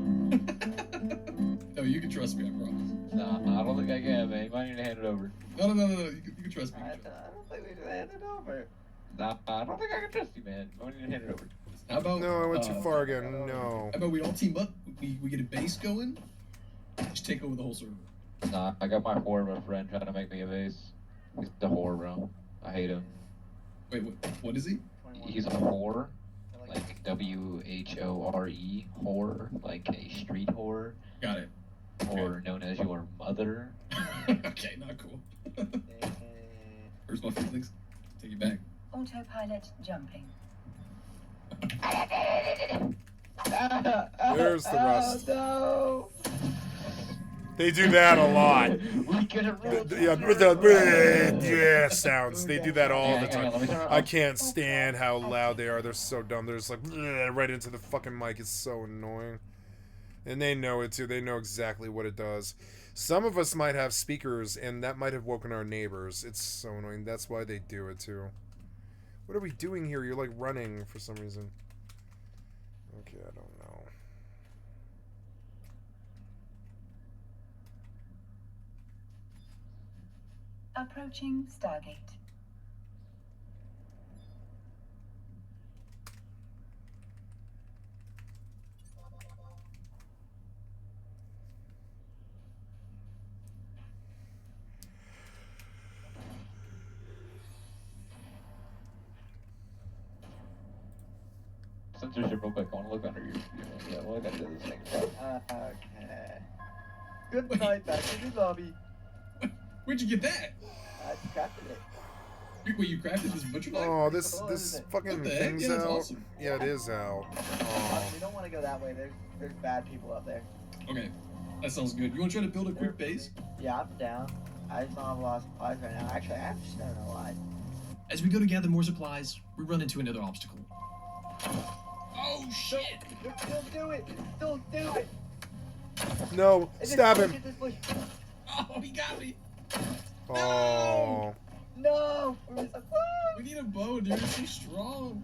No, you can trust me, I promise. Nah, I don't think I can, man. You might need to hand it over. No. You can trust me. I don't think we should hand it over. Nah, I don't think I can trust you, man. I need to hand it over. How about... No, I went too far again. No. How about we all team up? We get a base going. Just take over the whole server. Nah, I got my whore of a friend trying to make me a base. He's the whore, bro. I hate him. Wait, what is he? He's a whore. Like W-H-O-R-E. Whore. Like a street whore. Got it. Or known as your mother. Okay, not cool. Where's my feelings? Take it back. Autopilot jumping. There's the rest. No. They do that a lot. We get it real. Yeah, sounds. They do that all the time. I can't stand how loud they are. They're so dumb. They're just like right into the fucking mic. It's so annoying. And they know it too. They know exactly what it does. Some of us might have speakers, and that might have woken our neighbors. It's so annoying. That's why they do it too. What are we doing here? You're like running for some reason. Okay, I don't know. Approaching Stargate. Censorship real quick. I want to look under your yeah, look under this thing. Okay. Good night, back to the lobby. Where'd you get that? I crafted it. Wait, you crafted this butcher knife? Oh, this fucking thing's Yeah, that's out. awesome. Yeah, it is out. Oh. We don't want to go that way. There's bad people up there. Okay, that sounds good. You want to try to build a quick base? Yeah, I'm down. I just don't have a lot of supplies right now. Actually, I have just don't know why. As we go to gather more supplies, we run into another obstacle. Oh shit! Don't do it! Don't do it! No, stab him! Oh, he got me! Oh. No! We need a bow, dude. It's so strong.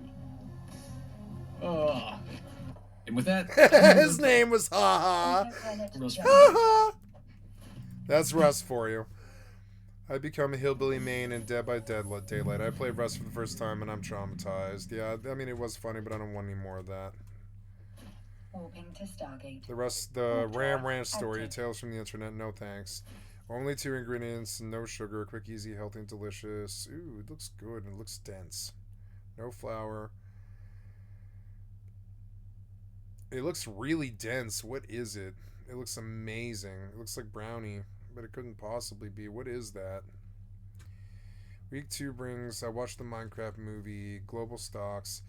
And with that, his name was Ha Ha. That's Rust for you. I become a hillbilly main in Dead by Daylight. I played Rust for the first time and I'm traumatized. Yeah, I mean it was funny, but I don't want any more of that. Warping to Stargate. The Ram Ranch story, Tales from the Internet, no thanks. Only 2 ingredients, no sugar, quick, easy, healthy, and delicious. Ooh, it looks good and it looks dense. No flour. It looks really dense. What is it? It looks amazing. It looks like brownie, but it couldn't possibly be. What is that? Week 2 brings, I watched the Minecraft movie, global stocks,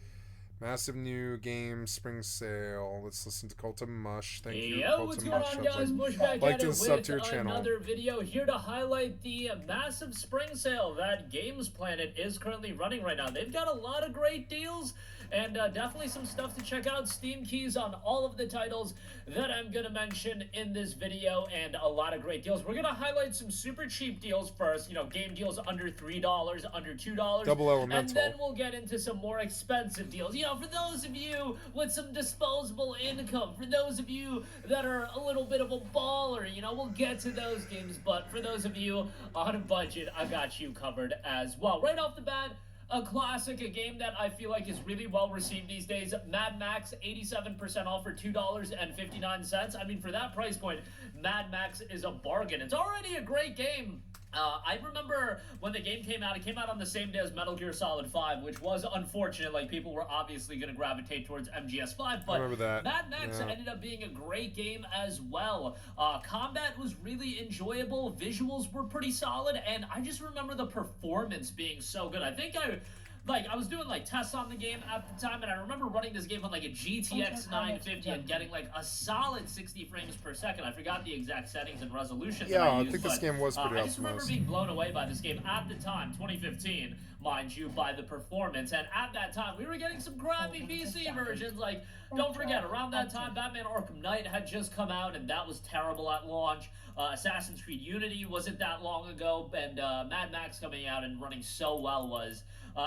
massive new game spring sale. Let's listen to Cult of Mush. Thank you, Yo, Cult what's of going Mush. on, guys? Mush back Like at to it sub with to your channel. another video here to highlight the massive spring sale that Games Planet is currently running right now. They've got a lot of great deals and definitely some stuff to check out. Steam keys on all of the titles that I'm going to mention in this video and a lot of great deals. We're going to highlight some super cheap deals first, you know, game deals under $3, under $2. Double Elemental. And then we'll get into some more expensive deals. You know, for those of you with some disposable income, for those of you that are a little bit of a baller, you know, we'll get to those games. But for those of you on a budget, I got you covered as well. Right off the bat, a classic, a game that I feel like is really well received these days. Mad Max, 87% off for $2.59. I mean, for that price point, Mad Max is a bargain. It's already a great game. I remember when the game came out, it came out on the same day as Metal Gear Solid 5, which was unfortunate. Like, people were obviously going to gravitate towards MGS5, but I remember that. Mad Max ended up being a great game as well. Combat was really enjoyable, visuals were pretty solid, and I just remember the performance being so good. I think I was doing like tests on the game at the time, and I remember running this game on like a GTX 950 and getting like a solid 60 frames per second. I forgot the exact settings and resolution. Yeah, I think this game was pretty I just remember being blown away by this game at the time, 2015, mind you, by the performance. And at that time, we were getting some crappy PC versions. Like, don't forget, around that time, Batman Arkham Knight had just come out, and that was terrible at launch. Assassin's Creed Unity wasn't that long ago, and Mad Max coming out and running so well was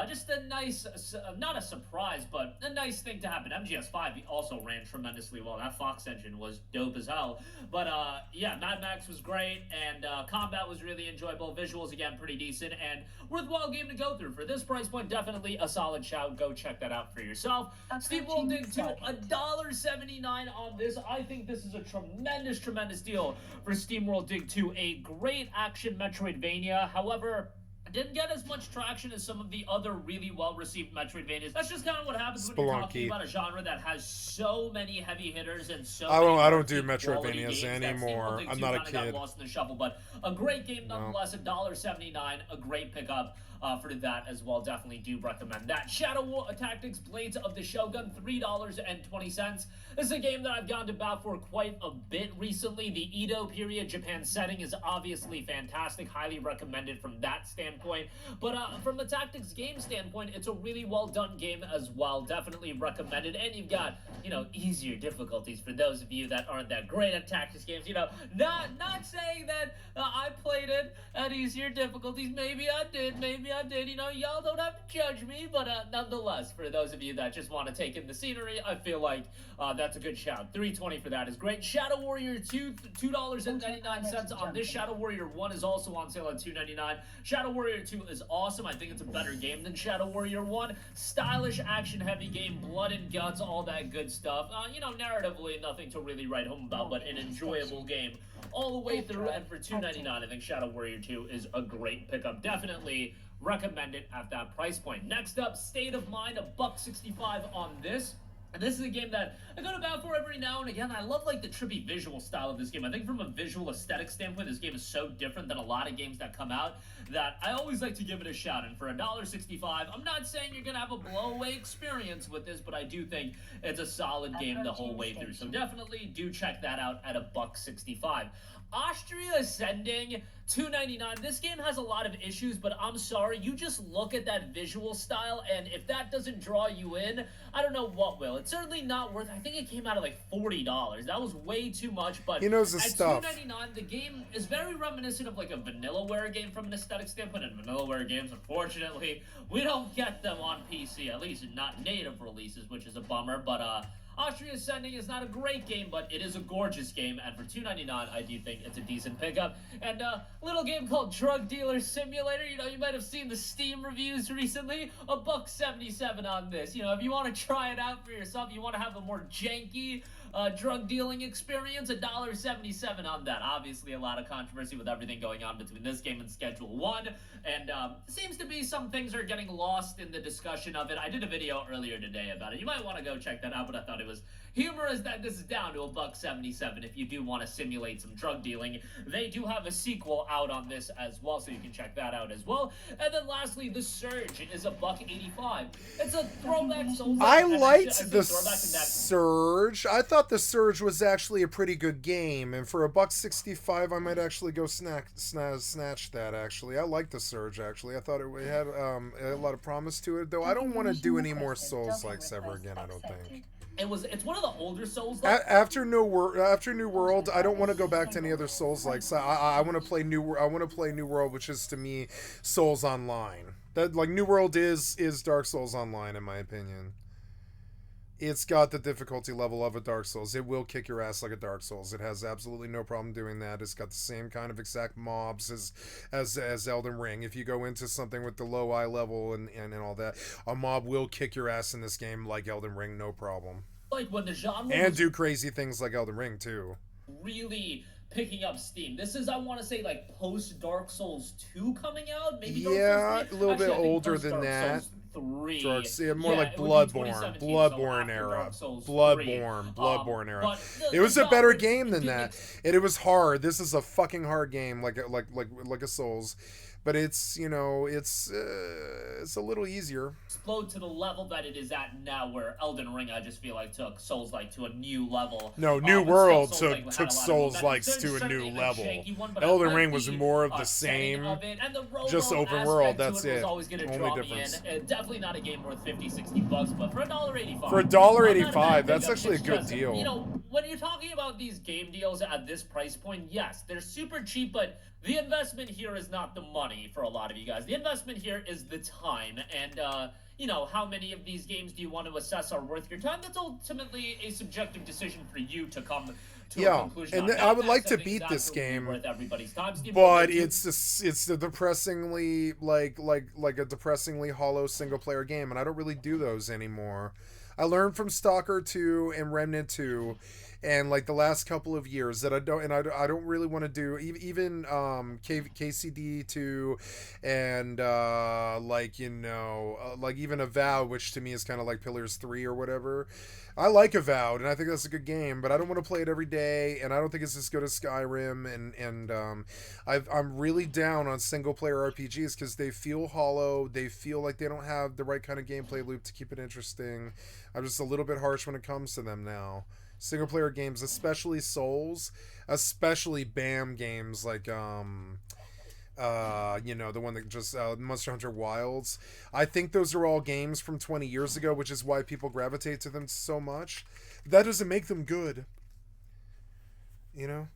just a nice, not a surprise, but a nice thing to happen. MGS5 also ran tremendously well. That Fox engine was dope as hell. But yeah, Mad Max was great, and combat was really enjoyable. Visuals, again, pretty decent, and worthwhile game to go through. For this price point, definitely a solid shout. Go check that out for yourself. SteamWorld Dig 2, $1.79 on this. I think this is a tremendous, tremendous deal for SteamWorld Dig 2. A great action Metroidvania. However, didn't get as much traction as some of the other really well-received Metroidvanias. That's just kind of what happens when you're talking about a genre that has so many heavy hitters and so I don't do Metroidvanias anymore. I'm not a kid. Got lost in the shuffle, but a great game nonetheless. $1.79, a great pickup for that as well. Definitely do recommend that. Shadow War Tactics Blades of the Shogun, $3.20. This is a game that I've gone to bat for quite a bit recently. The Edo period Japan setting is obviously fantastic. Highly recommended from that standpoint. But from a tactics game standpoint, it's a really well done game as well. Definitely recommended. And you've got, easier difficulties for those of you that aren't that great at tactics games. Not saying that I played it at easier difficulties. Maybe I did. Y'all don't have to judge me. But nonetheless, for those of you that just want to take in the scenery, I feel like that's a good shout. $3.20 for that is great. Shadow Warrior 2, $2.99 on this. Shadow Warrior 1 is also on sale at $2.99. Shadow Warrior 2 is awesome. I think it's a better game than Shadow Warrior 1. Stylish, action-heavy game, blood and guts, all that good stuff. Narratively, nothing to really write home about, but an enjoyable game all the way through. And for $2.99, I think Shadow Warrior 2 is a great pickup. Definitely recommend it at that price point. Next up, State of Mind, $1.65 on this. And this is a game that I go to bat for every now and again. I love like the trippy visual style of this game. I think from a visual aesthetic standpoint, this game is so different than a lot of games that come out that I always like to give it a shout. And for $1.65, I'm not saying you're going to have a blow-away experience with this, but I do think it's a solid game the whole way through. So definitely do check that out at $1.65. Austria Ascending, $2.99. This game has a lot of issues, but I'm sorry, you just look at that visual style, and if that doesn't draw you in, I don't know what will. It's certainly not worth. I think it came out at like $40. That was way too much, but he knows his stuff. At $2.99, the game is very reminiscent of like a Vanillaware game from an aesthetic standpoint, and Vanillaware games, unfortunately, we don't get them on PC, at least not native releases, which is a bummer, but Austria Ascending is not a great game, but it is a gorgeous game, and for $2.99, I do think it's a decent pickup. And a little game called Drug Dealer Simulator. You might have seen the Steam reviews recently. $1.77 on this. If you want to try it out for yourself, you want to have a more janky drug dealing experience, $1.77 on that. Obviously, a lot of controversy with everything going on between this game and Schedule 1, and seems to be some things are getting lost in the discussion of it. I did a video earlier today about it. You might want to go check that out, but I thought it was humorous that this is down to $1.77 if you do want to simulate some drug dealing. They do have a sequel out on this as well, so you can check that out as well. And then lastly, The Surge is $1.85. It's a throwback Souls. I liked The Surge. I thought The Surge was actually a pretty good game, and for $1.65, I might actually go snatch that. Actually, I liked The Surge. Actually, I thought it had a lot of promise to it. Though I don't want to do any more Souls likes ever again. I don't think. It's one of the older Souls. After New World, I don't want to go back to any other Souls likes. I want to play New World, which is to me Souls Online. That like New World is Dark Souls Online in my opinion. It's got the difficulty level of a Dark Souls. It will kick your ass like a Dark Souls. It has absolutely no problem doing that. It's got the same kind of exact mobs as Elden Ring. If you go into something with the low eye level and all that, a mob will kick your ass in this game like Elden Ring, no problem. Like when the genre and do crazy things like Elden Ring too. Really picking up steam. This is, I want to say, like post Dark Souls 2 coming out. Maybe Yeah, Dark Souls 3. a little Actually, bit I think older post than Dark that. Souls 3. More like it would be Bloodborne. 2017, so Bloodborne after era. Dark Souls 3. Bloodborne era. But It was a better genre game than did that. And it was hard. This is a fucking hard game, like a Souls. But it's, you know, it's a little easier. Explode to the level that it is at now, where Elden Ring, I just feel like took Souls-like to a new level. No, New but World still, Souls-like took had a lot of Souls-likes momentum. to a Certainly new a level. shaky one, but I Elden like Ring was more of the setting same. of it, and the Just roll open world, aspect to that's it. Was it. always gonna Only draw difference. me in. Definitely not a game worth $50-$60, but for $1.85. For $1.85, that's actually a good Just, deal. You know, when you're talking about these game deals at this price point, yes, they're super cheap, but the investment here is not the money for a lot of you guys. The investment here is the time, and you know, how many of these games do you want to assess are worth your time? That's ultimately a subjective decision for you to come to a conclusion and on. I would Not like to something beat that's this absolutely game, worth everybody's time. Steve, but it's a depressingly like a depressingly hollow single player game, and I don't really do those anymore. I learned from Stalker 2 and Remnant 2 and like the last couple of years that I don't really want to do even KCD 2 and like, you know, like even Avowed, which to me is kind of like Pillars 3 or whatever. I like Avowed, and I think that's a good game, but I don't want to play it every day, and I don't think it's as good as Skyrim, and I'm really down on single-player RPGs because they feel hollow, they feel like they don't have the right kind of gameplay loop to keep it interesting. I'm just a little bit harsh when it comes to them now. Single-player games, especially Souls, especially BAM games like, you know, the one that just Monster Hunter Wilds. I think those are all games from 20 years ago, which is why people gravitate to them so much. That doesn't make them good. You know?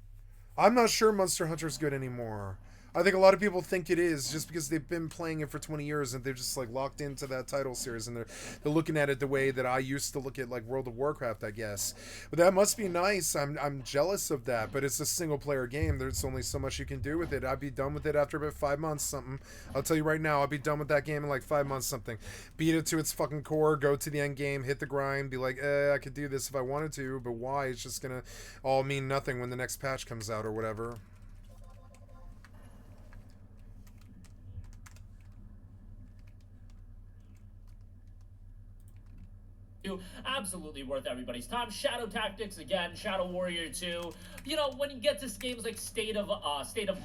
I'm not sure Monster Hunter's good anymore. I think a lot of people think it is just because they've been playing it for 20 years and they're just like locked into that title series and they're looking at it the way that I used to look at like World of Warcraft, I guess. But that must be nice. I'm jealous of that, but it's a single player game. There's only so much you can do with it. I'd be done with it after about 5 months something. I'll tell you right now, I'll be done with that game in like 5 months something. Beat it to its fucking core, go to the end game, hit the grind, be like, I could do this if I wanted to, but why? It's just gonna all mean nothing when the next patch comes out or whatever. Absolutely worth everybody's time. Shadow Tactics again, Shadow Warrior 2. You know, when you get to games like State of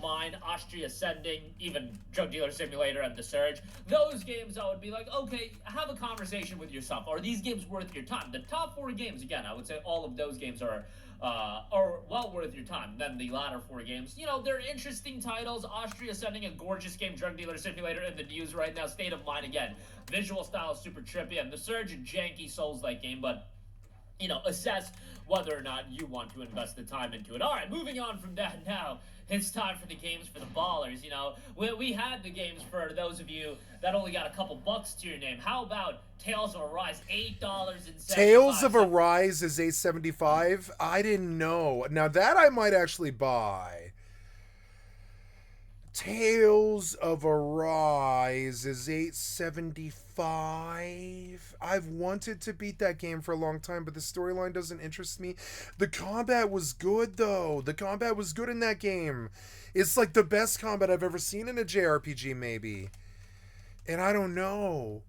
Mind, Austria Ascending, even Drug Dealer Simulator and The Surge, those games I would be like, okay, have a conversation with yourself. Are these games worth your time? The top 4 games, again, I would say all of those games are well worth your time. Then the latter 4 games, you know, they're interesting titles. Austria Ascending, a gorgeous game. Drug Dealer Simulator in the news right now. State of Mind again, visual style is super trippy, and The Surge, a janky Souls-like game, but you know, assess whether or not you want to invest the time into it. All right, moving on from that now, it's time for the games for the ballers. You know, we had the games for those of you that only got a couple bucks to your name. How about Tales of Arise, $8.75? Tales of Arise is $8.75? I didn't know. Now that I might actually buy. Tales of Arise is $8.75. I've wanted to beat that game for a long time, but the storyline doesn't interest me. The combat was good, though. The combat was good in that game. It's like the best combat I've ever seen in a JRPG, maybe. And I don't know.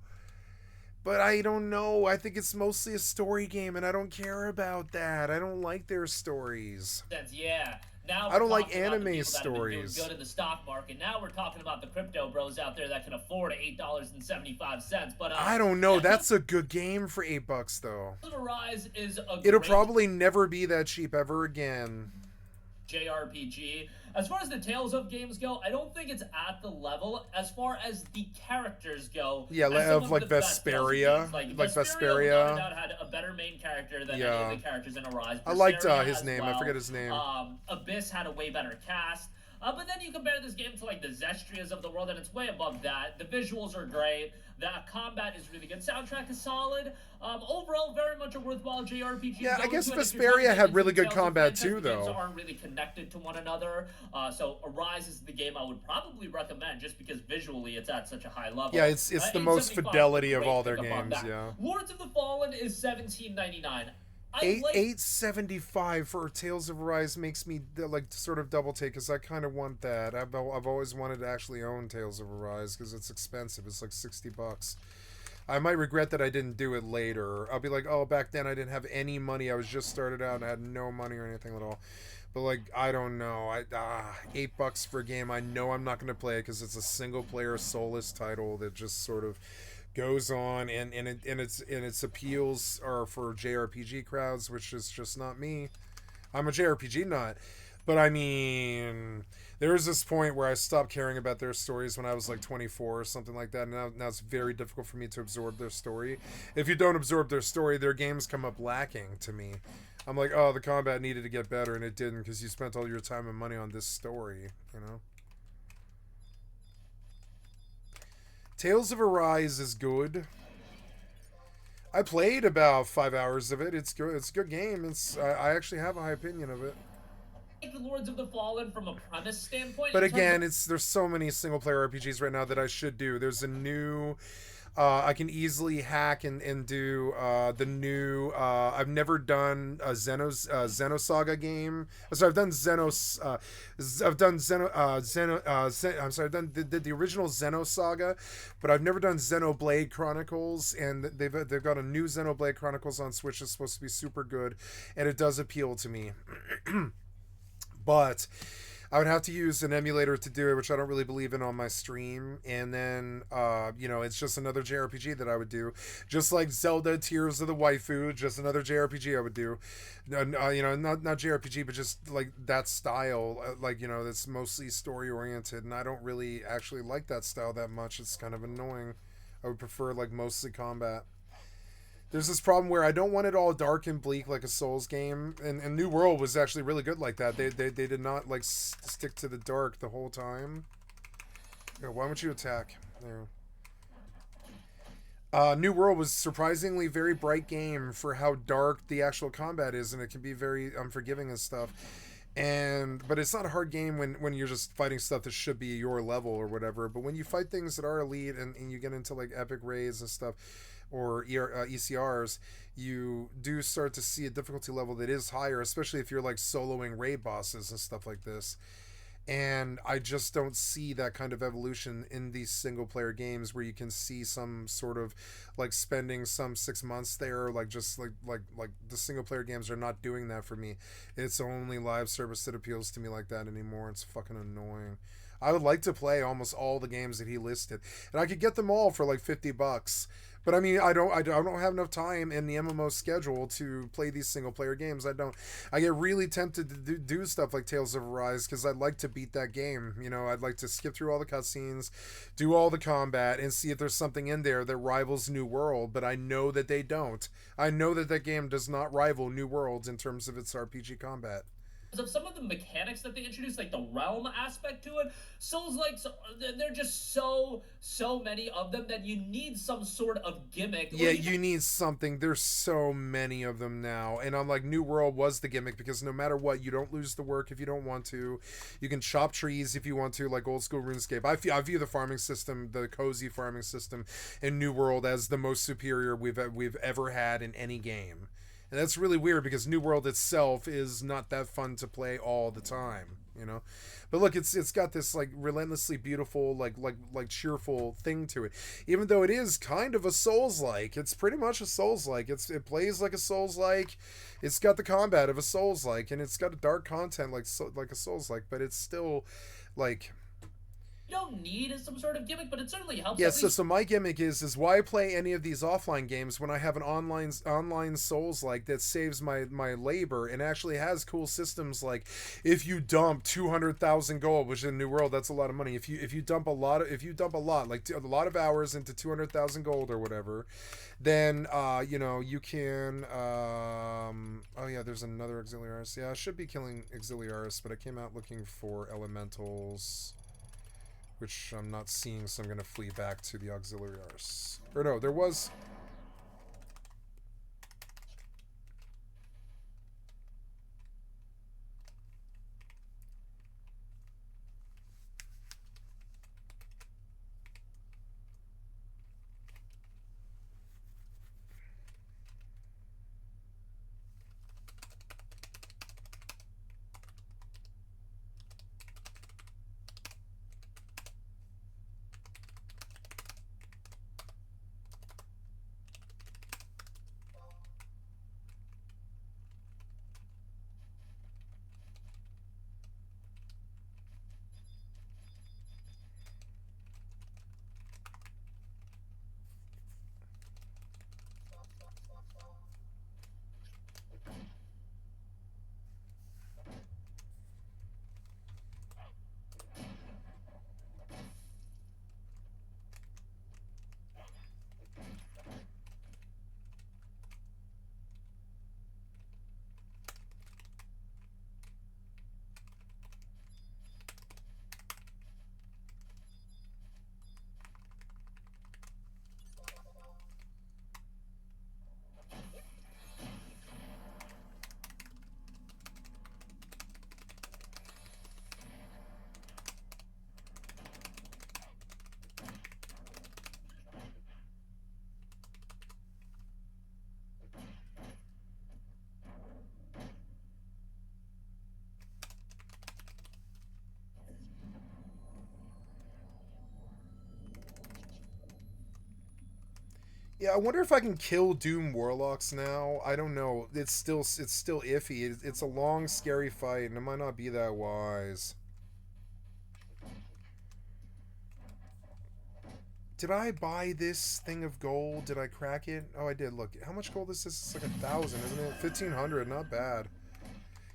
But I don't know. I think it's mostly a story game, and I don't care about that. I don't like their stories. Yeah. Now I don't like talking about the anime people that have been doing stories. good in the stock market. Now we're talking about the crypto bros out there that can afford $8.75. But I don't know. That's a good game for $8, though. Tales of Arise is a It'll great probably never be that cheap ever again. JRPG. As far as the Tales of games go, I don't think it's at the level as far as the characters go. Yeah, as some of like the best Tales of Vesperia. games. Like Vesperia. without a doubt, had a better main character than any of the characters in Arise. I liked Vesperia his as name. well. I forget his name. Abyss had a way better cast. But then you compare this game to like the Zestrias of the world, and it's way above that. The visuals are great. The combat is really good. Soundtrack is solid. Overall, very much a worthwhile JRPG. Yeah, I guess Go to it if you're Vesperia trying to had get really into good the Tales of combat franchise. too, The games though. aren't really connected to one another. So Arise is the game I would probably recommend just because visually it's at such a high level. Yeah, it's the most 875 fidelity of great all their pick up on games, that. yeah. Lords of the Fallen is $17.99. $8.75 for Tales of Arise makes me like sort of double take, because I kind of want that. I've always wanted to actually own Tales of Arise because it's expensive. It's like $60. I might regret that I didn't do it later. I'll be like, oh, back then I didn't have any money. I was just started out and I had no money or anything at all. But like, I don't know. $8 for a game. I know I'm not going to play it because it's a single player soulless title that just sort of goes on, and its appeals are for JRPG crowds, which is just not me. I'm a JRPG nut, but I mean, there was this point where I stopped caring about their stories when I was like 24 or something like that, and now it's very difficult for me to absorb their story. If you don't absorb their story, their games come up lacking to me. I'm like, oh, the combat needed to get better, and it didn't, because you spent all your time and money on this story, you know? Tales of Arise is good. I played about 5 hours of it. It's good. It's a good game. I actually have a high opinion of it. The Lords of the Fallen from a premise standpoint. But again, there's so many single player RPGs right now that I should do. There's a new I can easily hack and do the new I've never done a Xenosaga game. So I've done I'm sorry, I've done did the original Xenosaga, but I've never done Xenoblade Chronicles, and they've got a new Xenoblade Chronicles on Switch that's supposed to be super good, and it does appeal to me. But I would have to use an emulator to do it, which I don't really believe in on my stream. And then, it's just another JRPG that I would do. Just like Zelda Tears of the Waifu, just another JRPG I would do. Not JRPG, but just like that style, that's mostly story-oriented. And I don't really actually like that style that much. It's kind of annoying. I would prefer like mostly combat. There's this problem where I don't want it all dark and bleak like a Souls game, and New World was actually really good like that. They did not like stick to the dark the whole time. Why don't you attack? There. New World was surprisingly very bright game for how dark the actual combat is, and it can be very unforgiving and stuff. But it's not a hard game when you're just fighting stuff that should be your level or whatever. But when you fight things that are elite and you get into like epic raids and stuff, or ECRs, you do start to see a difficulty level that is higher, especially if you're like soloing raid bosses and stuff like this. And I just don't see that kind of evolution in these single player games where you can see some sort of like spending some 6 months there, like just like the single player games are not doing that for me. It's only live service that appeals to me like that anymore. It's fucking annoying. I would like to play almost all the games that he listed, and I could get them all for like $50. But I mean, I don't have enough time in the MMO schedule to play these single player games. I get really tempted to do stuff like Tales of Arise because I'd like to beat that game. I'd like to skip through all the cutscenes, do all the combat, and see if there's something in there that rivals New World. But I know that they don't. I know that game does not rival New Worlds in terms of its RPG combat. Of some of the mechanics that they introduced, like the realm aspect to it, Souls-like, they're just so many of them that you need some sort of gimmick. Yeah, you need something. There's so many of them now, and I'm like, New World was the gimmick because no matter what, you don't lose the work if you don't want to. You can chop trees if you want to, like old school RuneScape. I view the farming system, the cozy farming system in New World, as the most superior we've ever had in any game. And that's really weird because New World itself is not that fun to play all the time, But look, it's got this like relentlessly beautiful, like cheerful thing to it. Even though it is kind of a Souls-like, it's pretty much a Souls-like. It plays like a Souls-like. It's got the combat of a Souls-like, and it's got a dark content like a Souls-like, but it's still like. You don't need some sort of gimmick, but it certainly helps. Yeah, so my gimmick is why play any of these offline games when I have an online Souls-like that saves my labor and actually has cool systems like if you dump 200,000 gold, which in New World that's a lot of money. If you dump a lot like a lot of hours into 200,000 gold or whatever, then you can oh yeah, there's another Auxiliaris. Yeah, I should be killing Auxiliaris, but I came out looking for elementals, which I'm not seeing, so I'm going to flee back to the Auxiliaris. Or no, there was. Yeah, I wonder if I can kill Doom Warlocks now. I don't know. It's still iffy. It's a long, scary fight, and it might not be that wise. Did I buy this thing of gold? Did I crack it? Oh, I did. Look, how much gold is this? It's like 1,000, isn't it? 1,500. Not bad.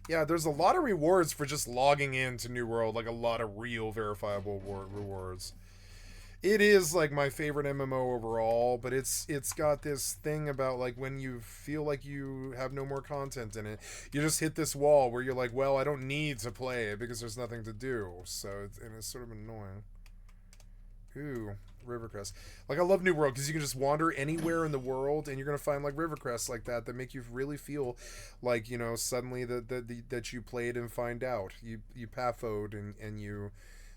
Yeah, there's a lot of rewards for just logging into New World. Like a lot of real verifiable rewards. It is like my favorite MMO overall, but it's got this thing about like when you feel like you have no more content in it, you just hit this wall where you're like, well, I don't need to play it because there's nothing to do. So it's sort of annoying. Ooh, Rivercrest. Like I love New World because you can just wander anywhere in the world and you're gonna find like Rivercrests like that make you really feel like, you know, suddenly that you played and find out. You pathoed and you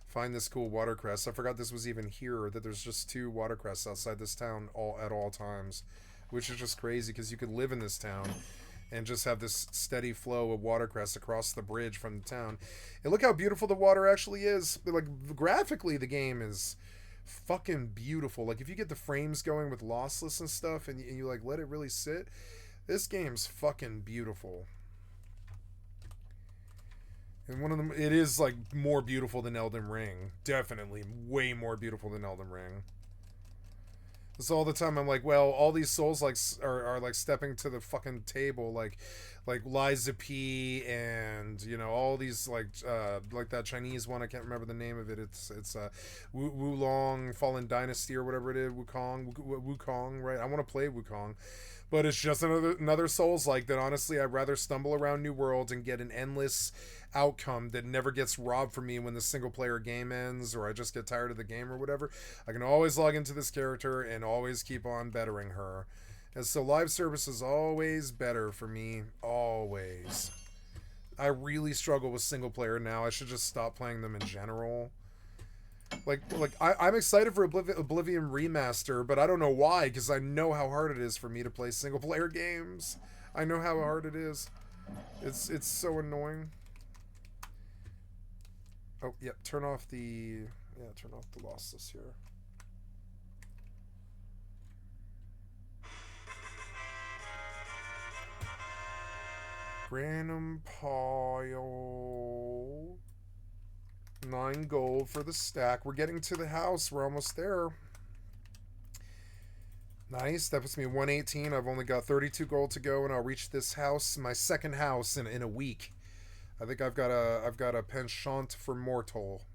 find this cool watercrest. I forgot this was even here, that there's just 2 watercrests outside this town at all times, which is just crazy because you could live in this town and just have this steady flow of watercress across the bridge from the town. And look how beautiful the water actually is. Like graphically, the game is fucking beautiful. Like if you get the frames going with lossless and stuff and you like let it really sit, this game's fucking beautiful. And one of them, it is like more beautiful than Elden Ring. Definitely way more beautiful than Elden Ring. So all the time I'm like, well, all these souls like are like stepping to the fucking table, like Liza P and, you know, all these like that Chinese one, I can't remember the name of it. It's Wulong Fallen Dynasty or whatever it is, Wukong, right? I want to play Wukong. But it's just another Souls-like that honestly I'd rather stumble around New World and get an endless outcome that never gets robbed from me when the single-player game ends or I just get tired of the game or whatever. I can always log into this character and always keep on bettering her. And so live service is always better for me. Always. I really struggle with single-player now. I should just stop playing them in general. Like I'm excited for Oblivion Remaster, but I don't know why, because I know how hard it is for me to play single player games. I know how hard it is. It's so annoying. Oh yeah, turn off the lossless here. Random pile. 9 gold for the stack. We're getting to the house. We're almost there. Nice. That puts me at 118. I've only got 32 gold to go, and I'll reach this house, my second house, in a week. I think I've got a penchant for mortal.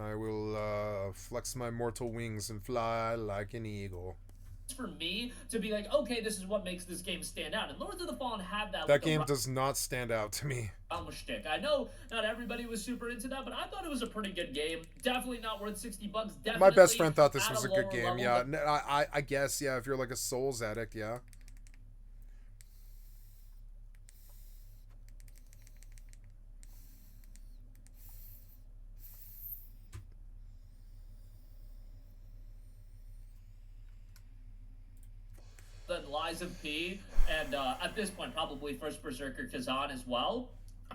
I will flex my mortal wings and fly like an eagle. For me to be like, okay, this is what makes this game stand out. And Lords of the Fallen had that. That game does not stand out to me. Shtick. I know not everybody was super into that, but I thought it was a pretty good game. Definitely not worth $60. Definitely. My best friend thought this was a good game. Yeah, I guess. Yeah, if you're like a Souls addict, yeah. Than Liza P, and at this point probably first Berserker Kazan as well.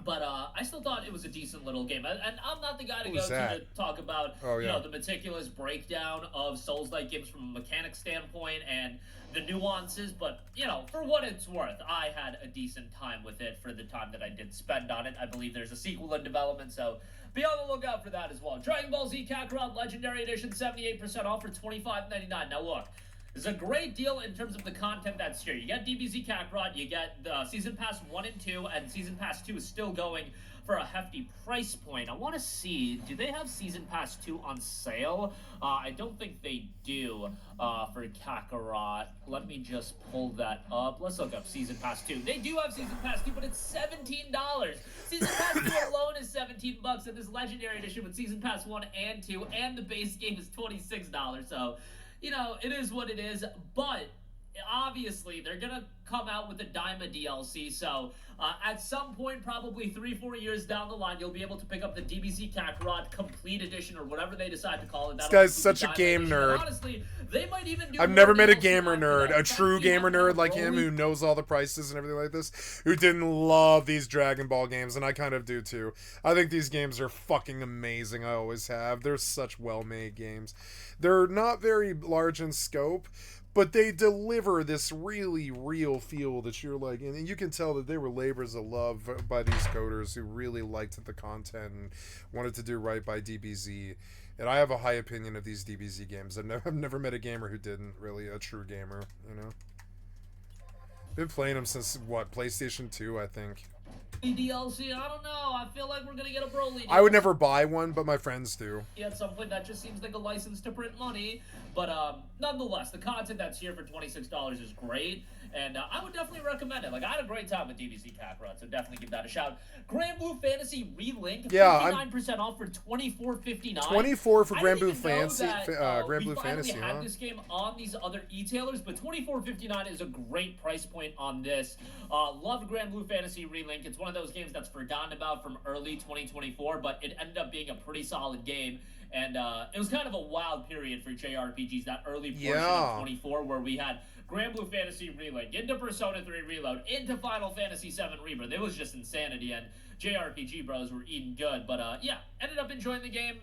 But I still thought it was a decent little game, and I'm not the guy to go to talk about you know, the meticulous breakdown of Souls-like games from a mechanic standpoint and the nuances. But you know, for what it's worth, I had a decent time with it for the time that I did spend on it. I believe there's a sequel in development, so be on the lookout for that as well. Dragon Ball Z Kakarot Legendary Edition, 78% off for $25.99. Now look. It's a great deal in terms of the content that's here. You get DBZ Kakarot, you get the Season Pass 1 and 2, and Season Pass 2 is still going for a hefty price point. I want to see, do they have Season Pass 2 on sale? I don't think they do for Kakarot. Let me just pull that up. Let's look up Season Pass 2. They do have Season Pass 2, but it's $17. Season Pass 2 alone is $17, and this Legendary Edition with Season Pass 1 and 2, and the base game is $26. So, you know, it is what it is, but obviously they're gonna come out with the Daima DLC, so at some point, probably 3-4 years down the line, you'll be able to pick up the DBZ Kakarot Complete Edition or whatever they decide to call it. This guy's such a game nerd. Honestly, they might even do. I've never met a gamer nerd, a true gamer nerd like him who knows all the prices and everything like this, who didn't love these Dragon Ball games, and I kind of do too. I think these games are fucking amazing. I always have. They're such well-made games. They're not very large in scope, but they deliver this really real feel that you're like, and you can tell that they were labors of love by these coders who really liked the content and wanted to do right by DBZ. And I have a high opinion of these DBZ games. I've never met a gamer who didn't, really, a true gamer, you know? Been playing them since, what, PlayStation 2, I think. DLC, I don't know. I feel like we're gonna get a Broly. I would never buy one, but my friends do. At some point, that just seems like a license to print money. But nonetheless, the content that's here for $26 is great, and I would definitely recommend it. Like, I had a great time with DBZ Kakarot, so definitely give that a shout. Grand Blue Fantasy Relink, yeah, 59% off for $24.59. 24 for Grand Blue Fantasy. Grand Blue Fantasy, we had this game on these other e-tailers, but $24.59 is a great price point on this. Loved Grand Blue Fantasy Relink. It's one of those games that's forgotten about from early 2024, but it ended up being a pretty solid game. And it was kind of a wild period for JRPGs, that early portion of 24, where we had Grand Blue Fantasy Relink, into Persona 3 Reload, into Final Fantasy 7 Rebirth. It was just insanity, and JRPG bros were eating good. But yeah, ended up enjoying the game.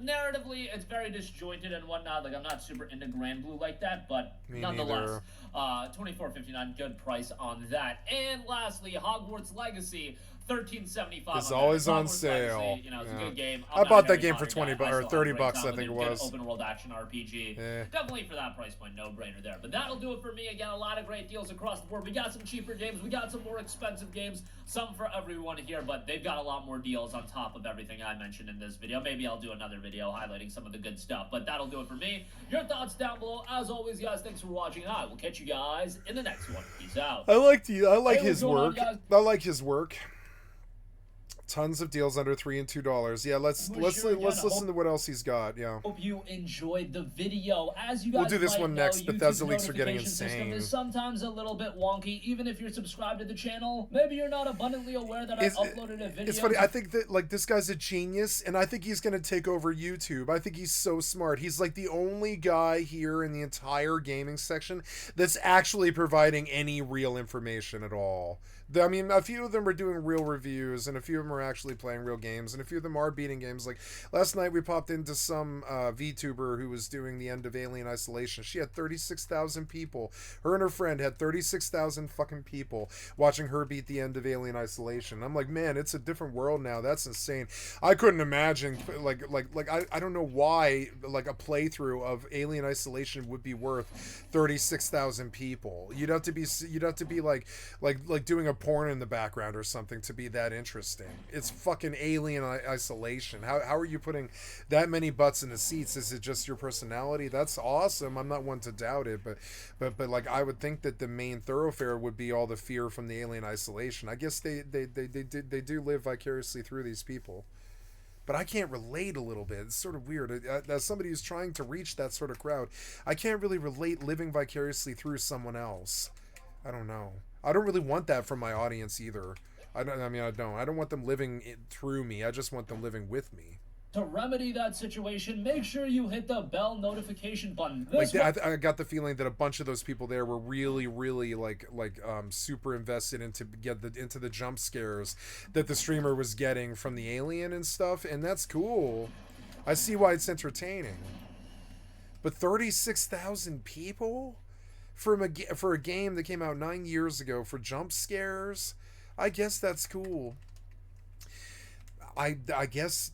Narratively, it's very disjointed and whatnot. Like, I'm not super into Grand Blue like that, but nonetheless, $24.59, good price on that. And lastly, Hogwarts Legacy, $13.75. It's always on sale. Legacy, you know, it's a good game. I bought that game for 20 bucks or 30 bucks, I think it was. Open world action RPG. Definitely for that price point, no brainer there. But that'll do it for me. Again, a lot of great deals across the board. We got some cheaper games, we got some more expensive games, some for everyone here, but they've got a lot more deals on top of everything I mentioned in this video. Maybe I'll do another video highlighting some of the good stuff, but that'll do it for me. Your thoughts down below. As always, guys, thanks for watching. I will catch you guys in the next one. Peace out. I like his work. I like his work. Tons of deals under $3 and $2. Yeah, let's listen to what else he's got. Yeah. Hope you enjoyed the video. As you guys we'll do this one next. YouTube's Bethesda leaks are getting insane. System is sometimes a little bit wonky. Even if you're subscribed to the channel, maybe you're not abundantly aware that I uploaded a video. It's funny. I think that like this guy's a genius, and I think he's gonna take over YouTube. I think he's so smart. He's like the only guy here in the entire gaming section that's actually providing any real information at all. I mean, a few of them are doing real reviews, and a few of them are actually playing real games, and a few of them are beating games. Like, last night we popped into some VTuber who was doing the end of Alien Isolation. She had 36,000 people. Her and her friend had 36,000 fucking people watching her beat the end of Alien Isolation. I'm like, man, it's a different world now. That's insane. I couldn't imagine, I don't know why, like, a playthrough of Alien Isolation would be worth 36,000 people. You'd have to be like doing a porn in the background or something to be that interesting. It's fucking Alien Isolation. How are you putting that many butts in the seats? Is it just your personality? That's awesome. I'm not one to doubt it, but like, I would think that the main thoroughfare would be all the fear from the Alien Isolation. I guess they do live vicariously through these people. But I can't relate a little bit. It's sort of weird. As somebody who's trying to reach that sort of crowd, I can't really relate living vicariously through someone else. I don't know. I don't really want that from my audience either. I don't want them living through me. I just want them living with me. To remedy that situation, make sure you hit the bell notification button. I got the feeling that a bunch of those people there were really super invested into the jump scares that the streamer was getting from the alien and stuff, and that's cool. I see why it's entertaining. But 36,000 people for a game that came out 9 years ago for jump scares, I guess that's cool. I guess.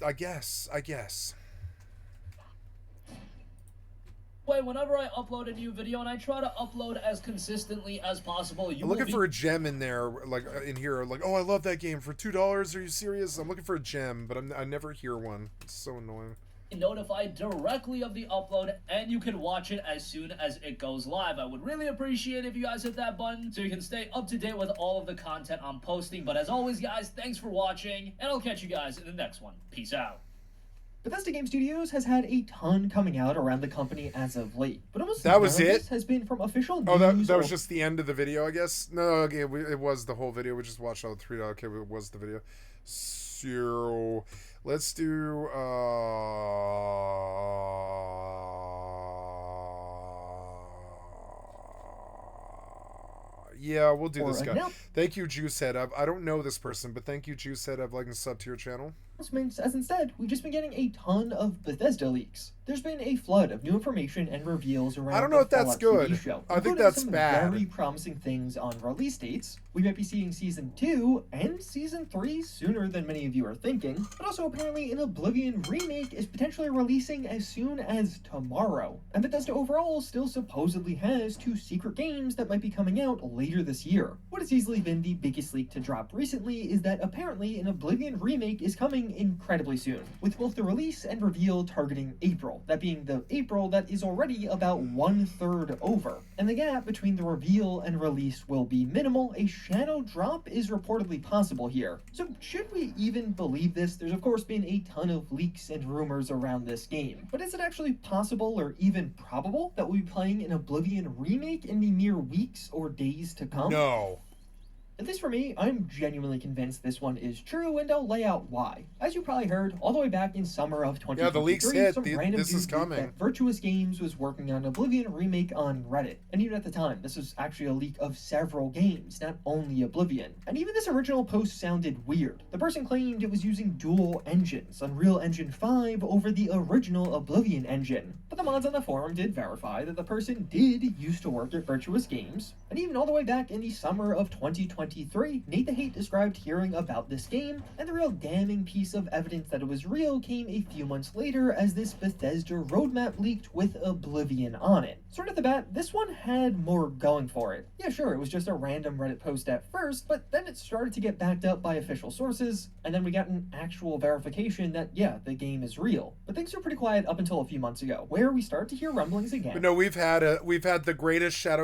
Whenever I upload a new video, and I try to upload as consistently as possible, I'm looking for a gem in there, like in here, like, oh, I love that game for $2. Are you serious? I'm looking for a gem, but I never hear one. It's so annoying. Notified directly of the upload, and you can watch it as soon as it goes live. I would really appreciate if you guys hit that button so you can stay up to date with all of the content I'm posting. But as always, guys, thanks for watching, and I'll catch you guys in the next one. Peace out. Bethesda Game Studios has had a ton coming out around the company as of late, but almost that was none of it. This has been from official news. Oh, that was just the end of the video, I guess. No, okay, it was the whole video. We just watched all the 3. Okay, it was the video. So let's do. Yeah, we'll do this guy. Thank you, Juicehead. I don't know this person, but thank you, Juicehead. I've liked and sub to your channel. As instead, we've just been getting a ton of Bethesda leaks. There's been a flood of new information and reveals around I don't know if that's Fallout TV good. show, I think including that's some bad. very promising things on release dates. We might be seeing Season 2 and Season 3 sooner than many of you are thinking, but also apparently an Oblivion remake is potentially releasing as soon as tomorrow. And Bethesda overall still supposedly has 2 secret games that might be coming out later this year. What has easily been the biggest leak to drop recently is that apparently an Oblivion remake is coming incredibly soon, with both the release and reveal targeting April, that being the April that is already about 1/3 over. And the gap between the reveal and release will be minimal. A shadow drop is reportedly possible here. So should we even believe this? There's of course been a ton of leaks and rumors around this game, but is it actually possible or even probable that we'll be playing an Oblivion remake in the mere weeks or days to come? No. At least for me, I'm genuinely convinced this one is true, and I'll lay out why. As you probably heard, all the way back in summer of 2023, the leaks hit. some random This is dude leaked coming. that Virtuous Games was working on an Oblivion remake on Reddit. And even at the time, this was actually a leak of several games, not only Oblivion. And even this original post sounded weird. The person claimed it was using dual engines, Unreal Engine 5 over the original Oblivion engine. But the mods on the forum did verify that the person did used to work at Virtuous Games, and even all the way back in the summer of 2023, Nate the Hate described hearing about this game, and the real damning piece of evidence that it was real came a few months later as this Bethesda roadmap leaked with Oblivion on it. So right off the bat, this one had more going for it. Yeah, sure, it was just a random Reddit post at first, but then it started to get backed up by official sources, and then we got an actual verification that, yeah, the game is real. But things were pretty quiet up until a few months ago, where we started to hear rumblings again. But no, we've had the greatest shadow